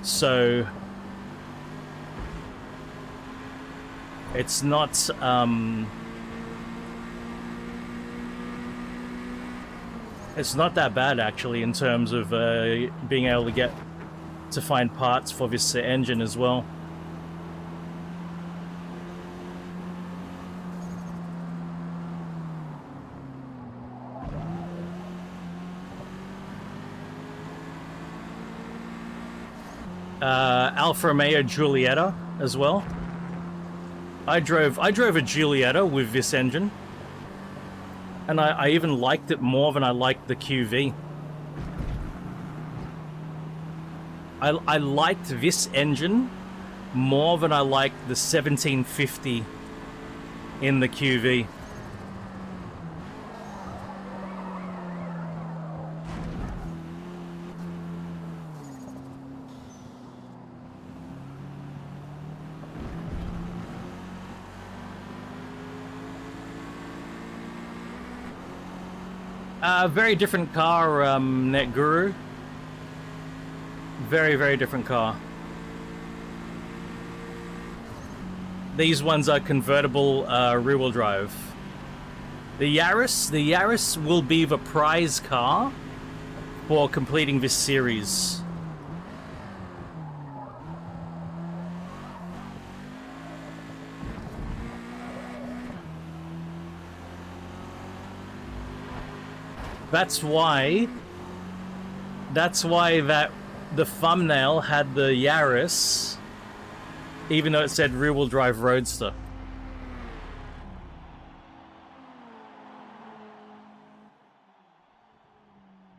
So It's not it's not that bad actually in terms of being able to find parts for this engine as well. Alfa Romeo Giulietta as well. I drove a Giulietta with this engine, and I even liked it more than I liked the QV. I liked this engine more than I liked the 1750 in the QV. Very different car, Net Guru. Very, very different car. These ones are convertible rear-wheel drive. The Yaris will be the prize car for completing this series. That's why the thumbnail had the Yaris, even though it said rear-wheel drive roadster.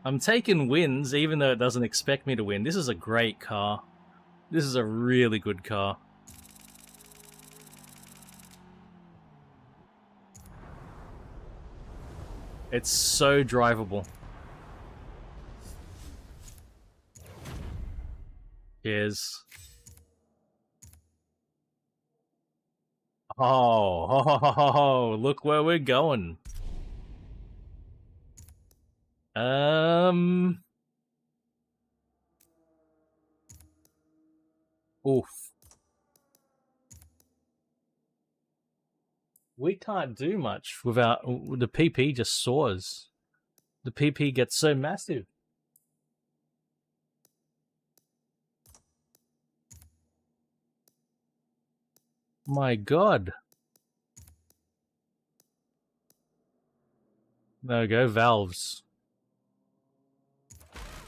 I'm taking wins, even though it doesn't expect me to win. This is a great car. This is a really good car. It's so drivable. Cheers. Oh, look where we're going. Oof. We can't do much without the PP just soars. The PP gets so massive. My God. There we go, valves.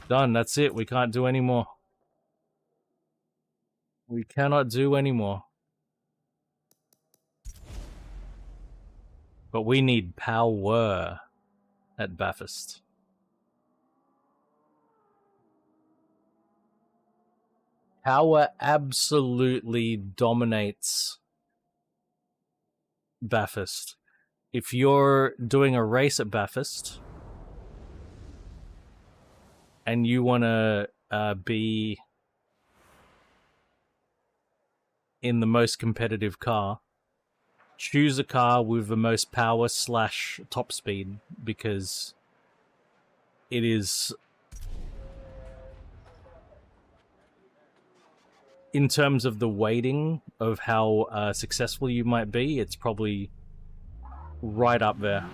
Done, that's it. We can't do any more. We cannot do any more. But we need power at Bathurst. Power absolutely dominates Bathurst. If you're doing a race at Bathurst and you want to be in the most competitive car, choose a car with the most power / top speed, because it is, in terms of the weighting of how successful you might be, it's probably right up there.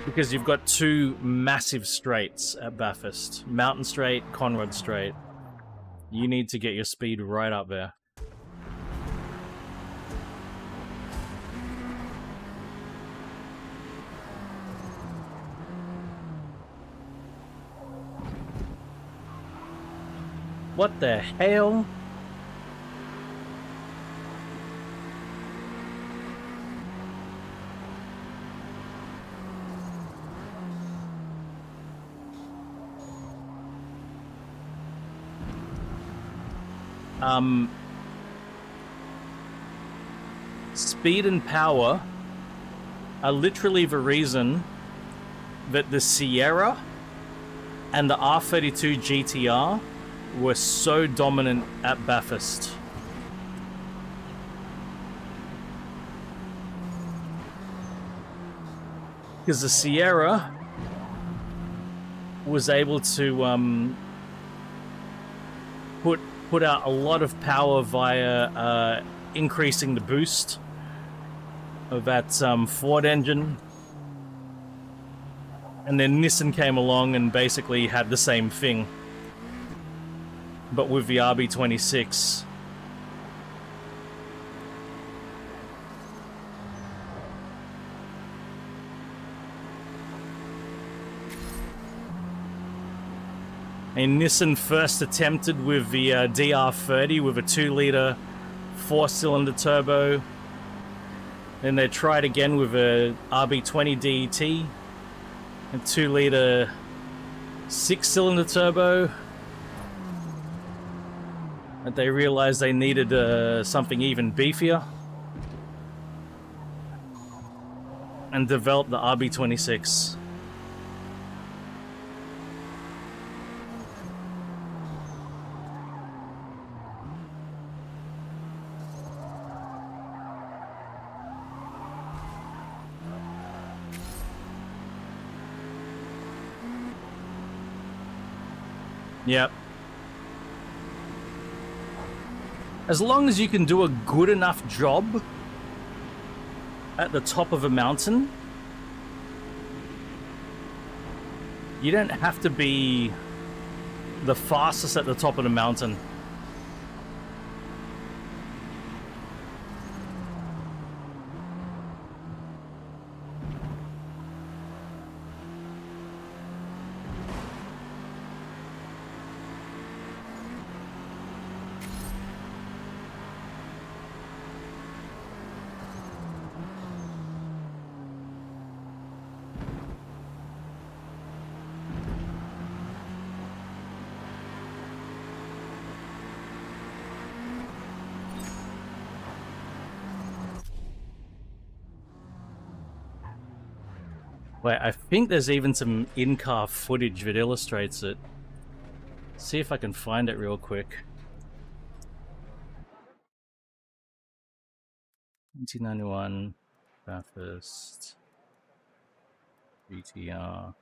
Because you've got two massive straights at Bathurst. Mountain Straight, Conrad Straight. You need to get your speed right up there. What the hell? Speed and power are literally the reason that the Sierra and the R32 GTR were so dominant at Bathurst. Because the Sierra was able to put out a lot of power via increasing the boost of that Ford engine. And then Nissan came along and basically had the same thing, but with the RB26. And Nissan first attempted with the DR30 with a 2-liter 4-cylinder turbo. Then they tried again with a RB20 DET, a 2-liter 6-cylinder turbo. But they realized they needed something even beefier, and developed the RB26. Yep. As long as you can do a good enough job at the top of a mountain, you don't have to be the fastest at the top of the mountain. Wait, I think there's even some in-car footage that illustrates it. See if I can find it real quick. 1991, Bathurst, BTR.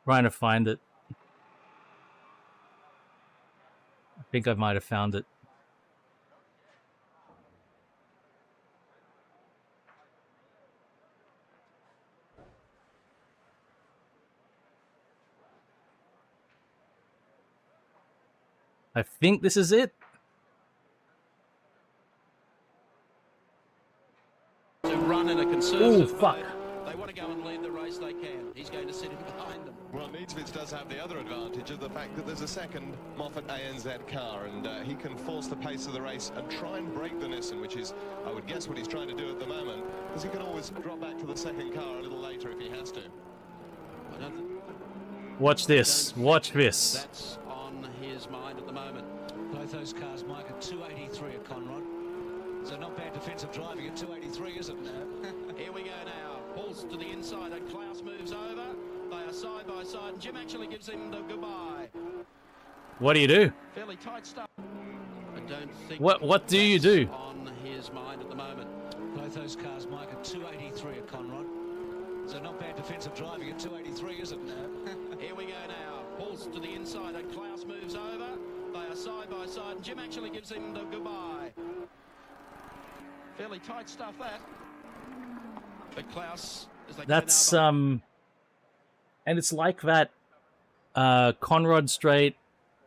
Trying to find it. I think I might have found it. I think this is it. To run in a conservative fuck. mode. They want to go and lead the race they can. He's going to sit in behind them. Well, Needsvits does have the other advantage of the fact that there's a second Moffat ANZ car, and he can force the pace of the race and try and break the Nissan, which is, I would guess, what he's trying to do at the moment, because he can always drop back to the second car a little later if he has to. Watch this. Watch this. That's on his mind at the moment. Both those cars, Mike, at 283 at Conrod. So not bad defensive driving at 283, is it? Here we go now. Pulls to the inside and Klaus moves over. They are side by side, and Jim actually gives him the goodbye. What do you do? Fairly tight stuff. I don't think What do you do? on his mind at the moment. Both those cars, Mike, at 283 at Conrod. So not bad defensive driving at 283, is it? Here we go now. Pulls to the inside and Klaus moves over. They are side by side, and Jim actually gives him the goodbye. Fairly tight stuff, that. But Klaus, as they That's go now, and it's like that Conrod Straight,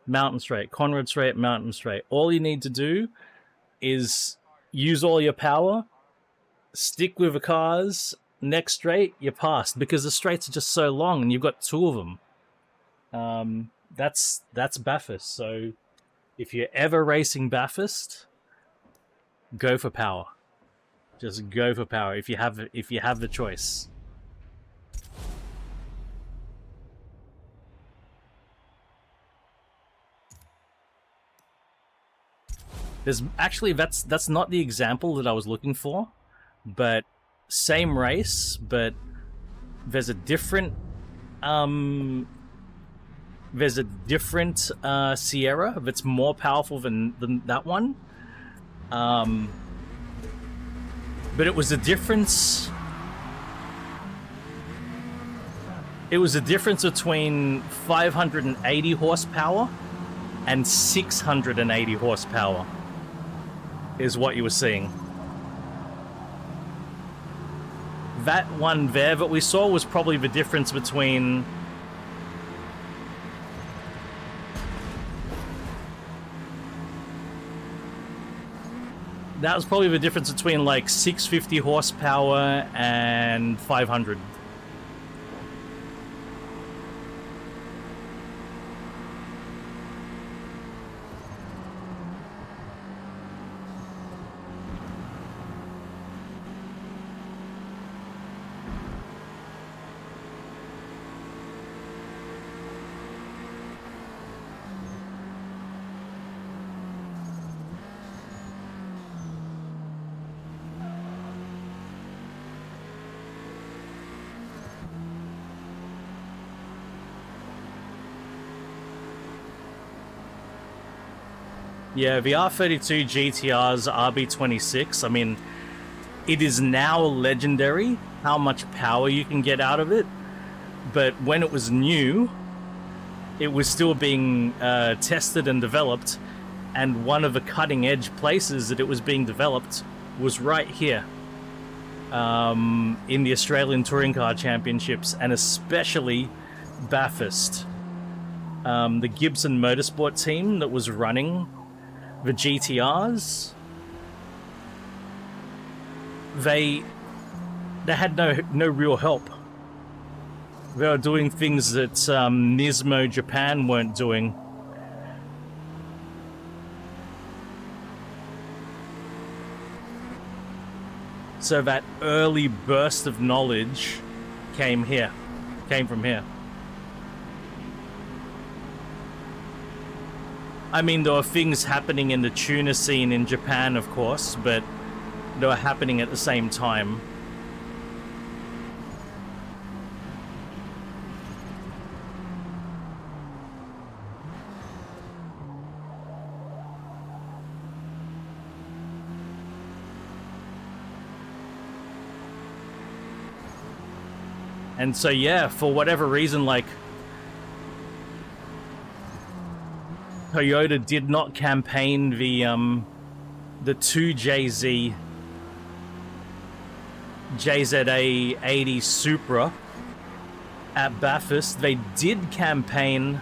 Mountain Straight, Conrad Straight, Mountain Straight. All you need to do is use all your power, stick with the cars, next straight, you're past, because the straights are just so long and you've got two of them. That's Bathurst. So if you're ever racing Bathurst, go for power. Just go for power if you have the choice. There's actually that's not the example that I was looking for, but same race, but there's a different Sierra that's more powerful than that one. But it was a difference. It was a difference between 580 horsepower and 680 horsepower is what you were seeing. That one there that we saw was probably the difference between like 650 horsepower and 500. Yeah, the R32 GTR's RB26, I mean, it is now legendary how much power you can get out of it, but when it was new, it was still being tested and developed, and one of the cutting-edge places that it was being developed was right here in the Australian Touring Car Championships, and especially Bathurst. The Gibson Motorsport team that was running the GTRs, they had no real help. They were doing things that Nismo Japan weren't doing. So that early burst of knowledge came from here. I mean, there were things happening in the tuner scene in Japan, of course, but they were happening at the same time. And so, yeah, for whatever reason, like, Toyota did not campaign the 2JZ JZA80 Supra at Bathurst. They did campaign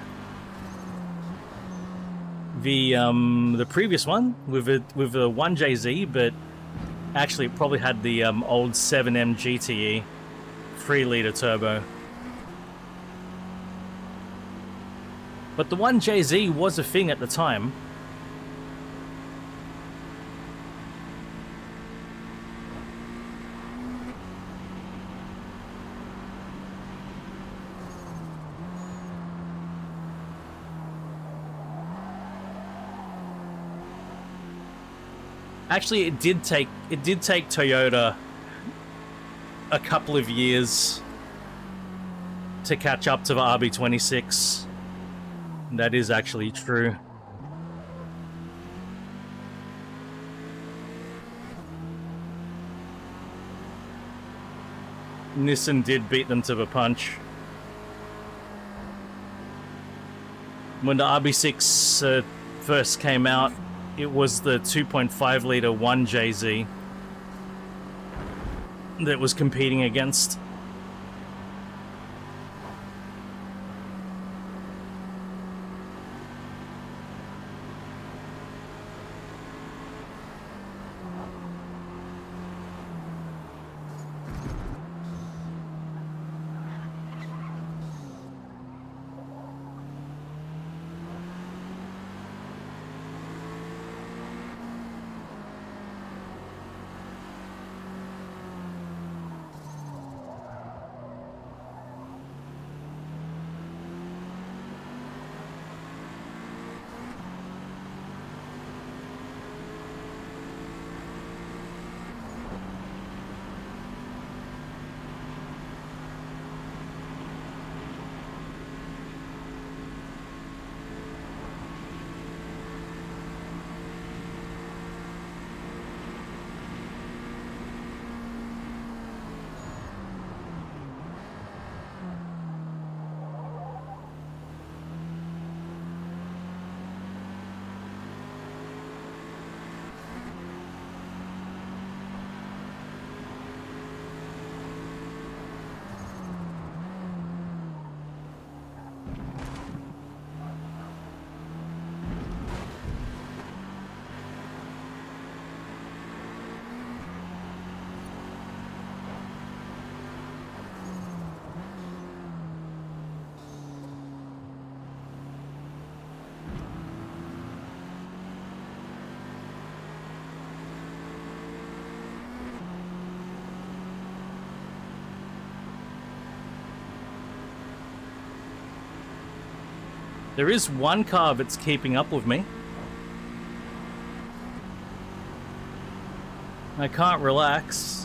the previous one with the 1JZ, but actually it probably had the old 7M GTE 3-liter turbo. But the 1JZ was a thing at the time. Actually, it did take Toyota a couple of years to catch up to the RB26. That is actually true. Nissan did beat them to the punch. When the RB6 first came out, it was the 2.5 litre 1JZ that was competing against. There is one car that's keeping up with me. I can't relax.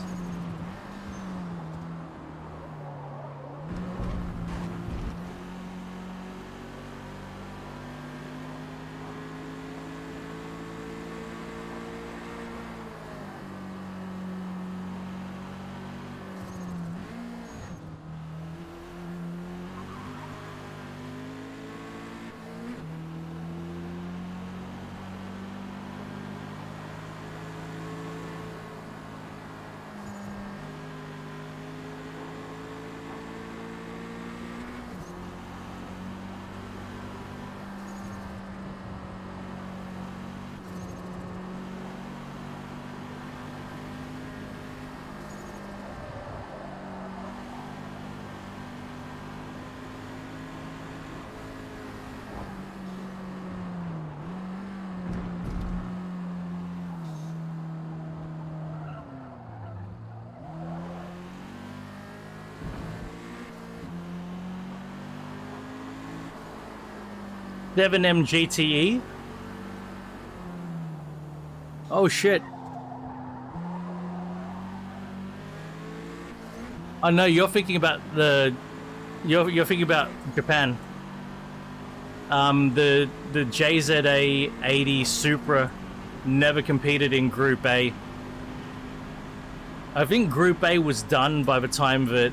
M GTE. Oh shit. Oh no, you're thinking about the you're thinking about Japan. The JZA 80 Supra never competed in Group A. I think Group A was done by the time that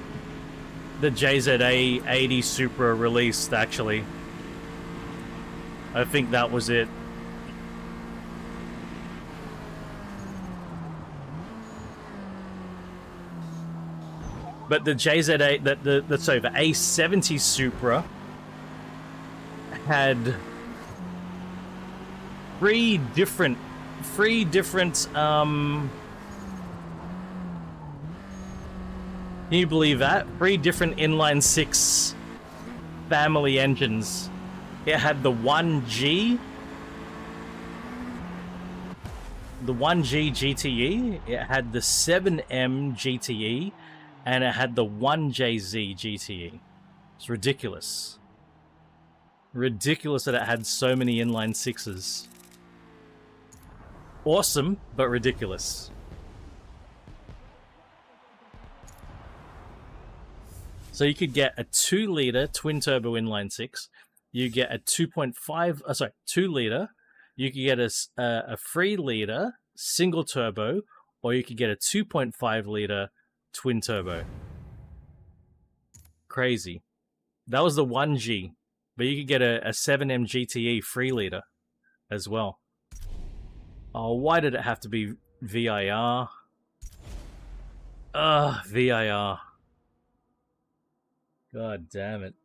the JZA 80 Supra released, actually. I think that was it. But the JZA, the A70 Supra had three different can you believe that? 3 different inline-6 family engines. It had the 1G GTE, it had the 7M GTE, and it had the 1JZ GTE. It's ridiculous. Ridiculous that it had so many inline 6s. Awesome, but ridiculous. So you could get a 2-liter twin-turbo inline 6. You get a 2-liter. You could get a 3-liter single-turbo, or you could get a 2.5-liter twin-turbo. Crazy. That was the 1G. But you could get a 7M GTE 3-liter as well. Oh, why did it have to be VIR? Ugh, VIR. God damn it.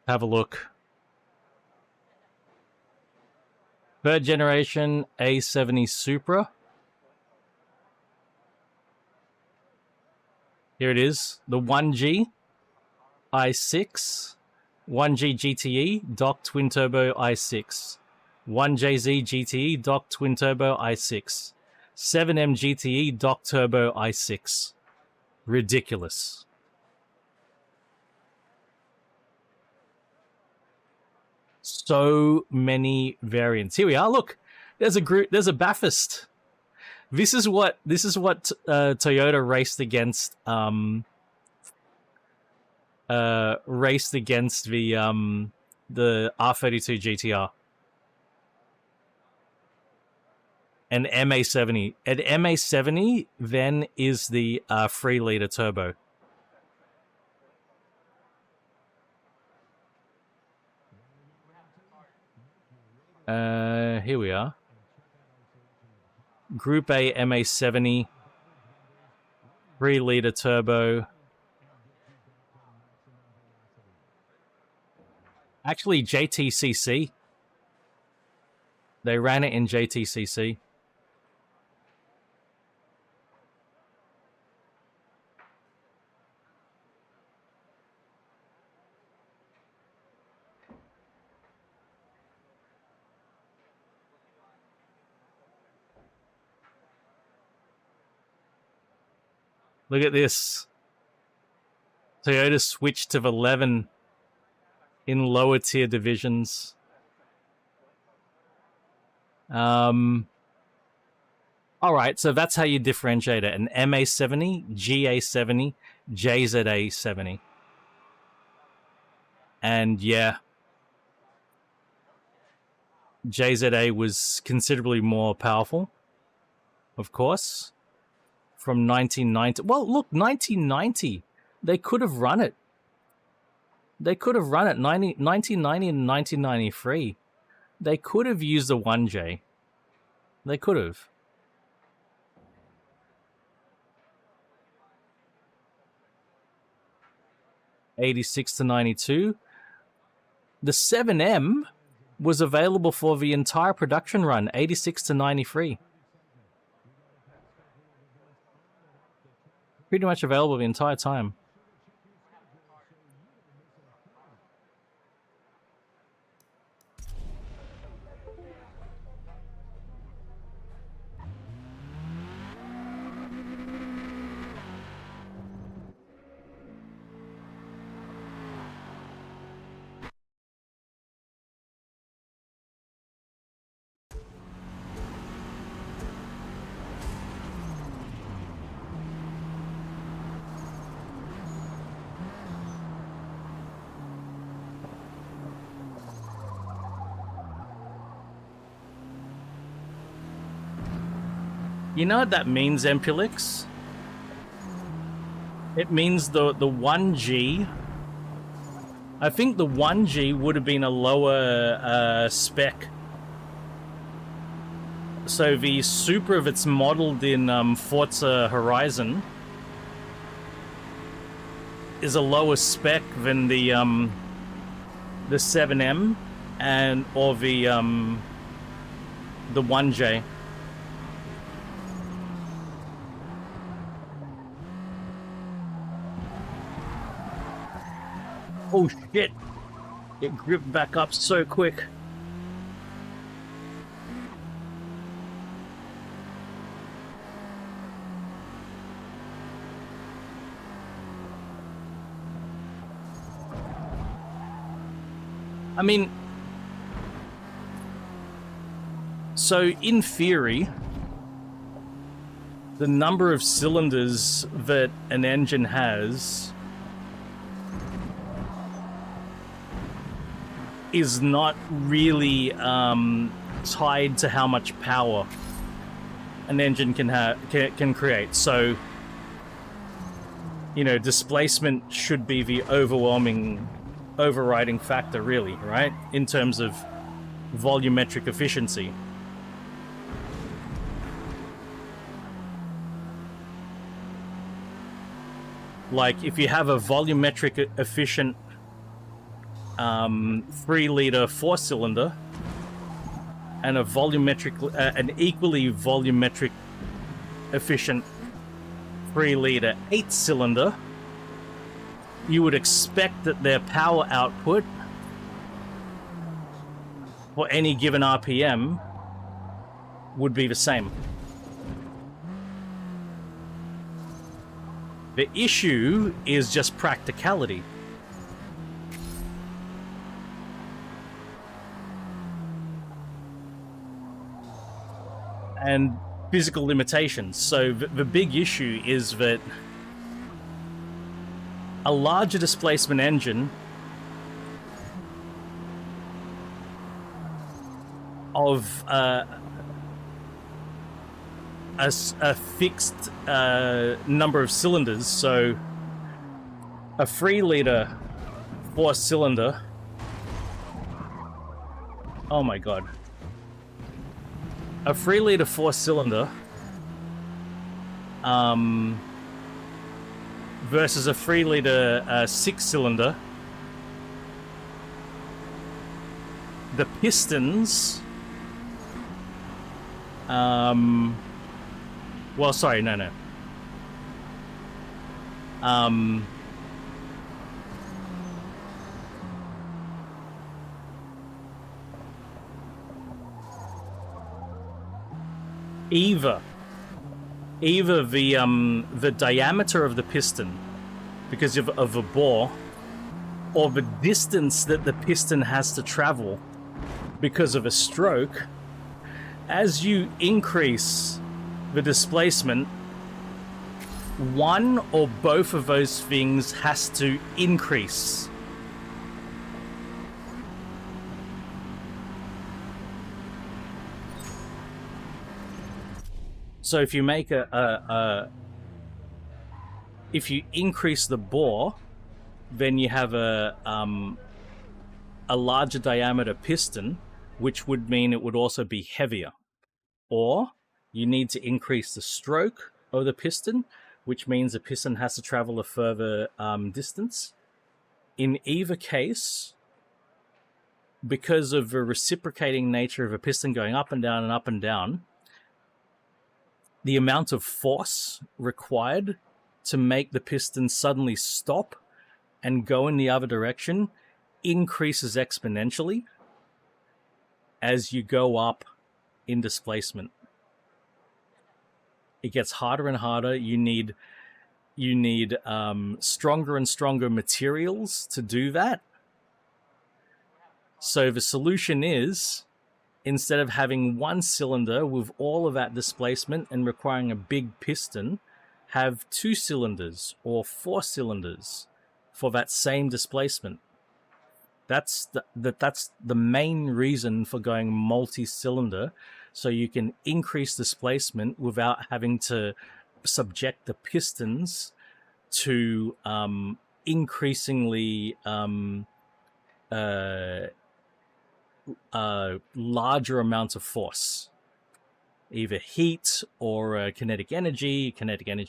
Have a look. 3rd generation A70 Supra. Here it is. The 1G i6. 1G GTE, dock twin turbo i6. 1JZ GTE, dock twin turbo i6. 7M GTE, dock turbo i6. Ridiculous. So many variants. Here we are. Look, there's a group. There's a Bathurst. This is what Toyota raced against. Raced against the R32 GTR. An MA70. An MA70 then is the 3-liter turbo. Here we are. Group A MA70, 3-liter turbo. Actually, JTCC. They ran it in JTCC. Look at this. Toyota switched to 11 in lower tier divisions. All right, so that's how you differentiate it. An MA70, GA70, JZA70. And yeah, JZA was considerably more powerful, of course, from 1990. Well, look, 1990. They could have run it. They could have run it 1990 and 1993. They could have used a 1J. They could have. '86 to '92. The 7M was available for the entire production run, '86 to '93. Pretty much available the entire time. You know what that means, Empulix? It means the 1G. I think the 1G would have been a lower spec. So the Supra that's modeled in Forza Horizon is a lower spec than the 7M and or the 1J. Oh shit! It gripped back up so quick. I mean, so in theory, the number of cylinders that an engine has is not really tied to how much power an engine can create. So, you know, displacement should be the overriding factor, really, right? In terms of volumetric efficiency. Like, if you have a volumetric efficient 3-liter 4-cylinder and a an equally volumetric efficient 3-liter 8-cylinder, you would expect that their power output for any given RPM would be the same. The issue is just practicality. And physical limitations. So the big issue is that a larger displacement engine of a fixed number of cylinders, so a 3-liter 4-cylinder. Oh my god. A 3-liter 4-cylinder versus a 3-liter 6-cylinder the pistons... Well, sorry, no. Either the diameter of the piston, because of a bore, or the distance that the piston has to travel because of a stroke, as you increase the displacement, one or both of those things has to increase. So if you make if you increase the bore, then you have a larger diameter piston, which would mean it would also be heavier. Or you need to increase the stroke of the piston, which means the piston has to travel a further distance. In either case, because of the reciprocating nature of a piston going up and down and up and down, the amount of force required to make the piston suddenly stop and go in the other direction increases exponentially as you go up in displacement. It gets harder and harder. You need stronger and stronger materials to do that. So the solution is, instead of having one cylinder with all of that displacement and requiring a big piston, have 2 cylinders or 4 cylinders for that same displacement. That's the main reason for going multi-cylinder, so you can increase displacement without having to subject the pistons to increasingly larger amounts of force, either heat or kinetic energy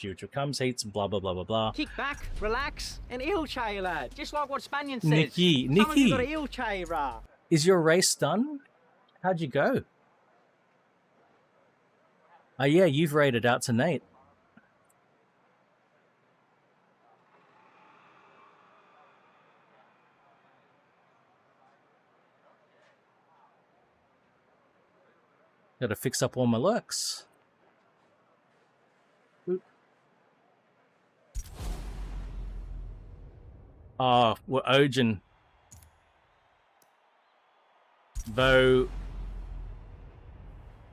which becomes heat, blah blah blah blah blah. Kick back, relax, and heel chair, lad. Just like what Spanian says. Nikki, You got a heel chair, rah. Is your race done? How'd you go? Oh yeah, you've rated out to Nate. Gotta fix up all my lurks. Oop. Oh, we're Ojin. Though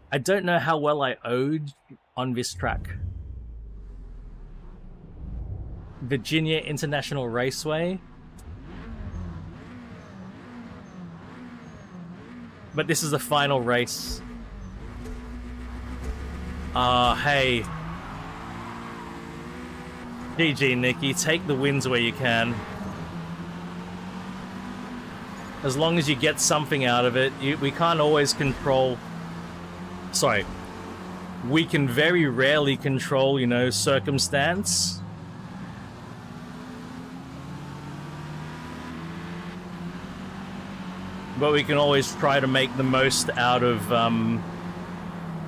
I don't know how well I ode on this track. Virginia International Raceway. But this is the final race. Hey. GG, Nikki. Take the wins where you can. As long as you get something out of it. We can't always control... Sorry. We can very rarely control, circumstance. But we can always try to make the most out of,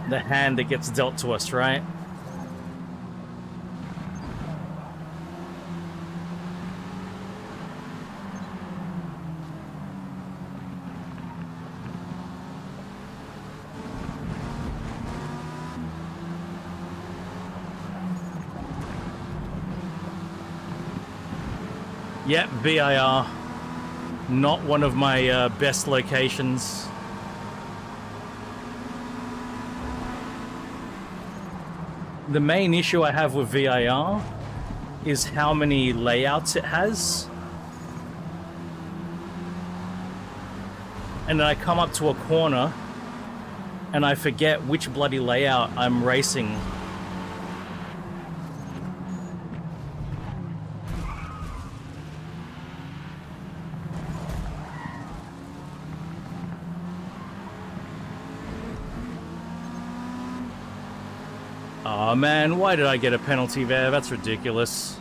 the hand that gets dealt to us, right? Yep, VIR. Not one of my best locations. The main issue I have with VIR is how many layouts it has. And then I come up to a corner and I forget which bloody layout I'm racing. Oh man, why did I get a penalty there? That's ridiculous.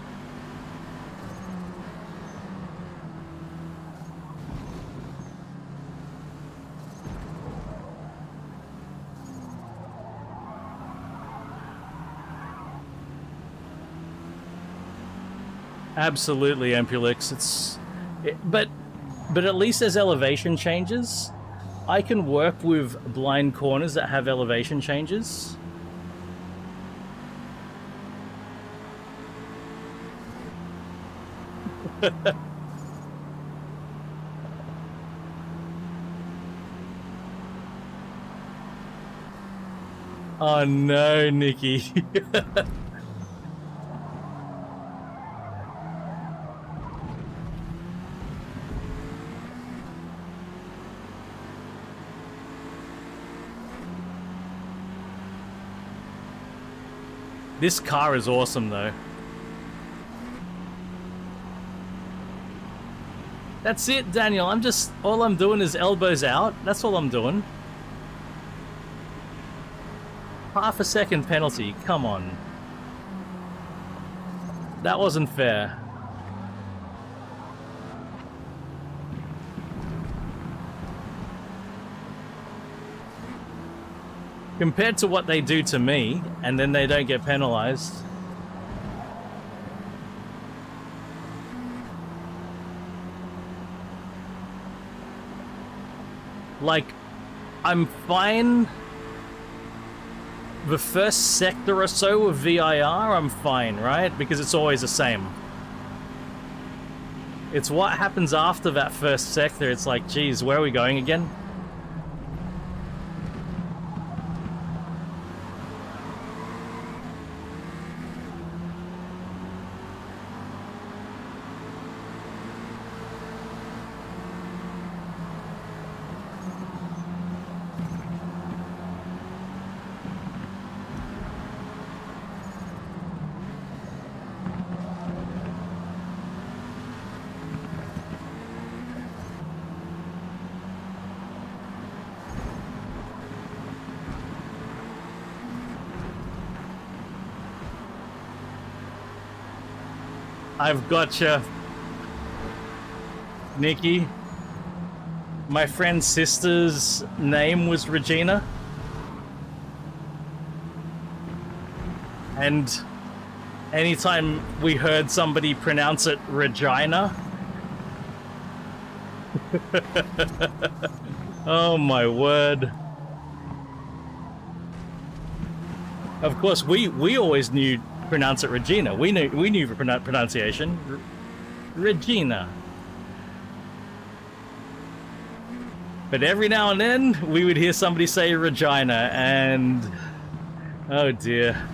Absolutely, Ampulix. But at least there's elevation changes. I can work with blind corners that have elevation changes. Oh no, Nikki. This car is awesome though. That's it, Daniel. All I'm doing is elbows out. That's all I'm doing. Half a second penalty. Come on. That wasn't fair. Compared to what they do to me, and then they don't get penalized. Like, I'm fine. The first sector or so of VIR, I'm fine, right? Because it's always the same. It's what happens after that first sector. It's like, geez, where are we going again? I've gotcha, Nikki. My friend's sister's name was Regina. And anytime we heard somebody pronounce it Regina, oh my word. Of course, we always knew pronounce it Regina. We knew the pronunciation. Regina. But every now and then we would hear somebody say Regina, and oh dear.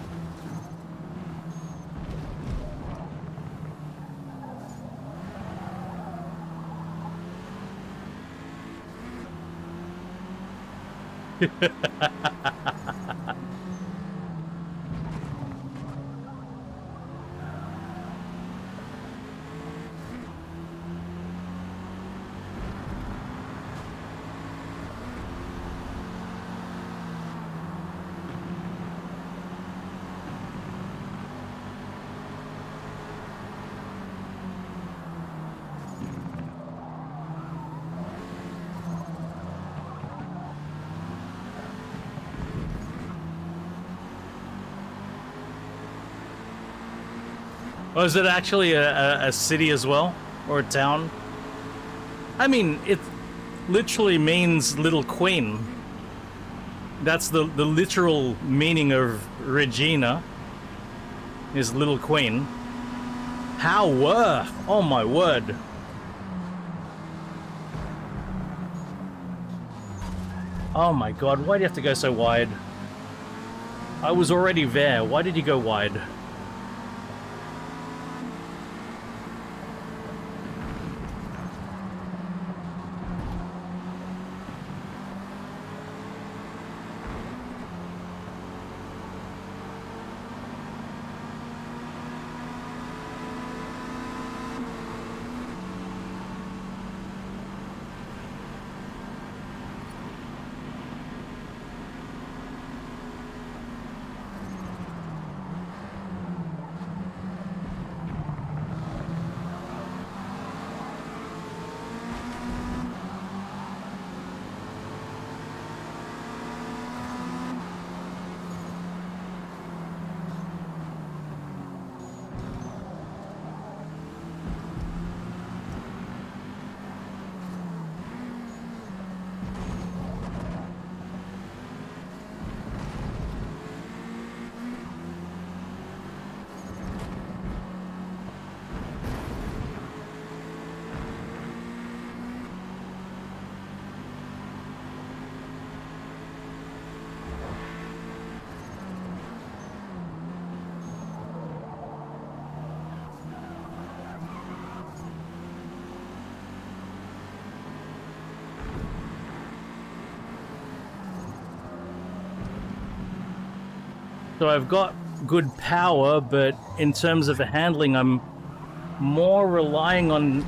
Oh, is it actually a city as well? Or a town? I mean, it literally means little queen. That's the literal meaning of Regina, is little queen. How were? Oh my word. Oh my god, why do you have to go so wide? I was already there. Why did you go wide? So I've got good power, but in terms of the handling, I'm more relying on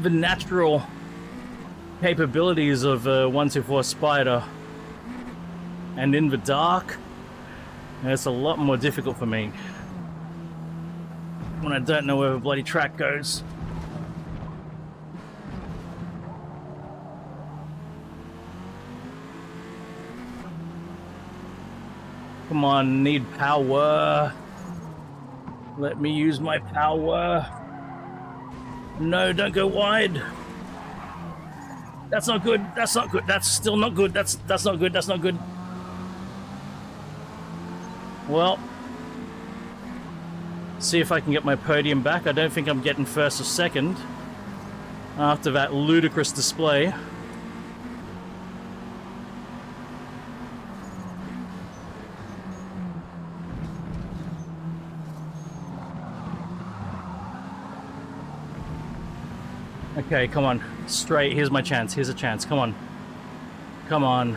the natural capabilities of a 124 Spider. And in the dark, it's a lot more difficult for me when I don't know where the bloody track goes. Come on, need power. Let me use my power. No, don't go wide. That's not good. That's not good. That's still not good. That's not good. That's not good. Well, see if I can get my podium back. I don't think I'm getting first or second after that ludicrous display. Okay, come on. Straight. Here's my chance. Here's a chance. Come on. Come on.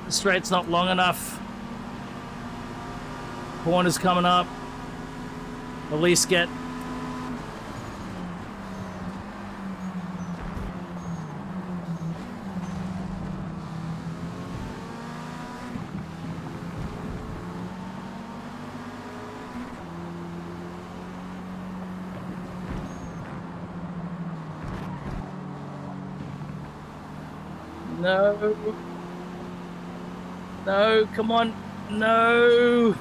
The straight's not long enough. Corner's coming up. At least get... No. No, come on. No.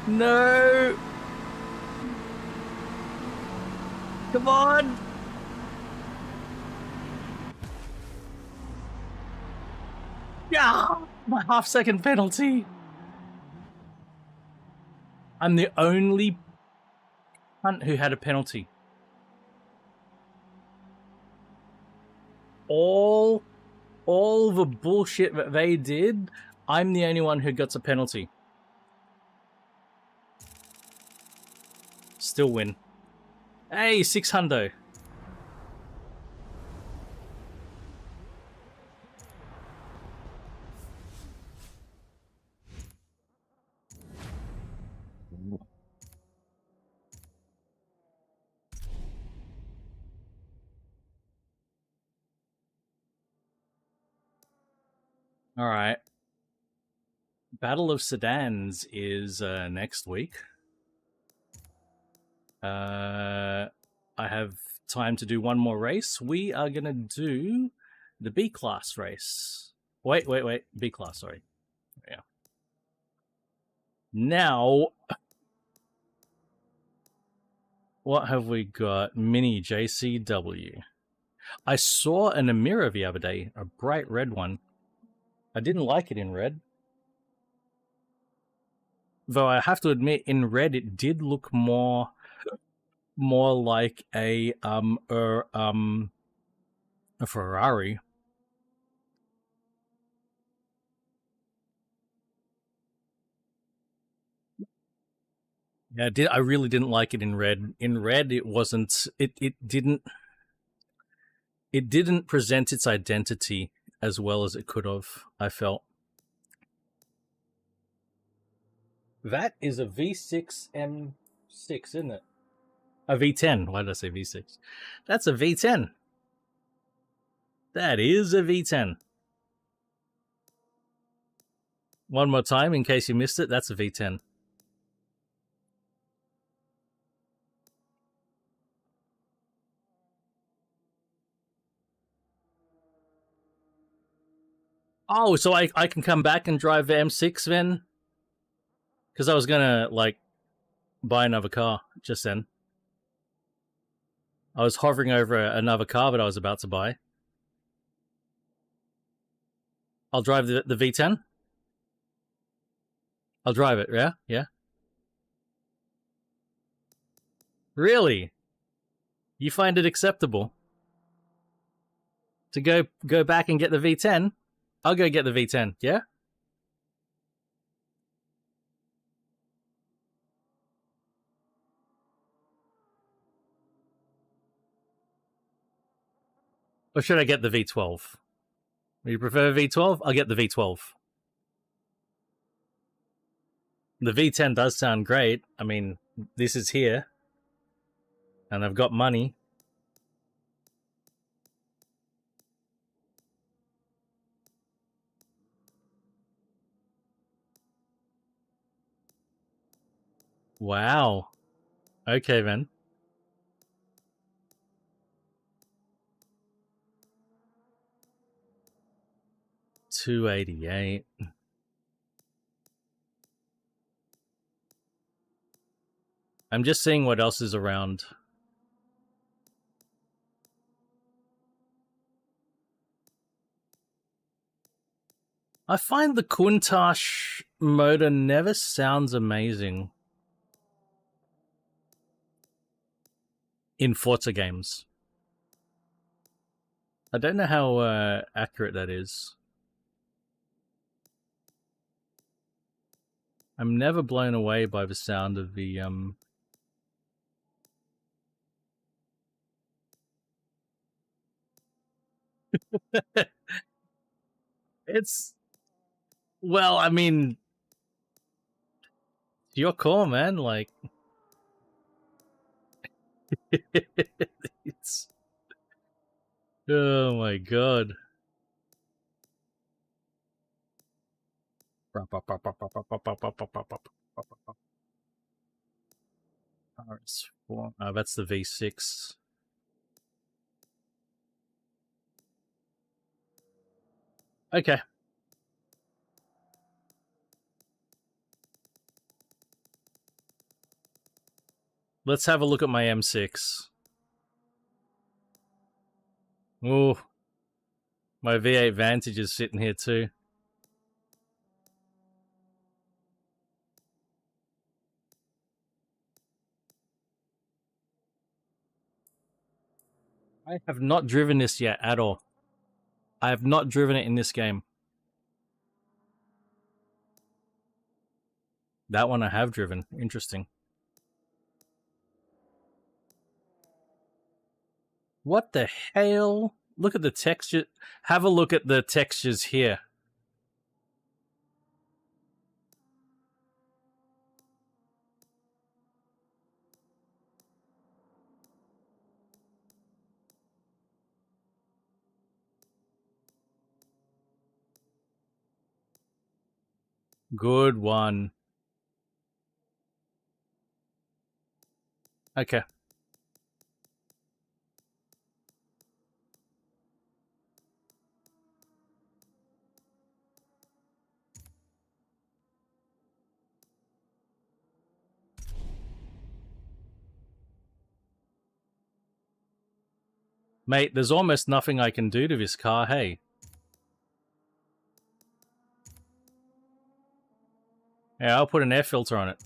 No. Come on. Yeah, my half-second penalty. I'm the only cunt who had a penalty. All the bullshit that they did, I'm the only one who gets a penalty. Still win. Hey, 600. All right. Battle of Sedans is next week. I have time to do one more race. We are going to do the B-class race. Wait. B-class, sorry. Yeah. Now, what have we got? Mini JCW. I saw an Amira the other day, a bright red one. I didn't like it in red. Though I have to admit, in red it did look more like a Ferrari. Yeah, I really didn't like it in red. In red, it wasn't. It didn't present its identity as well as it could have, I felt. That is a V6 M6, isn't it? A V10. Why did I say V6? That's a V10. That is a V10. One more time, in case you missed it, that's a V10. Oh, so I can come back and drive the M6 then? Because I was gonna, like, buy another car just then. I was hovering over another car that I was about to buy. I'll drive the V10. I'll drive it, yeah? Yeah? Really? You find it acceptable? To go back and get the V10? I'll go get the V10, yeah? Or should I get the V12? You prefer V12? I'll get the V12. The V10 does sound great. I mean, this is here. And I've got money. Wow. Okay, then. $288. I'm just seeing what else is around. I find the Countach motor never sounds amazing in Forza games. I don't know how accurate that is. I'm never blown away by the sound of the It's, well, I mean, your call, man. Like, it's, oh my god. That's the V6. Okay. Let's have a look at my M6. Ooh. My V8 Vantage is sitting here too. I have not driven this yet at all. I have not driven it in this game. That one I have driven. Interesting. What the hell? Look at the texture. Have a look at the textures here. Good one. Okay. Mate, there's almost nothing I can do to this car, hey? Yeah, I'll put an air filter on it.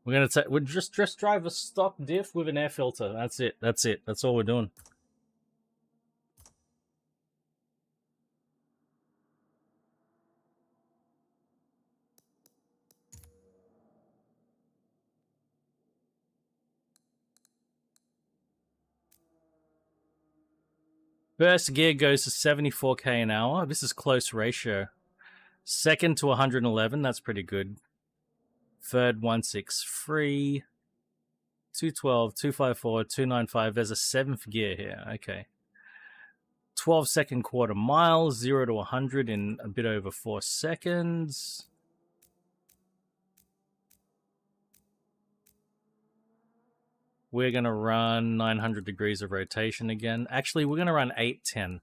We'll just drive a stock diff with an air filter. That's it. That's it. That's all we're doing. First gear goes to 74k an hour. This is close ratio. Second to 111. That's pretty good. Third 163. 212, 254, 295. There's a seventh gear here. Okay. 12-second quarter mile, 0 to 100 in a bit over 4 seconds. We're going to run 900 degrees of rotation again. Actually, we're going to run 810.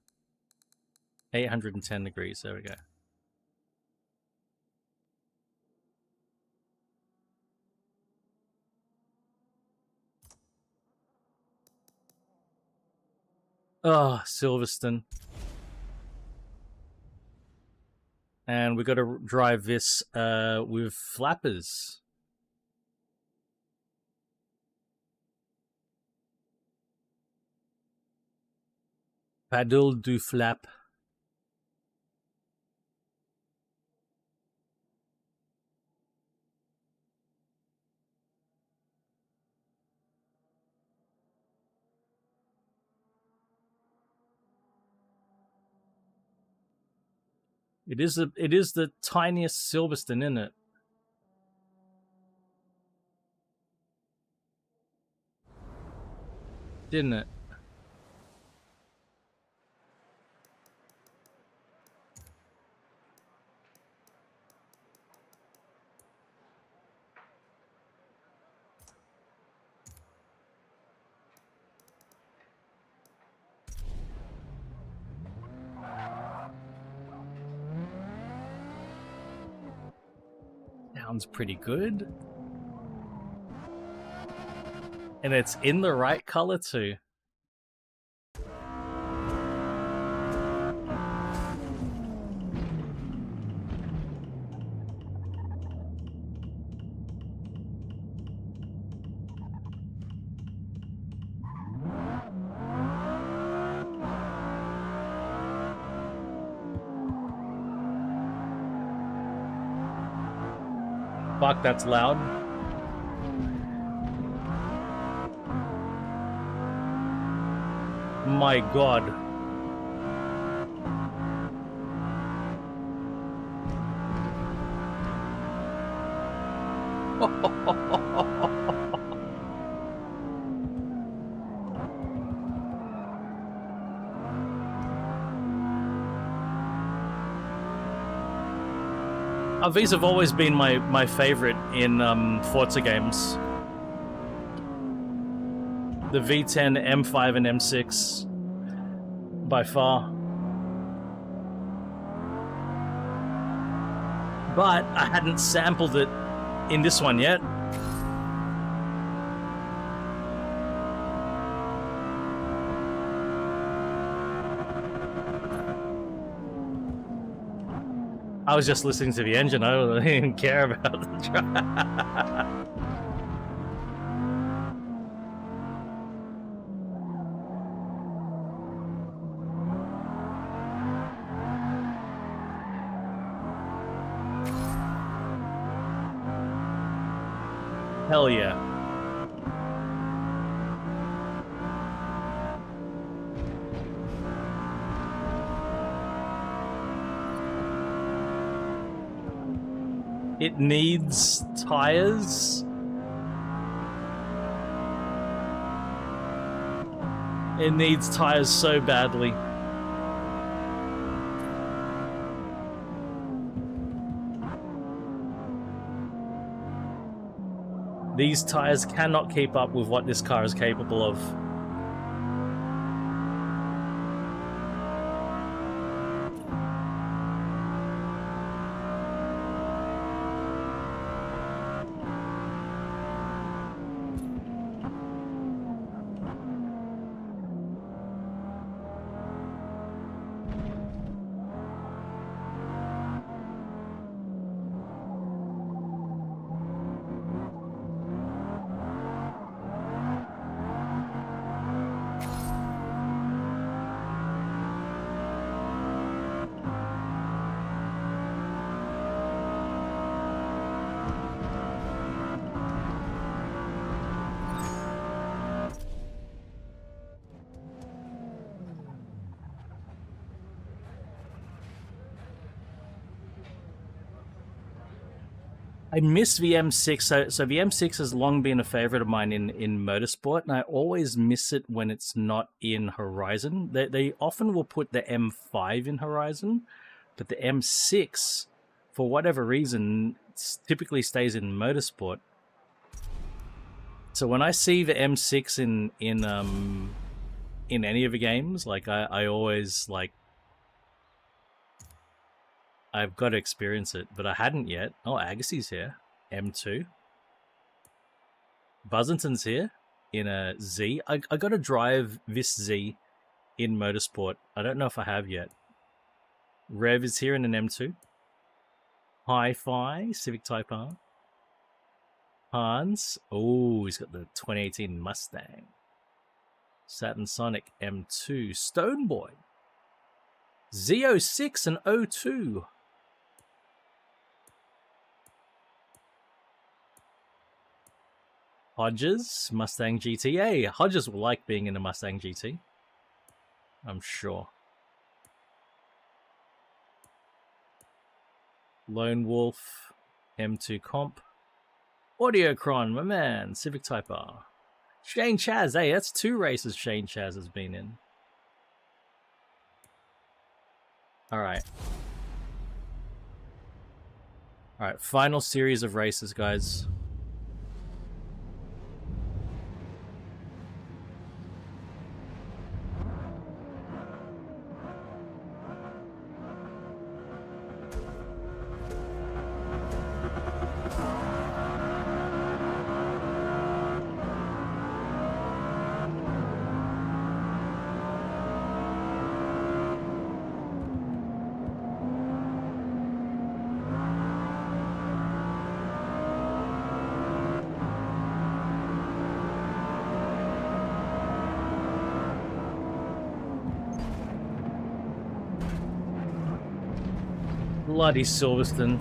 810 degrees. There we go. Oh, Silverstone. And we got to drive this with flappers. Paddle du flap. It is the tiniest Silverstone, isn't it? Didn't it? Sounds pretty good. And it's in the right color too. Fuck, that's loud. My God. These have always been my favorite in Forza games. The V10, M5, and M6 by far. But I hadn't sampled it in this one yet. I was just listening to the engine. I didn't care about the drive. Hell yeah. It needs tires. It needs tires so badly. These tires cannot keep up with what this car is capable of. I miss the M6. So the M6 has long been a favorite of mine in motorsport, and I always miss it when it's not in Horizon. They often will put the M5 in Horizon, but the M6, for whatever reason, typically stays in motorsport. So when I see the M6 in any of the games, like I always like, I've got to experience it, but I hadn't yet. Oh, Agassi's here. M2. Buzzington's here in a Z. I got to drive this Z in motorsport. I don't know if I have yet. Rev is here in an M2. Hi-Fi, Civic Type R. Hans. Oh, he's got the 2018 Mustang. Saturn Sonic M2. Stoneboy. Z06 and 02. Hodges, Mustang GT. Hodges will like being in a Mustang GT. I'm sure. Lone Wolf, M2 Comp, Audiocron, my man, Civic Type R. Shane Chaz, hey, that's 2 races Shane Chaz has been in. Alright. Alright, final series of races, guys. Bloody Silverstone.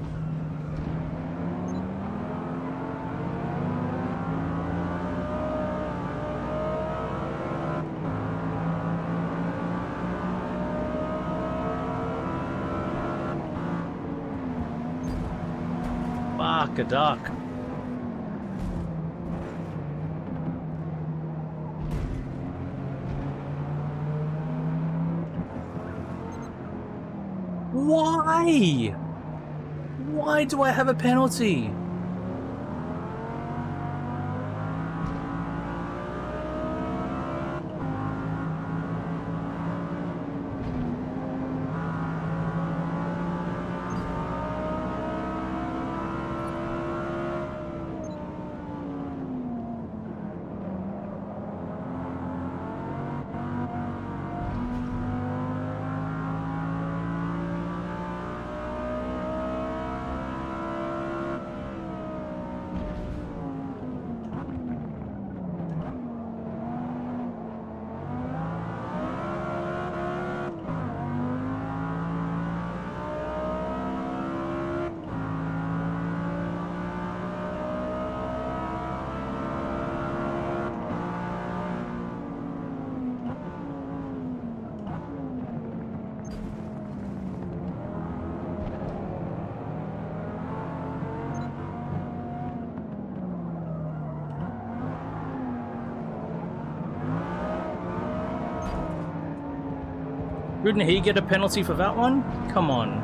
Fuck a duck. Why? Why do I have a penalty? Wouldn't he get a penalty for that one? Come on.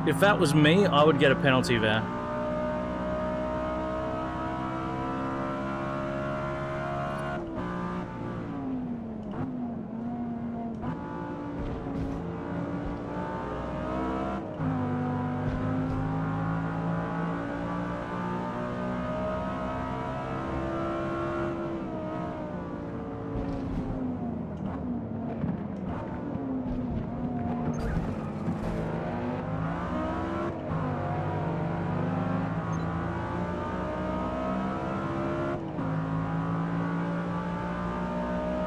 If that was me, I would get a penalty there.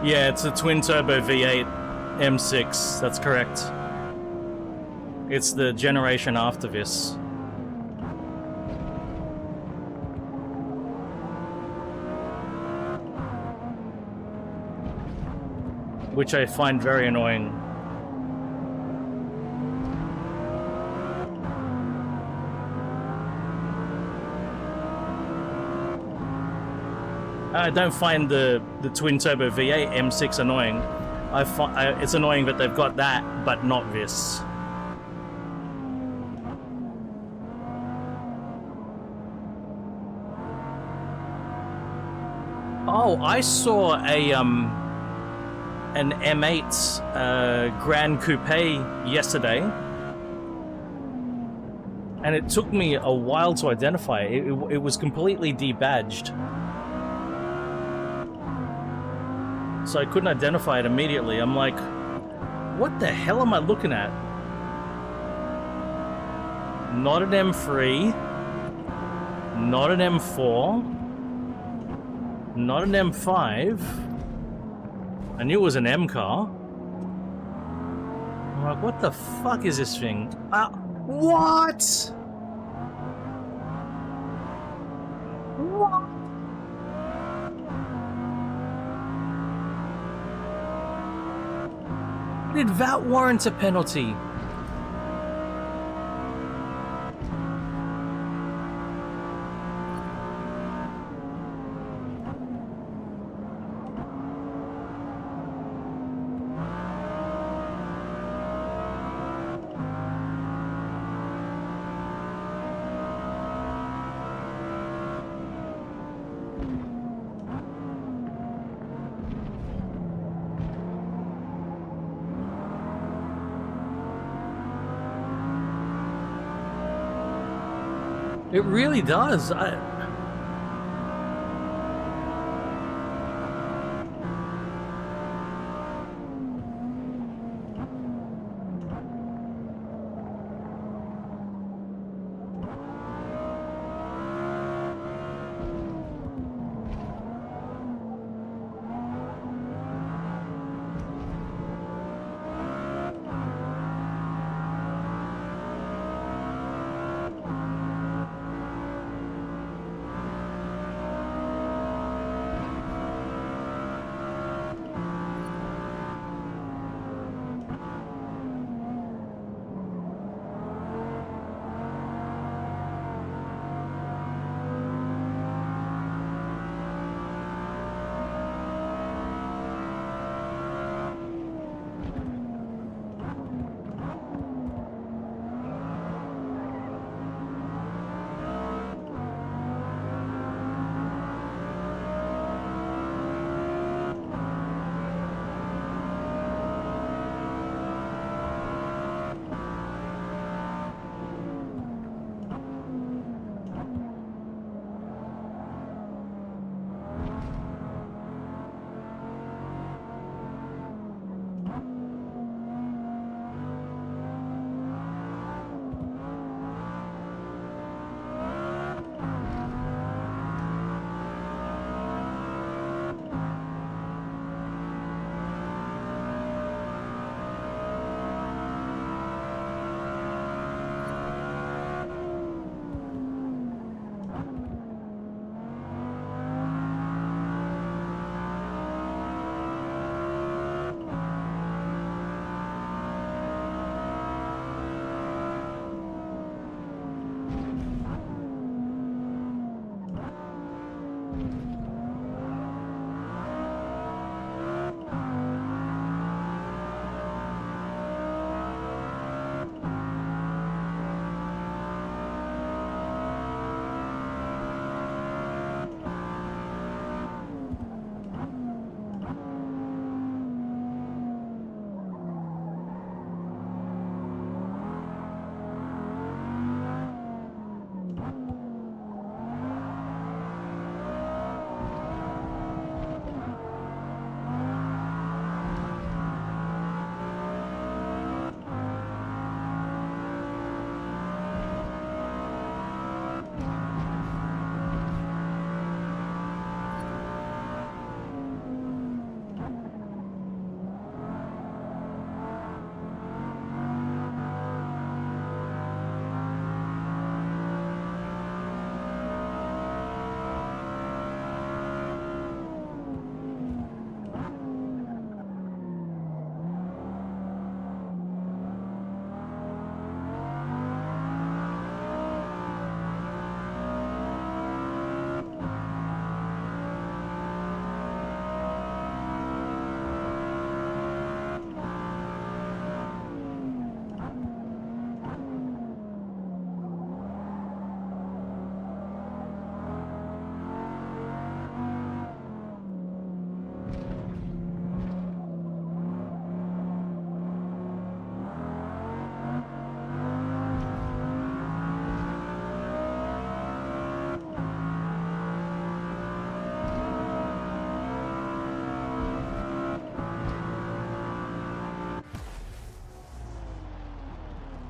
Yeah, it's a twin-turbo V8 M6, that's correct. It's the generation after this. Which I find very annoying. I don't find the twin-turbo V8 M6 annoying. It's annoying that they've got that, but not this. Oh, I saw an M8 Grand Coupe yesterday, and it took me a while to identify it. It was completely debadged. So I couldn't identify it immediately. I'm like, what the hell am I looking at? Not an M3. Not an M4. Not an M5. I knew it was an M car. I'm like, what the fuck is this thing? What? What? Did that warrant a penalty? It really does.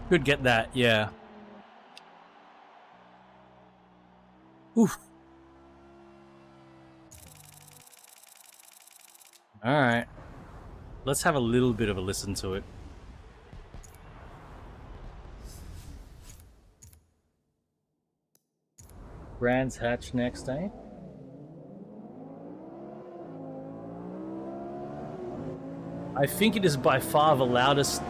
Could get that, yeah. Oof. Alright. Let's have a little bit of a listen to it. Brands Hatch next, eh? I think it is by far the loudest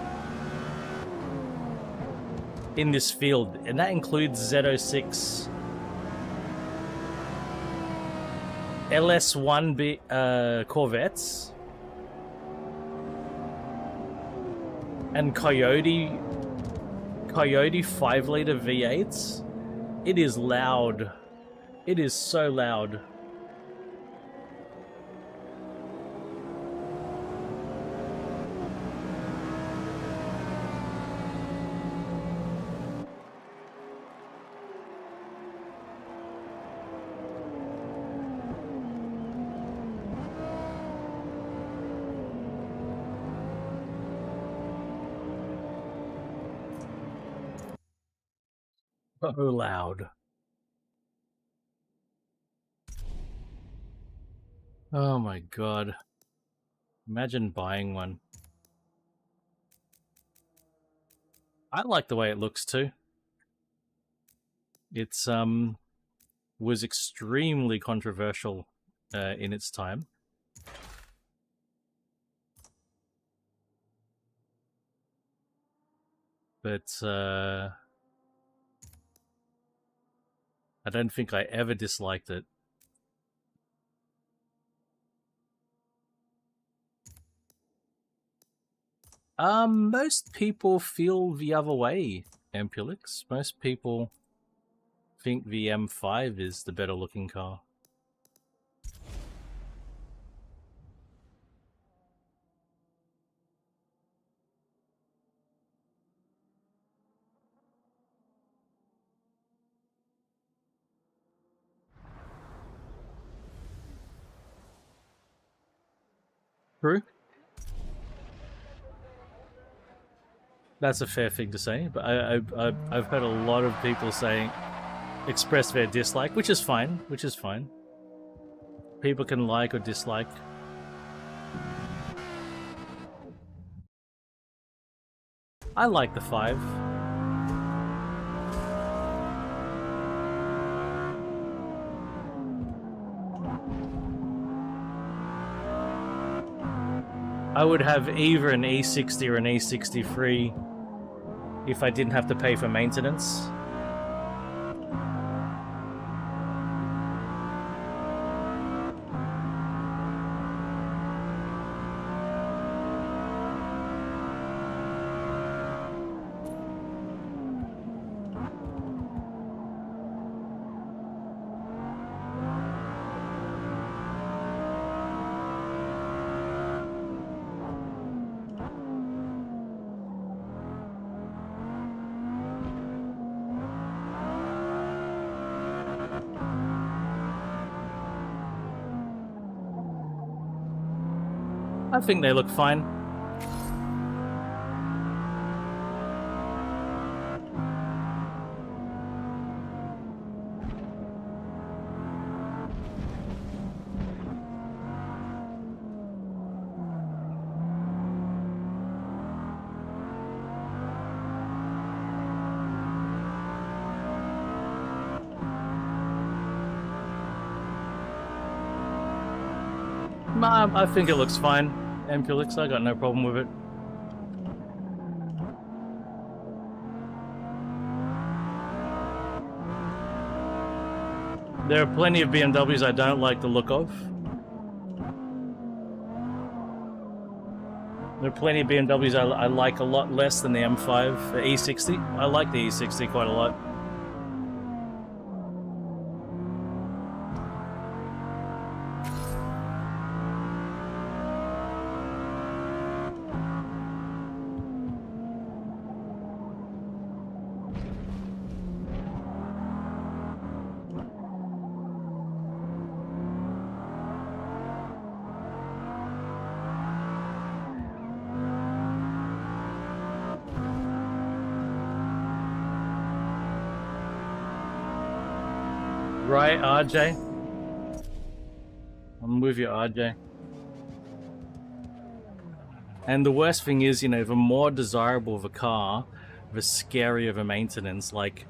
in this field, and that includes Z06 LS1 Corvettes and Coyote 5-liter V8s. It is loud. It is so loud. Oh, loud. Oh my god. Imagine buying one. I like the way it looks too. It's was extremely controversial in its time. But I don't think I ever disliked it. Most people feel the other way, Ampulix. Most people think the M5 is the better looking car. True. That's a fair thing to say, but I've heard a lot of people saying, express their dislike, which is fine, People can like or dislike. I like the 5. I would have either an E60 or an E63 if I didn't have to pay for maintenance. I think they look fine. I think it looks fine. Ampulix, I got no problem with it. There are plenty of BMWs I don't like the look of. There are plenty of BMWs I like a lot less than the M5, the E60. I like the E60 quite a lot. Right, RJ? I'm with you, RJ. And the worst thing is, you know, the more desirable the car, the scarier the maintenance. Like,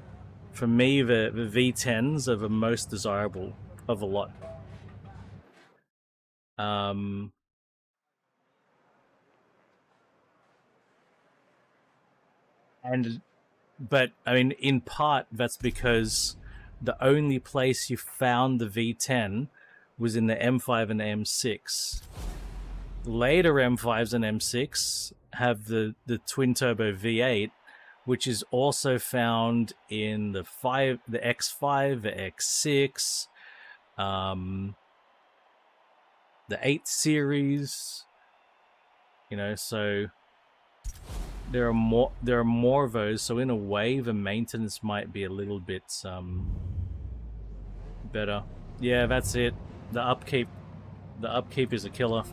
for me, the V10s are the most desirable of a lot. But I mean, in part, that's because the only place you found the V10 was in the M5 and the M6. Later M5s and M6 have the twin turbo V8, which is also found in the X5, the X6, the 8 series. You know, so there are more of those. So in a way, the maintenance might be a little bit better. Yeah, that's it. The upkeep is a killer.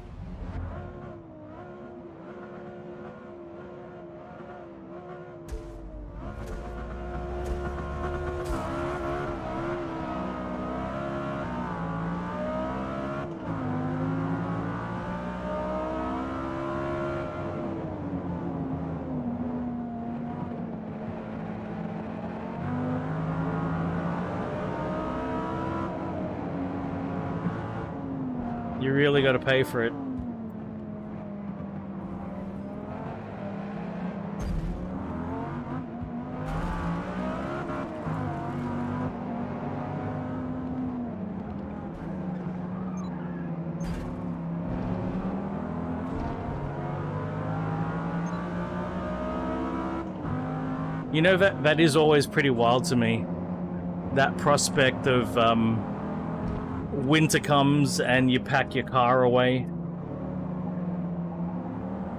really got to pay for it. You know, that is always pretty wild to me. That prospect of winter comes and you pack your car away.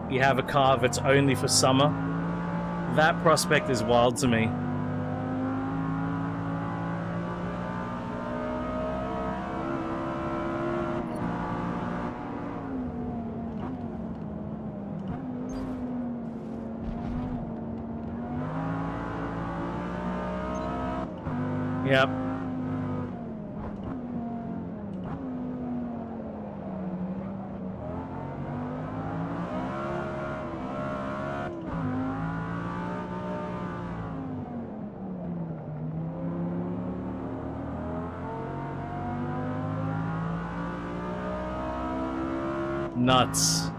You have a car that's only for summer. That prospect is wild to me. Yep. Nuts.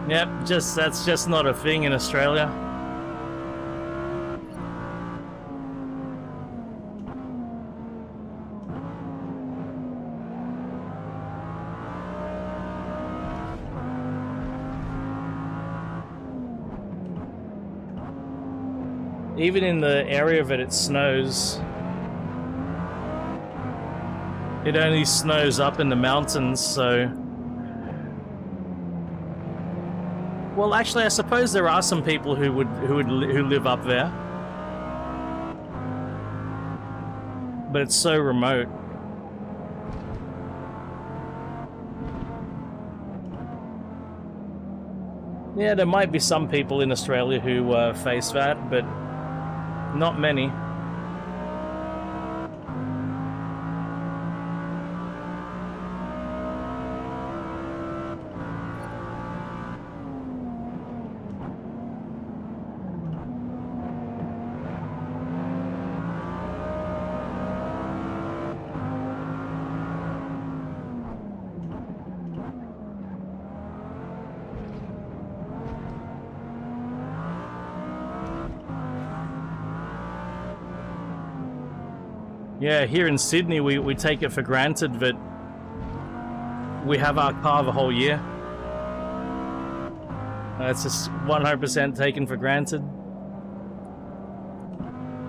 Yep, that's just not a thing in Australia. Even in the area that it snows, it only snows up in the mountains, so... Well, actually, I suppose there are some people who live up there, but it's so remote. Yeah, there might be some people in Australia who face that, but not many. Yeah, here in Sydney, we take it for granted that we have our car the whole year. It's just 100% taken for granted.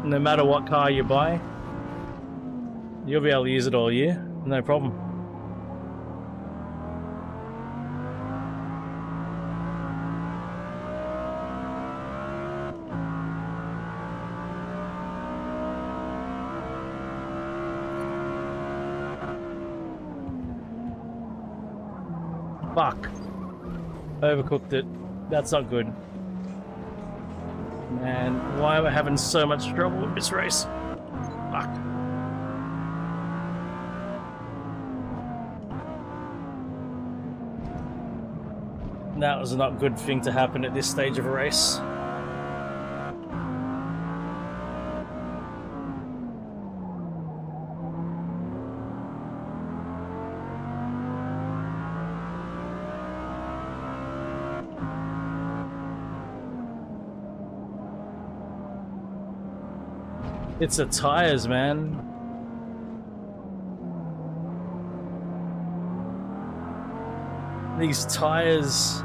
No matter what car you buy, you'll be able to use it all year, no problem. Fuck. Overcooked it. That's not good. Man, why am I having so much trouble with this race? Fuck. That was not a good thing to happen at this stage of a race. It's the tires, man. These tires.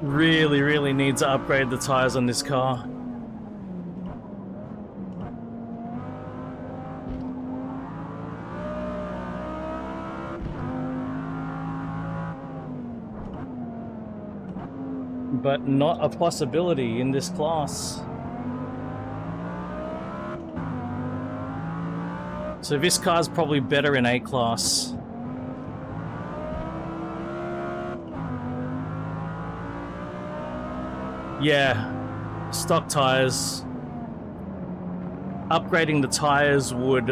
Really need to upgrade the tires on this car. But not a possibility in this class. So this car's probably better in A-class. Yeah, stock tires. Upgrading the tires would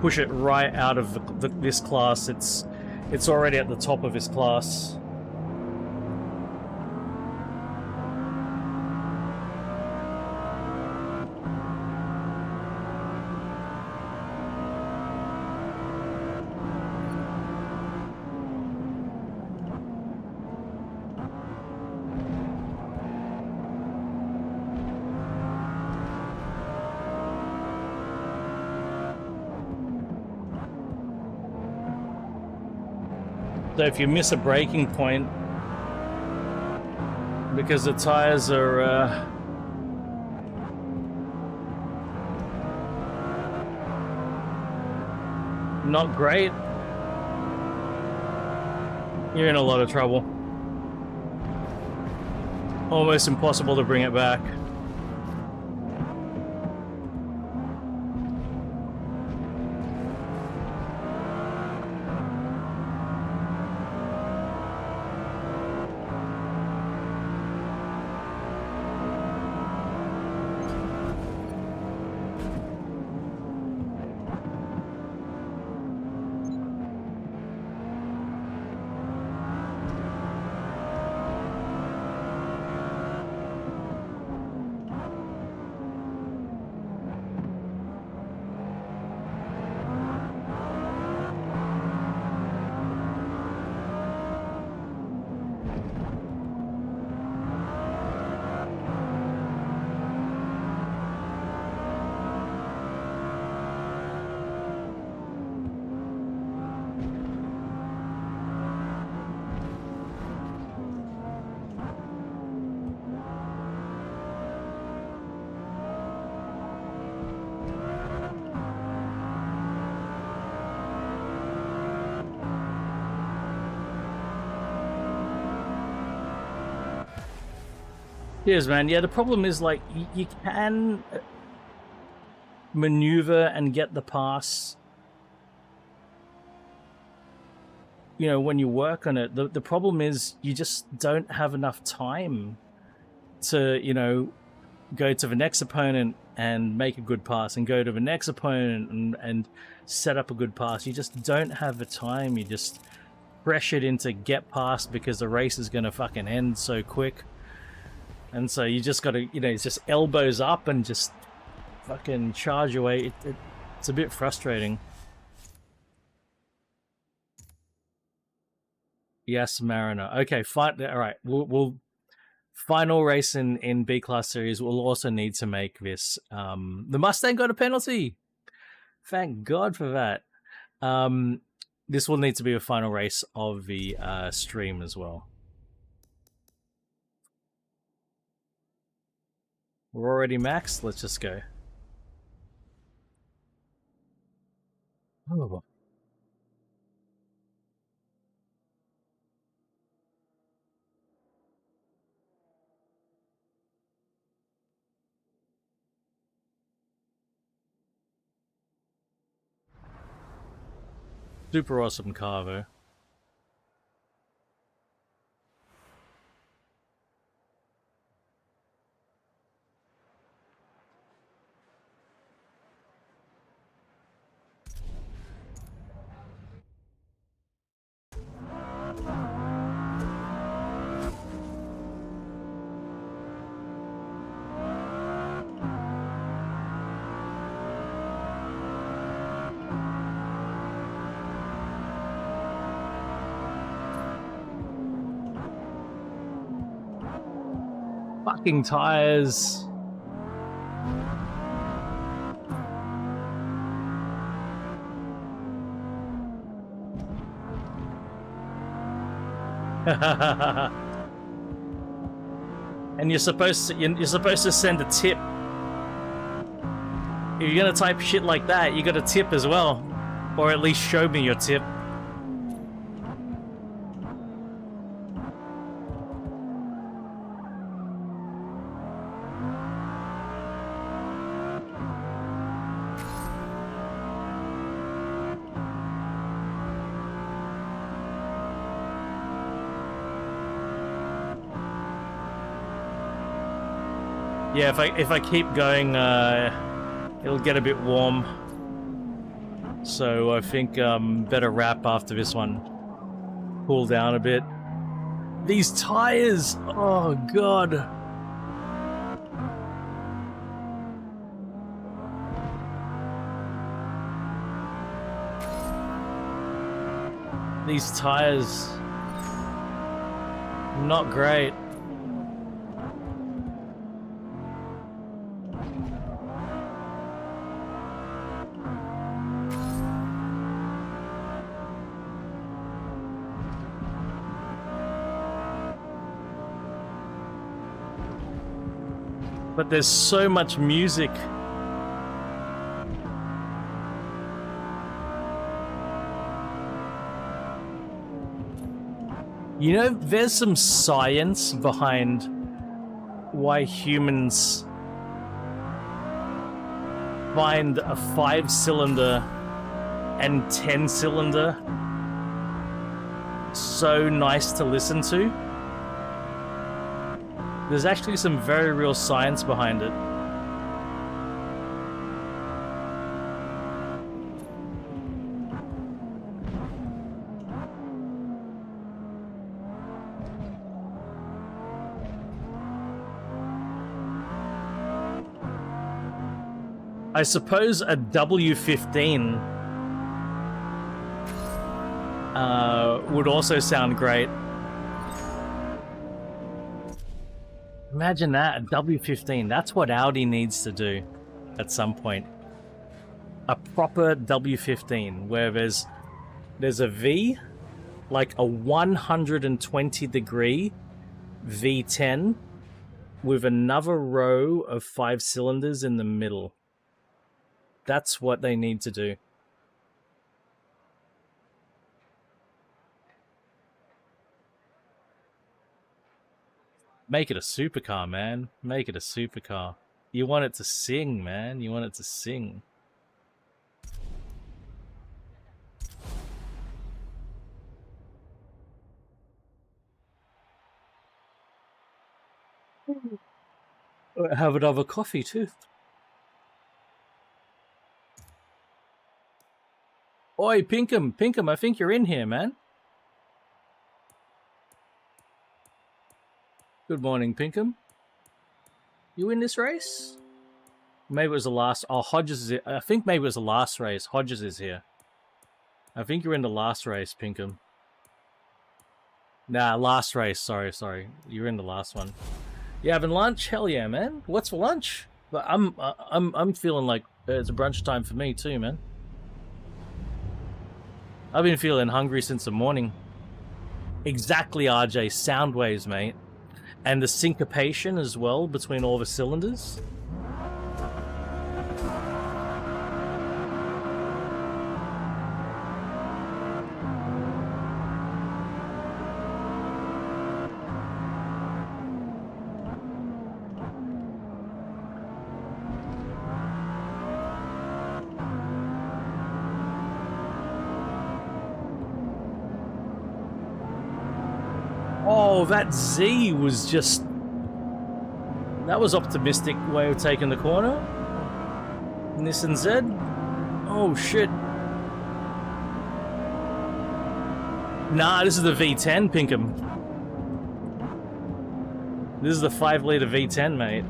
push it right out of this class. It's already at the top of this class. So if you miss a braking point because the tires are not great, you're in a lot of trouble. Almost impossible to bring it back. Yes, man. Yeah, the problem is, like, you can maneuver and get the pass, you know, when you work on it. The problem is you just don't have enough time to, you know, go to the next opponent and make a good pass and go to the next opponent and set up a good pass. You just don't have the time. You just pressured into get past because the race is going to fucking end so quick. And so you just got to, you know, it's just elbows up and just fucking charge away. It's a bit frustrating. Yes, Mariner. Okay, fine. All right, we'll final race in B class series. We'll also need to make this. The Mustang got a penalty. Thank God for that. This will need to be a final race of the stream as well. We're already maxed. Let's just go. Oh. Super awesome car, though. Fucking tires. And you're supposed to send a tip. If you're gonna type shit like that, you got a tip as well, or at least show me your tip. Yeah, if I keep going, it'll get a bit warm. So I think better wrap after this one. Cool down a bit. These tires! Oh god. These tires, not great. But there's so much music. You know, there's some science behind why humans find a 5-cylinder and 10-cylinder so nice to listen to. There's actually some very real science behind it. I suppose a W15 would also sound great. Imagine that, a W15. That's what Audi needs to do at some point. A proper W15 where there's a V, like a 120-degree V10 with another row of 5 cylinders in the middle. That's what they need to do. Make it a supercar, man. Make it a supercar. You want it to sing, man. You want it to sing. Have another coffee, too. Oi, Pinkham. Pinkham, I think you're in here, man. Good morning, Pinkham. You in this race? Maybe it was the last... Oh, Hodges is here. I think maybe it was the last race. Hodges is here. I think you're in the last race, Pinkham. Nah, last race. Sorry. You're in the last one. You having lunch? Hell yeah, man. What's for lunch? But I'm feeling like it's brunch time for me too, man. I've been feeling hungry since the morning. Exactly, RJ. Sound waves, mate. And the syncopation as well between all the cylinders. Oh, that Z was just... That was optimistic way of taking the corner. Nissan Z. Oh, shit. Nah, this is the V10, Pinkham. This is the 5-litre V10, mate.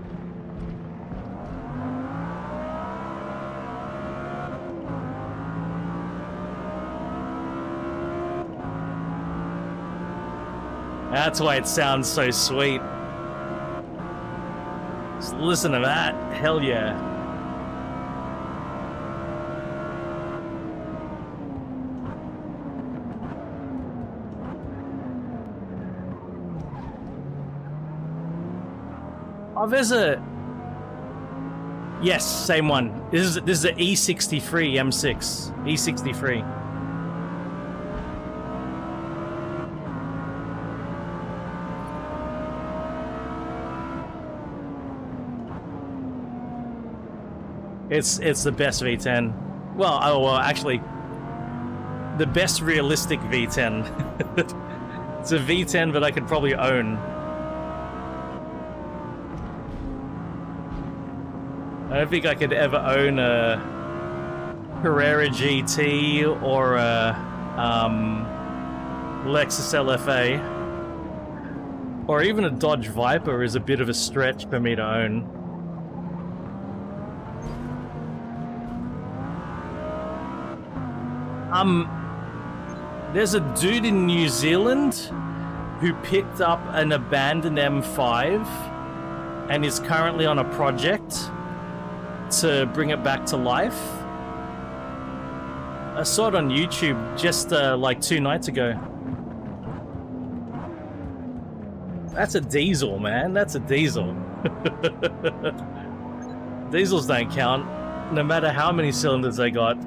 That's why it sounds so sweet. Just listen to that. Hell yeah. Oh, there's a... Yes, same one. This is an E63 M6. E63. It's the best V10. Well, actually, the best realistic V10. It's a V10 that I could probably own. I don't think I could ever own a Carrera GT or a Lexus LFA, or even a Dodge Viper is a bit of a stretch for me to own. There's a dude in New Zealand who picked up an abandoned M5 and is currently on a project to bring it back to life. I saw it on YouTube just like 2 nights ago. That's a diesel, man. That's a diesel. Diesels don't count, no matter how many cylinders they got.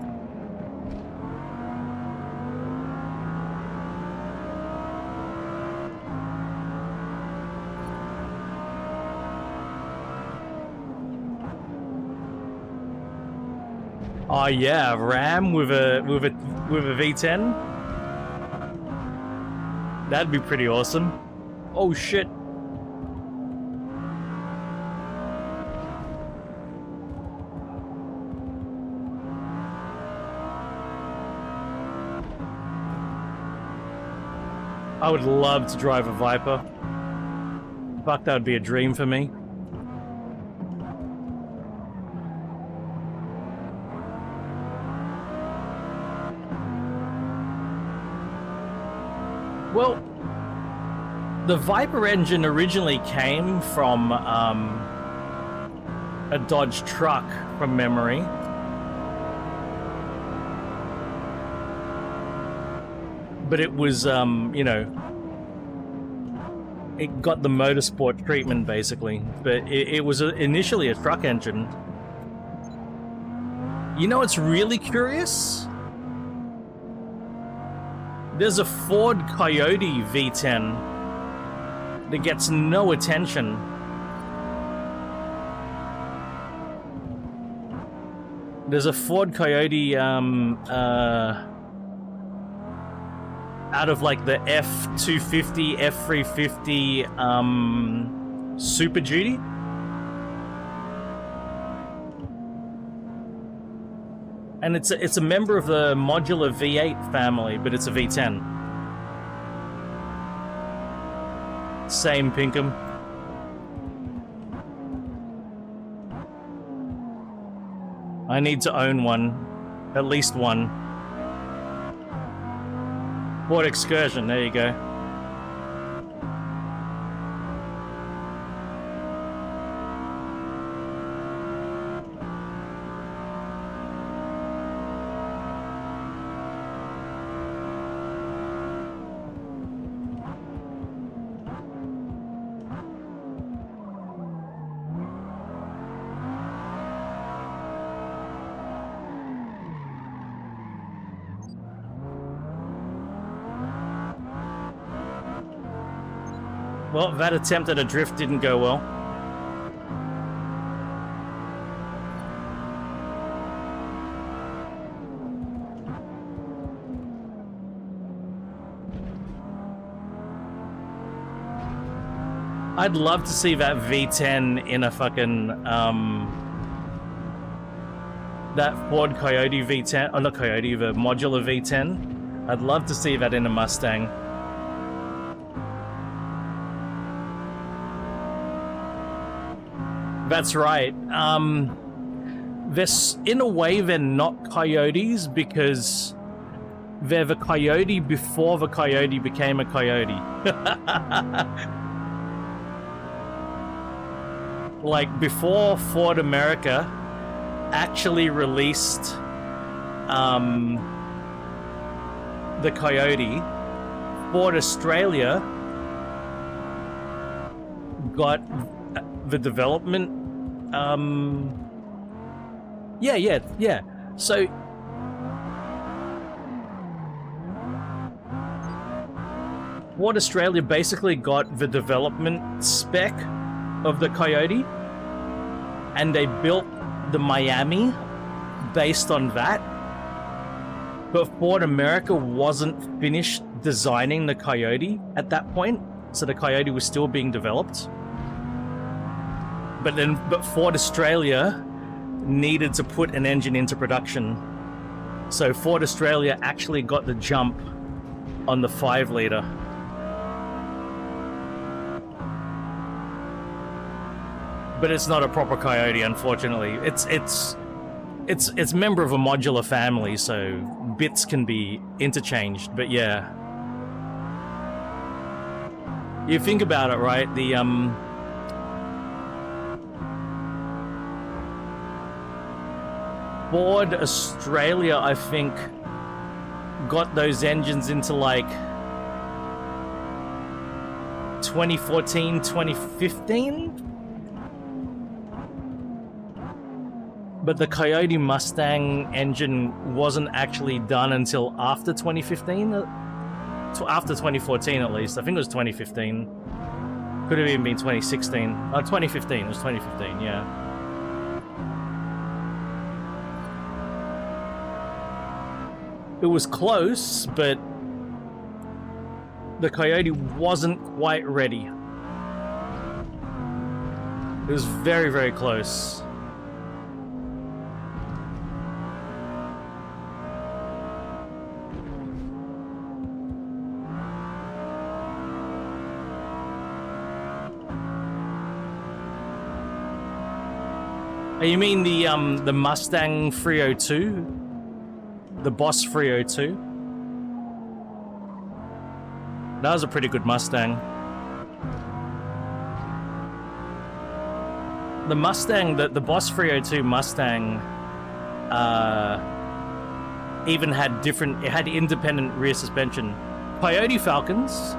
Oh yeah, Ram with a V10. That'd be pretty awesome. Oh shit. I would love to drive a Viper. Fuck, that would be a dream for me. Well, the Viper engine originally came from a Dodge truck, from memory. But it was, you know, it got the motorsport treatment, basically. But it was initially a truck engine. You know what's really curious? There's a Ford Coyote V10 that gets no attention. There's a Ford Coyote out of like the F250, F350 Super Duty. And it's a member of the modular V8 family, but it's a V10. Same Pinkham. I need to own one. At least one. Ford Excursion, there you go. Well, that attempt at a drift didn't go well. I'd love to see that V10 in a fucking, that Ford Coyote V10, oh not Coyote, the modular V10. I'd love to see that in a Mustang. That's right. This, in a way, they're not coyotes because they're the coyote before the coyote became a coyote. like before Ford America actually released the Coyote, Ford Australia got the development. Yeah. So Ford Australia basically got the development spec of the Coyote, and they built the Miami based on that. But Ford America wasn't finished designing the Coyote at that point, so the Coyote was still being developed. But Ford Australia needed to put an engine into production, so Ford Australia actually got the jump on the 5-liter. But it's not a proper Coyote, unfortunately. It's member of a modular family, so bits can be interchanged. But yeah, you think about it, right? The Ford Australia, I think, got those engines into like 2014, 2015. But the Coyote Mustang engine wasn't actually done until after 2015. After 2014, at least. I think it was 2015. Could have even been 2016. 2015. It was 2015, yeah. It was close, but the Coyote wasn't quite ready. It was very, very close. You mean the Mustang 302? The Boss 302? That was a pretty good Mustang. The Mustang, the Boss 302 Mustang, even had it had independent rear suspension. Coyote Falcons,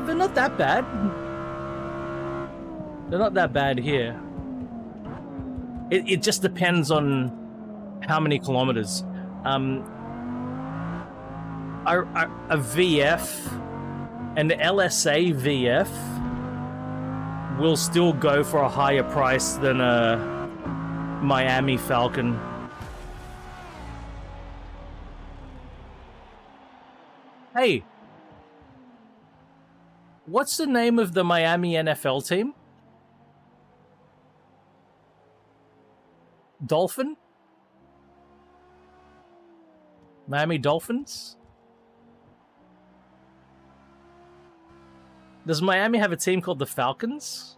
they're not that bad. They're not that bad here. It just depends on how many kilometers. A VF, an LSA VF, will still go for a higher price than a Miami Falcon. Hey, what's the name of the Miami NFL team? Dolphin? Miami Dolphins? Does Miami have a team called the Falcons?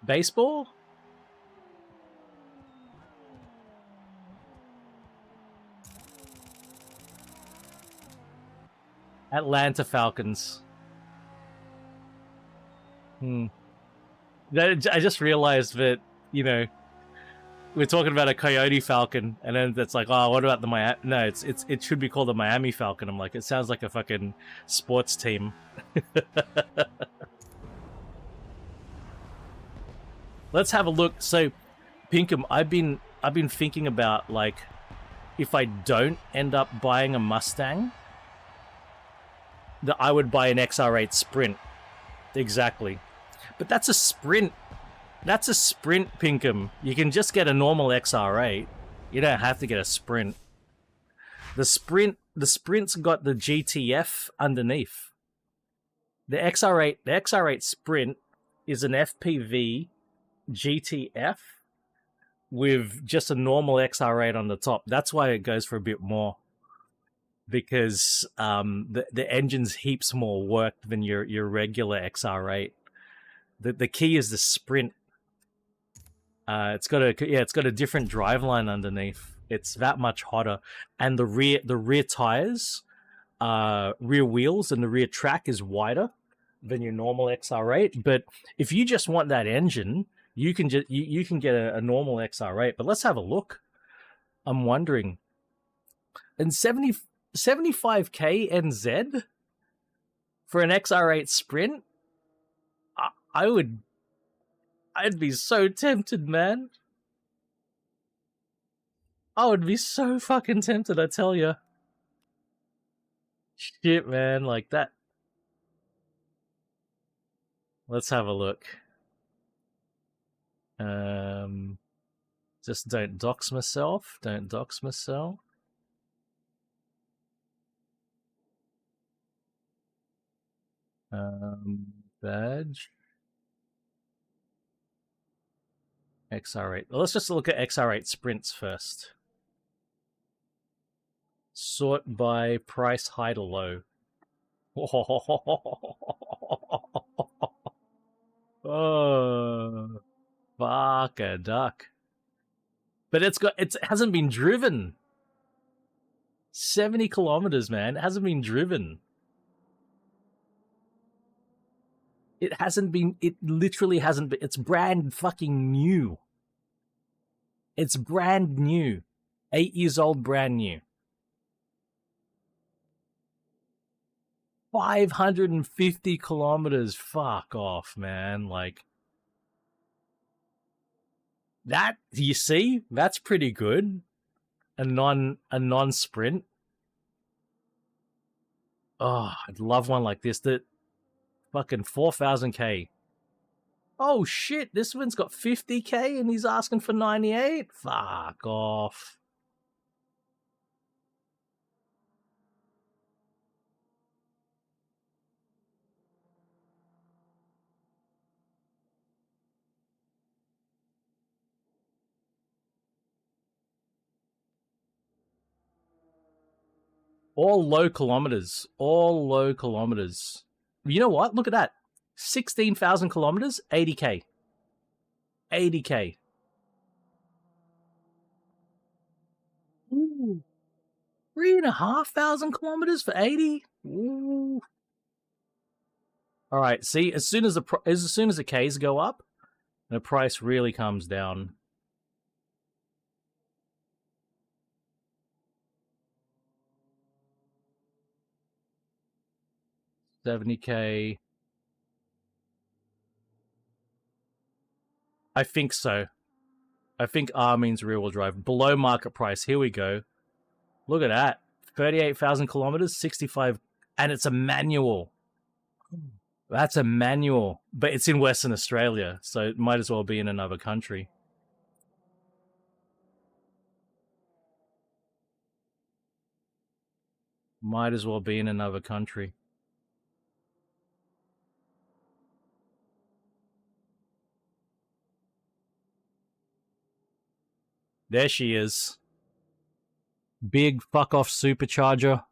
Baseball? Atlanta Falcons. I just realized that, you know, we're talking about a Coyote Falcon, and then it's like, oh, what about the Miami? No, it should be called the Miami Falcon. I'm like, it sounds like a fucking sports team. Let's have a look. So, Pinkham, I've been thinking about, like, if I don't end up buying a Mustang, that I would buy an XR8 Sprint. Exactly. But that's a Sprint. That's a Sprint, Pinkham. You can just get a normal XR8. You don't have to get a Sprint. The Sprint's got the GTF underneath. The XR8 Sprint is an FPV GTF with just a normal XR8 on the top. That's why it goes for a bit more. Because the engine's heaps more work than your regular XR8. The key is the Sprint. It's got a different driveline underneath. It's that much hotter, and the rear tires, rear wheels, and the rear track is wider, than your normal XR8. But if you just want that engine, you can just you can get a normal XR8. But let's have a look. I'm wondering, and 75k NZ for an XR8 Sprint, I'd be so tempted, man. I would be so fucking tempted, I tell you. Shit, man, like that. Let's have a look. Just don't dox myself. Don't dox myself. Badge. XR8. Well, let's just look at XR8 Sprints first. Sort by price, high to low. Oh, fuck a duck. But it hasn't been driven. 70 kilometers, man. It hasn't been driven. It literally hasn't been. It's brand fucking new. It's brand new. 8 years old, brand new. 550 kilometers. Fuck off, man. Like, that, you see? That's pretty good. A non-sprint. Oh, I'd love one like this. That fucking 4,000k. Oh shit, this one's got 50k and he's asking for 98? Fuck off. All low kilometers. All low kilometers. You know what? Look at that. 16,000 kilometers, 80k. 80k. Ooh. 3,500 kilometers for 80? Ooh. All right, see, as soon as the Ks go up, the price really comes down. $70k. I think so. I think R means rear-wheel drive. Below market price. Here we go. Look at that. 38,000 kilometers, 65, and it's a manual. That's a manual, but it's in Western Australia, so it might as well be in another country. Might as well be in another country. There she is. Big fuck-off supercharger.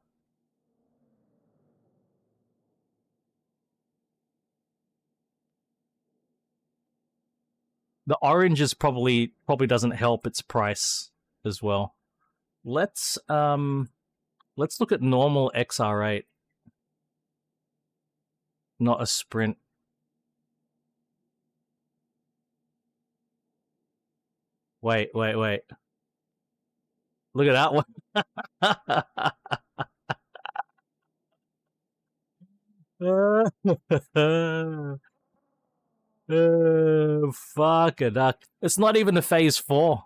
The orange is probably doesn't help its price as well. Let's look at normal XR8. Not a Sprint. Wait. Look at that one. Fuck a duck. It's not even a phase 4.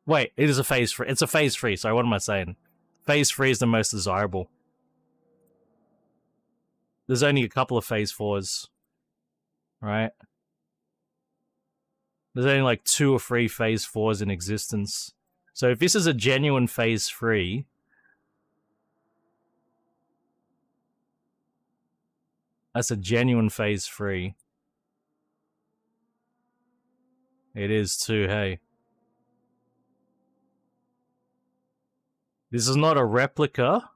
Wait, it is a phase 3. It's a phase 3. Sorry, what am I saying? Phase 3 is the most desirable. There's only a couple of phase 4s. Right? There's only like 2 or 3 phase 4s in existence. So if this is a genuine phase 3... That's a genuine phase 3. It is too, hey. This is not a replica.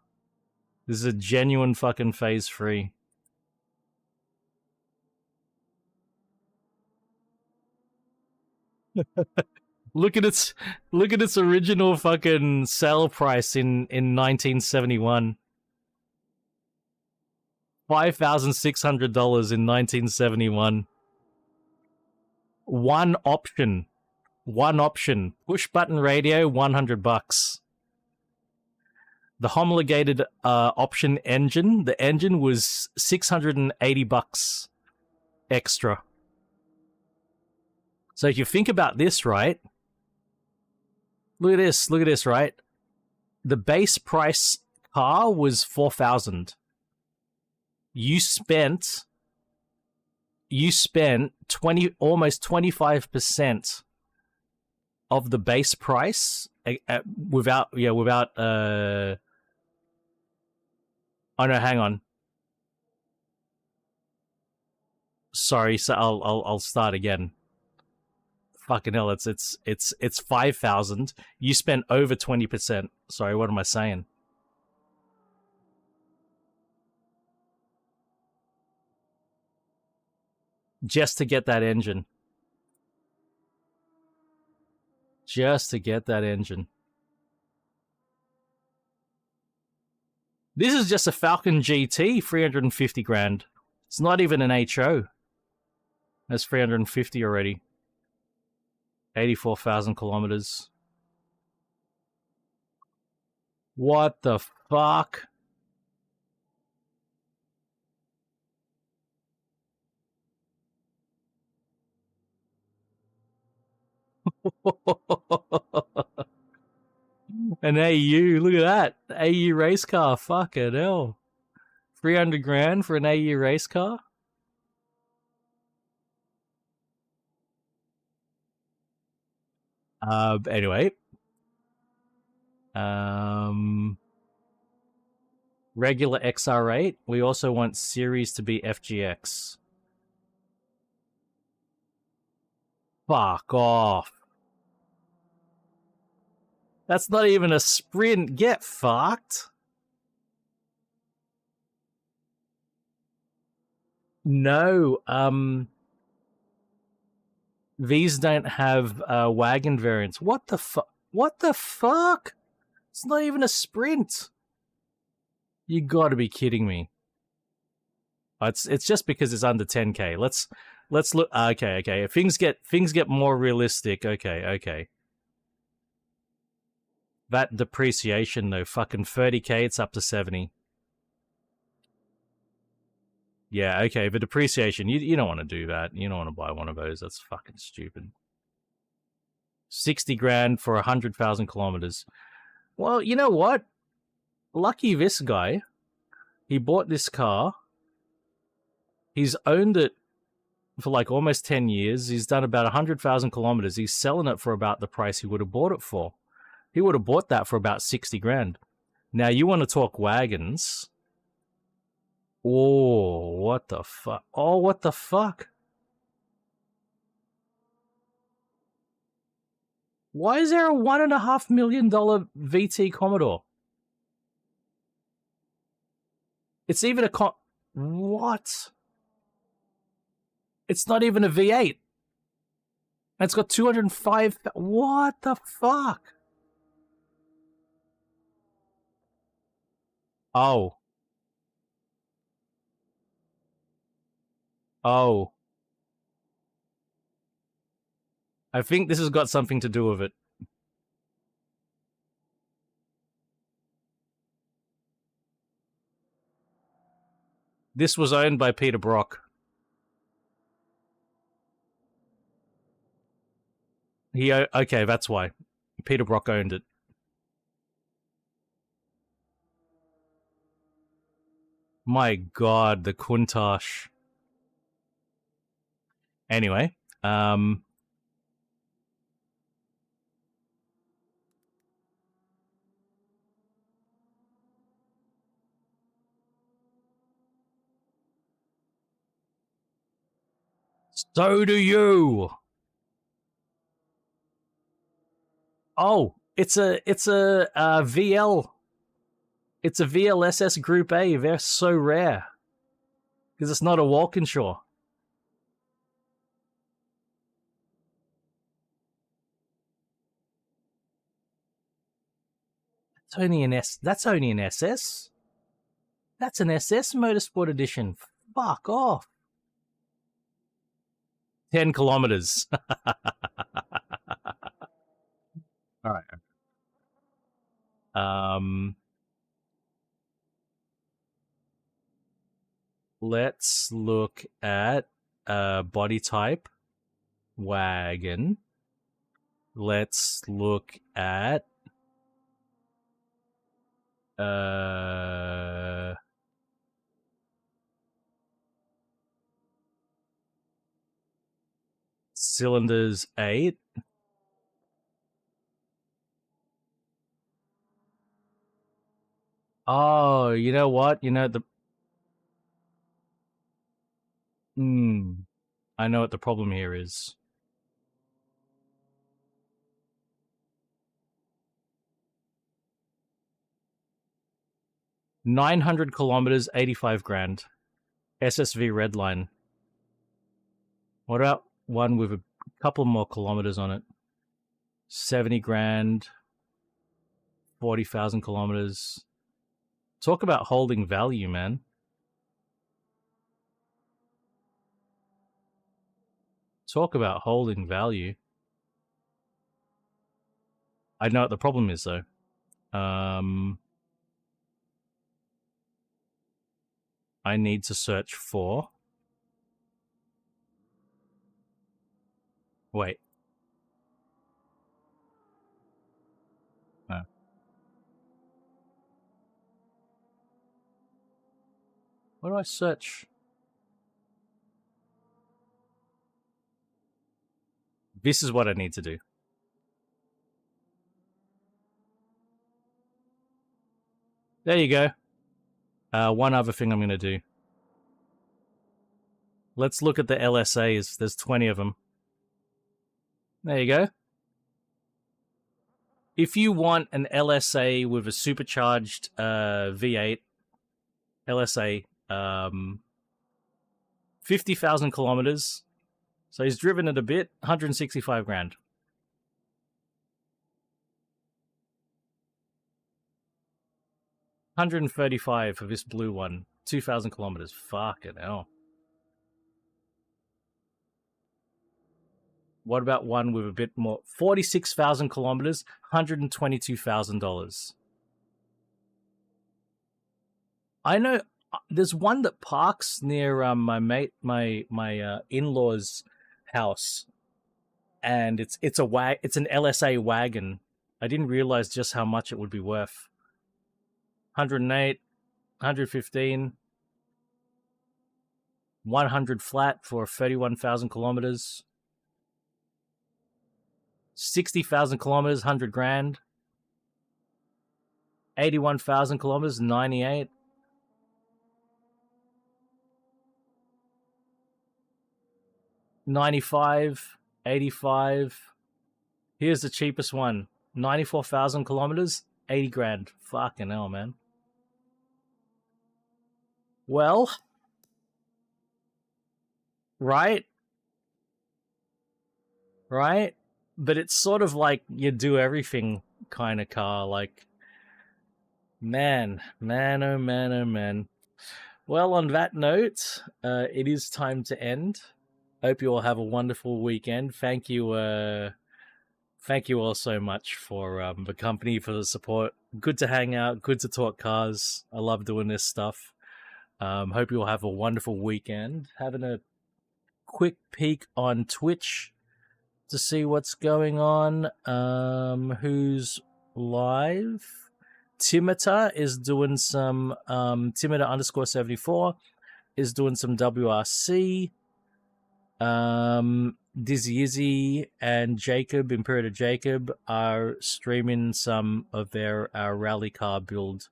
This is a genuine fucking phase 3. Look at its original fucking sale price in 1971. $5,600 in 1971. One option. Push button radio, $100. The homologated option engine. The engine was $680 extra. So if you think about this, right? Look at this, right? The base price car was $4,000. You spent almost 25% of the base price without oh no, hang on. Sorry, so I'll start again. Fucking hell, it's 5,000. You spent over 20%. Sorry, what am I saying? Just to get that engine. Just to get that engine. This is just a Falcon GT, 350 grand. It's not even an HO. That's 350 already. 84,000 kilometers. What the fuck? An AU, look at that. AU race car, fucking hell. 300 grand for an AU race car? Anyway. Regular XR8. We also want series to be FGX. Fuck off. That's not even a sprint. Get fucked. No, these don't have wagon variants. What the fuck? What the fuck? It's not even a sprint. You gotta be kidding me. It's just because it's under 10k. Let's look. Okay. Things get more realistic. Okay. That depreciation though, fucking 30k. It's up to 70. Yeah, okay. The depreciation, you don't want to do that. You don't want to buy one of those. That's fucking stupid. 60 grand for 100,000 kilometers. Well, you know what? Lucky this guy. He bought this car. He's owned it for like almost 10 years. He's done about 100,000 kilometers. He's selling it for about the price he would have bought it for. He would have bought that for about 60 grand. Now, you want to talk wagons. Oh, what the fuck? Oh, what the fuck? Why is there a $1.5 million VT Commodore? It's even a what? It's not even a V8. And it's got 205. What the fuck? Oh. I think this has got something to do with it. This was owned by Peter Brock. Okay, that's why. Peter Brock owned it. My god, the Countach. Anyway, so do you. Oh, it's a VL. It's a VLSS Group A. They're so rare because it's not a Walkinshaw. That's only an SS. That's an SS Motorsport Edition. Fuck off. 10 kilometers. All right. Let's look at body type wagon. Let's look at cylinders 8. Oh, you know what? You know I know what the problem here is. $900 kilometers, 85 grand. SSV Redline. What about one with a couple more kilometers on it? 70 grand, 40,000 kilometers. Talk about holding value, man. Talk about holding value. I know what the problem is, though. I need to search for... Wait. No. What do I search? This is what I need to do. There you go. One other thing I'm going to do. Let's look at the LSAs. There's 20 of them. There you go. If you want an LSA with a supercharged V8 LSA, 50,000 kilometers. So he's driven it a bit, 165 grand. $135 for this blue one, 2,000 kilometers. Fucking hell. What about one with a bit more? 46,000 kilometers, $122,000. I know there's one that parks near my in-laws' house, and it's an LSA wagon. I didn't realize just how much it would be worth. 108, 115, 100 flat for 31,000 kilometers. 60,000 kilometers, 100 grand. 81,000 kilometers, 98. $95, $85. Here's the cheapest one. 94,000 kilometers, 80 grand. Fucking hell, man. Well, right? Right? But it's sort of like you do everything kind of car. Like, man, oh man, oh man. Well, on that note, it is time to end. Hope you all have a wonderful weekend. Thank you all so much for the company, for the support. Good to hang out, good to talk cars. I love doing this stuff. Hope you all have a wonderful weekend. Having a quick peek on Twitch to see what's going on. Who's live? Timata is doing some Timata_74 is doing some WRC. Dizzy Izzy and Jacob, Imperator Jacob, are streaming some of their rally car build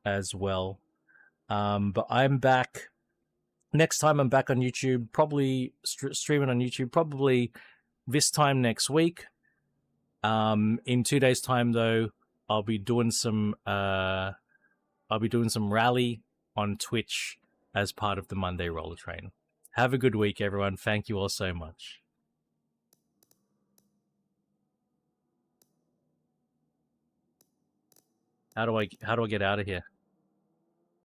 as well. But I'm back. Next time I'm back on YouTube, probably streaming on YouTube, probably this time next week. In 2 days' time, though, I'll be doing some rally on Twitch as part of the Monday Roller Train. Have a good week, everyone. Thank you all so much. How do I get out of here?